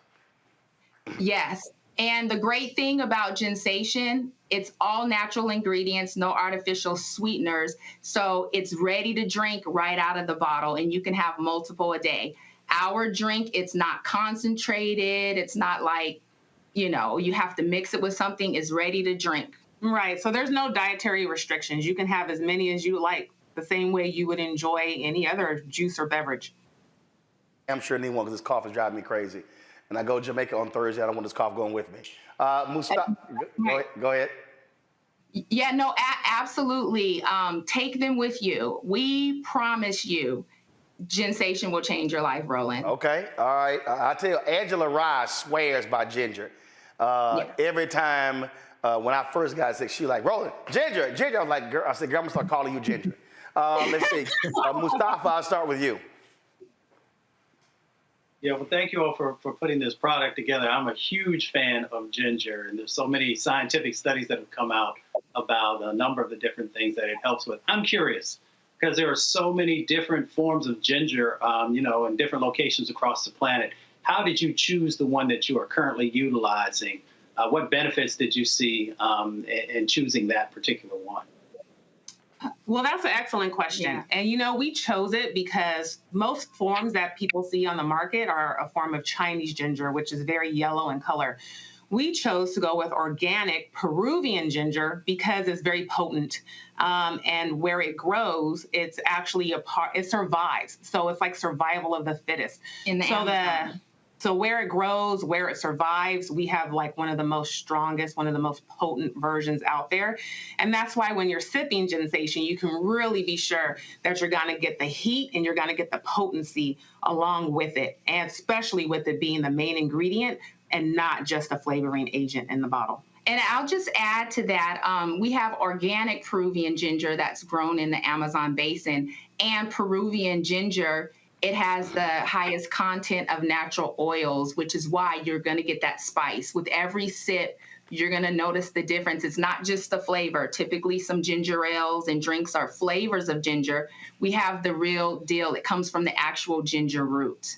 Yes. And the great thing about Ginsation, it's all natural ingredients, no artificial sweeteners. So it's ready to drink right out of the bottle, and you can have multiple a day. Our drink, it's not concentrated. It's not like, you have to mix it with something. It's ready to drink. Right. So there's no dietary restrictions. You can have as many as you like, the same way you would enjoy any other juice or beverage. I'm sure anyone, because this cough is driving me crazy. And I go to Jamaica on Thursday. I don't want this cough going with me. Mustafa, go ahead. Yeah, no, absolutely. Take them with you. We promise you, Ginsation will change your life, Roland. Okay, all right. I tell you, Angela Rye swears by ginger. Every time when I first got sick, she like, Roland, ginger. I was like, girl, I said, girl, I'm gonna start calling you ginger. Let's see. Mustafa, I'll start with you. Yeah, well, thank you all for putting this product together. I'm a huge fan of ginger, and there's so many scientific studies that have come out about a number of the different things that it helps with. I'm curious, because there are so many different forms of ginger, in different locations across the planet. How did you choose the one that you are currently utilizing? What benefits did you see in choosing that particular one? Well, that's an excellent question. Yeah. And, we chose it because most forms that people see on the market are a form of Chinese ginger, which is very yellow in color. We chose to go with organic Peruvian ginger because it's very potent. And where it grows, it's actually it survives. So it's like survival of the fittest. So where it grows, where it survives, we have like one of the most strongest, one of the most potent versions out there. And that's why when you're sipping Ginsation, you can really be sure that you're going to get the heat and you're going to get the potency along with it, and especially with it being the main ingredient and not just a flavoring agent in the bottle. And I'll just add to that, we have organic Peruvian ginger that's grown in the Amazon basin, and Peruvian ginger, it has the highest content of natural oils, which is why you're going to get that spice. With every sip, you're going to notice the difference. It's not just the flavor. Typically, some ginger ales and drinks are flavors of ginger. We have the real deal. It comes from the actual ginger root.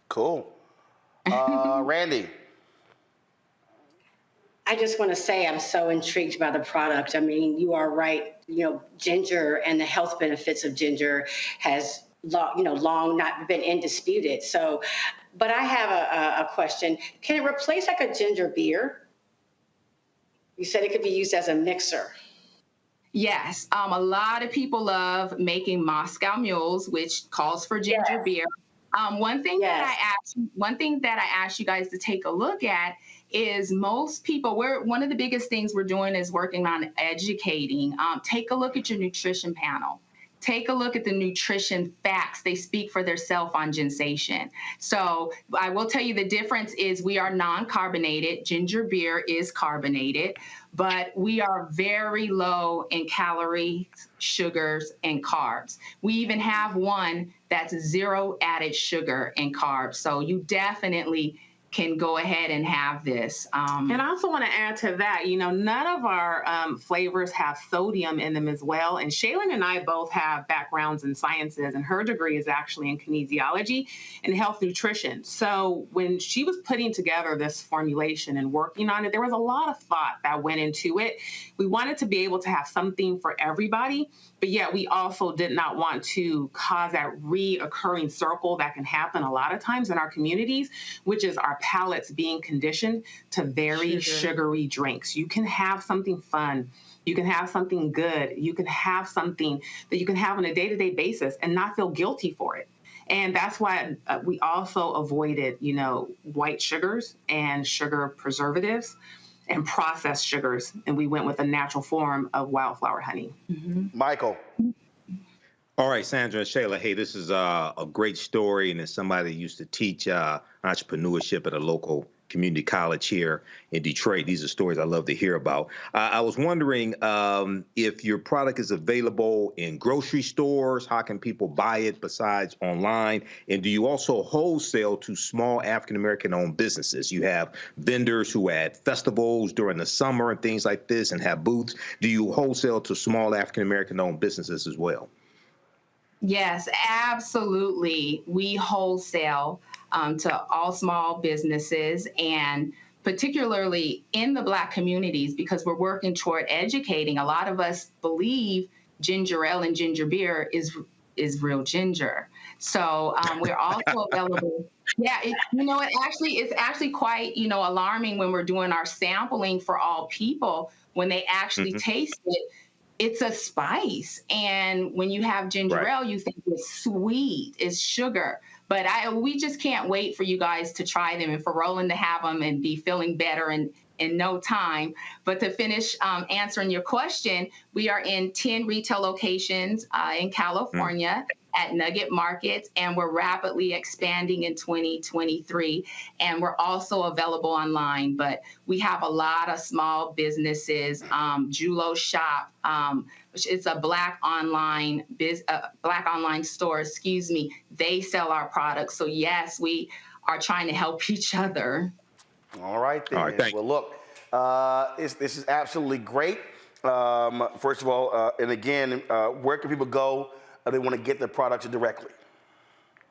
Cool. Randy. I just want to say I'm so intrigued by the product. I mean, you are right. Ginger and the health benefits of ginger has long not been indisputed. So, but I have a question. Can it replace like a ginger beer? You said it could be used as a mixer. Yes. A lot of people love making Moscow mules, which calls for ginger beer. One thing that I asked you guys to take a look at is most people, one of the biggest things we're doing is working on educating. Take a look at your nutrition panel. Take a look at the nutrition facts. They speak for themselves on Ginsation. So I will tell you the difference is we are non-carbonated. Ginger beer is carbonated, but we are very low in calories, sugars, and carbs. We even have one that's 0 added sugar and carbs. So you definitely can go ahead and have this. And I also want to add to that, none of our flavors have sodium in them as well. And Shaylin and I both have backgrounds in sciences, and her degree is actually in kinesiology and health nutrition. So when she was putting together this formulation and working on it, there was a lot of thought that went into it. We wanted to be able to have something for everybody, but yet we also did not want to cause that reoccurring circle that can happen a lot of times in our communities, which is our palates being conditioned to very sugary drinks. You can have something fun. You can have something good. You can have something that you can have on a day-to-day basis and not feel guilty for it. And that's why we also avoided, white sugars and sugar preservatives and processed sugars. And we went with a natural form of wildflower honey. Michael. All right, Sandra and Shayla, hey, this is a great story, and as somebody that used to teach entrepreneurship at a local community college here in Detroit, these are stories I love to hear about. I was wondering if your product is available in grocery stores, how can people buy it besides online, and do you also wholesale to small African-American owned businesses? You have vendors who at festivals during the summer and things like this and have booths. Do you wholesale to small African-American owned businesses as well? Yes, absolutely. We wholesale to all small businesses, and particularly in the Black communities, because we're working toward educating. A lot of us believe ginger ale and ginger beer is real ginger. So we're also available. Yeah, it's actually quite, alarming when we're doing our sampling for all people, when they actually taste it. It's a spice. And when you have ginger ale, you think it's sweet, it's sugar. But we just can't wait for you guys to try them and for Roland to have them and be feeling better in no time. But to finish answering your question, we are in 10 retail locations in California at Nugget Markets, and we're rapidly expanding in 2023. And we're also available online, but we have a lot of small businesses. Julo Shop, which is a Black online store, they sell our products. So yes, we are trying to help each other. All right, then. All right, thank you. Well, look, this is absolutely great. First of all, and again, where can people go? They want to get their products directly.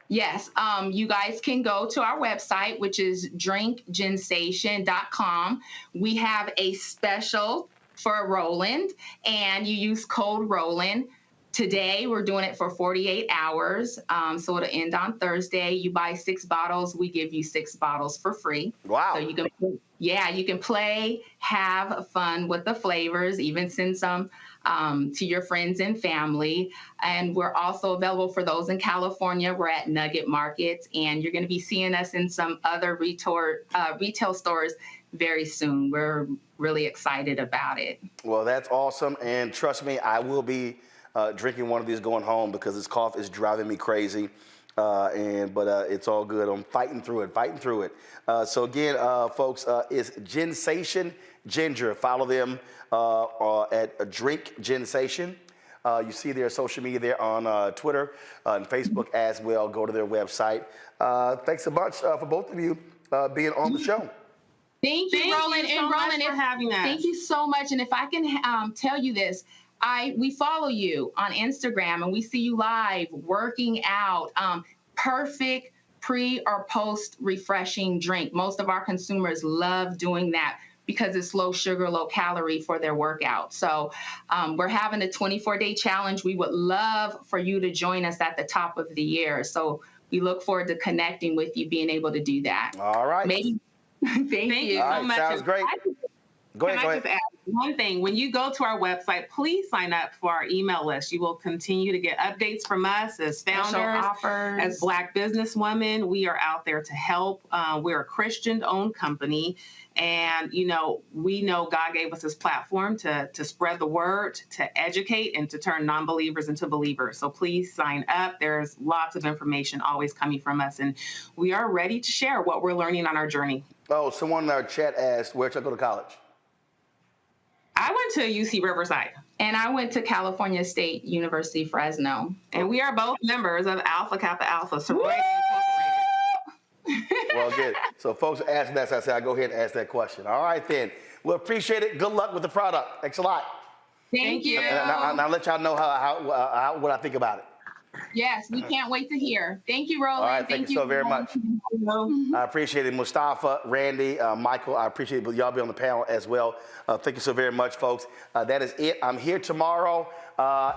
Yes, you guys can go to our website, which is drinkginsation.com. We have a special for Roland, and you use code Roland. Today, we're doing it for 48 hours, so it'll end on Thursday. You buy 6 bottles, we give you 6 bottles for free. Wow. So you can play, have fun with the flavors, even send some to your friends and family. And we're also available for those in California. We're at Nugget Markets, and you're going to be seeing us in some other retail stores very soon. We're really excited about it. Well, that's awesome. And trust me, I will be drinking one of these going home because this cough is driving me crazy. But it's all good. I'm fighting through it. So again, folks, it's Ginsation Ginger. Follow them at Drink Ginsation. You see their social media there on Twitter and Facebook as well. Go to their website. Thanks a bunch for both of you being on the show. Thank you, Roland. And Roland, for having us. Thank you so much. And if I can tell you this, we follow you on Instagram and we see you live working out. Perfect pre or post refreshing drink. Most of our consumers love doing that because it's low sugar, low calorie for their workout. So we're having a 24-day challenge. We would love for you to join us at the top of the year. So we look forward to connecting with you, being able to do that. All right. Thank you so much. Sounds great. Go ahead. Just add one thing? When you go to our website, please sign up for our email list. You will continue to get updates from us as founders, as Black businesswomen. We are out there to help. We're a Christian-owned company. And, we know God gave us this platform to spread the word, to educate, and to turn non-believers into believers. So please sign up. There's lots of information always coming from us. And we are ready to share what we're learning on our journey. Oh, someone in our chat asked, where should I go to college? I went to UC Riverside. And I went to California State University, Fresno. And we are both members of Alpha Kappa Alpha sorority. Well, good. So folks are asking that, so I said I'll go ahead and ask that question. All right, then. We appreciate it. Good luck with the product. Thanks a lot. Thank you. And I'll let y'all know how what I think about it. Yes, we can't wait to hear. Thank you, Roland. All right, thank you so very much. I appreciate it. Mustafa, Randy, Michael, I appreciate y'all be on the panel as well. Thank you so very much, folks. That is it. I'm here tomorrow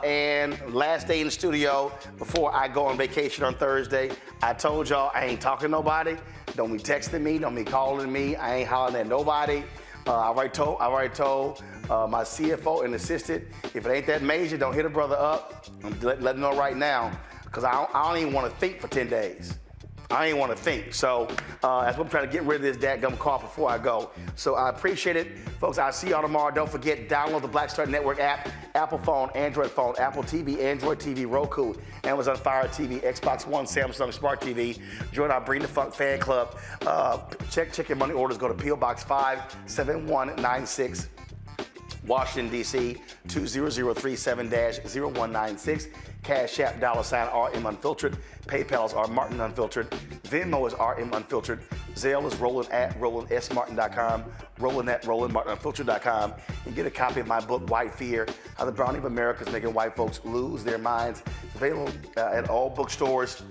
and last day in the studio before I go on vacation on Thursday. I told y'all I ain't talking to nobody. Don't be texting me. Don't be calling me. I ain't hollering at nobody. I already told my CFO and assistant, if it ain't that major, don't hit a brother up. Let them know right now, because I don't even want to think for 10 days. I ain't want to think. So that's what I'm trying to get rid of this dadgum cough before I go. So I appreciate it. Folks, I'll see y'all tomorrow. Don't forget, download the Black Star Network app, Apple phone, Android phone, Apple TV, Android TV, Roku, Amazon Fire TV, Xbox One, Samsung Smart TV. Join our Bring the Funk fan club. Check your money orders. Go to P.O. Box 57196. Washington, D.C., 20037-0196. Cash App, $RM Unfiltered. PayPal's R Martin Unfiltered. Venmo is RM Unfiltered. Zelle is Roland at RolandSMartin.com. Roland at RolandMartinUnfiltered.com. And get a copy of my book, White Fear, How the Browning of America is Making White Folks Lose Their Minds. It's available at all bookstores,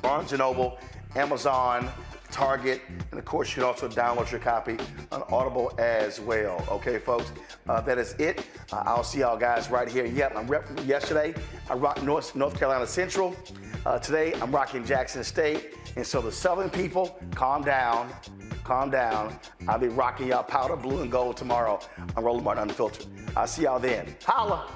Barnes & Noble, Amazon, Target, and of course you can also download your copy on Audible as well. Okay, folks, that is it. I'll see y'all guys right here. Yep, yesterday I rocked North Carolina Central. Today I'm rocking Jackson State. And so the Southern people, calm down. I'll be rocking y'all powder blue and gold tomorrow on Roland Martin Unfiltered. I'll see y'all then. Holla.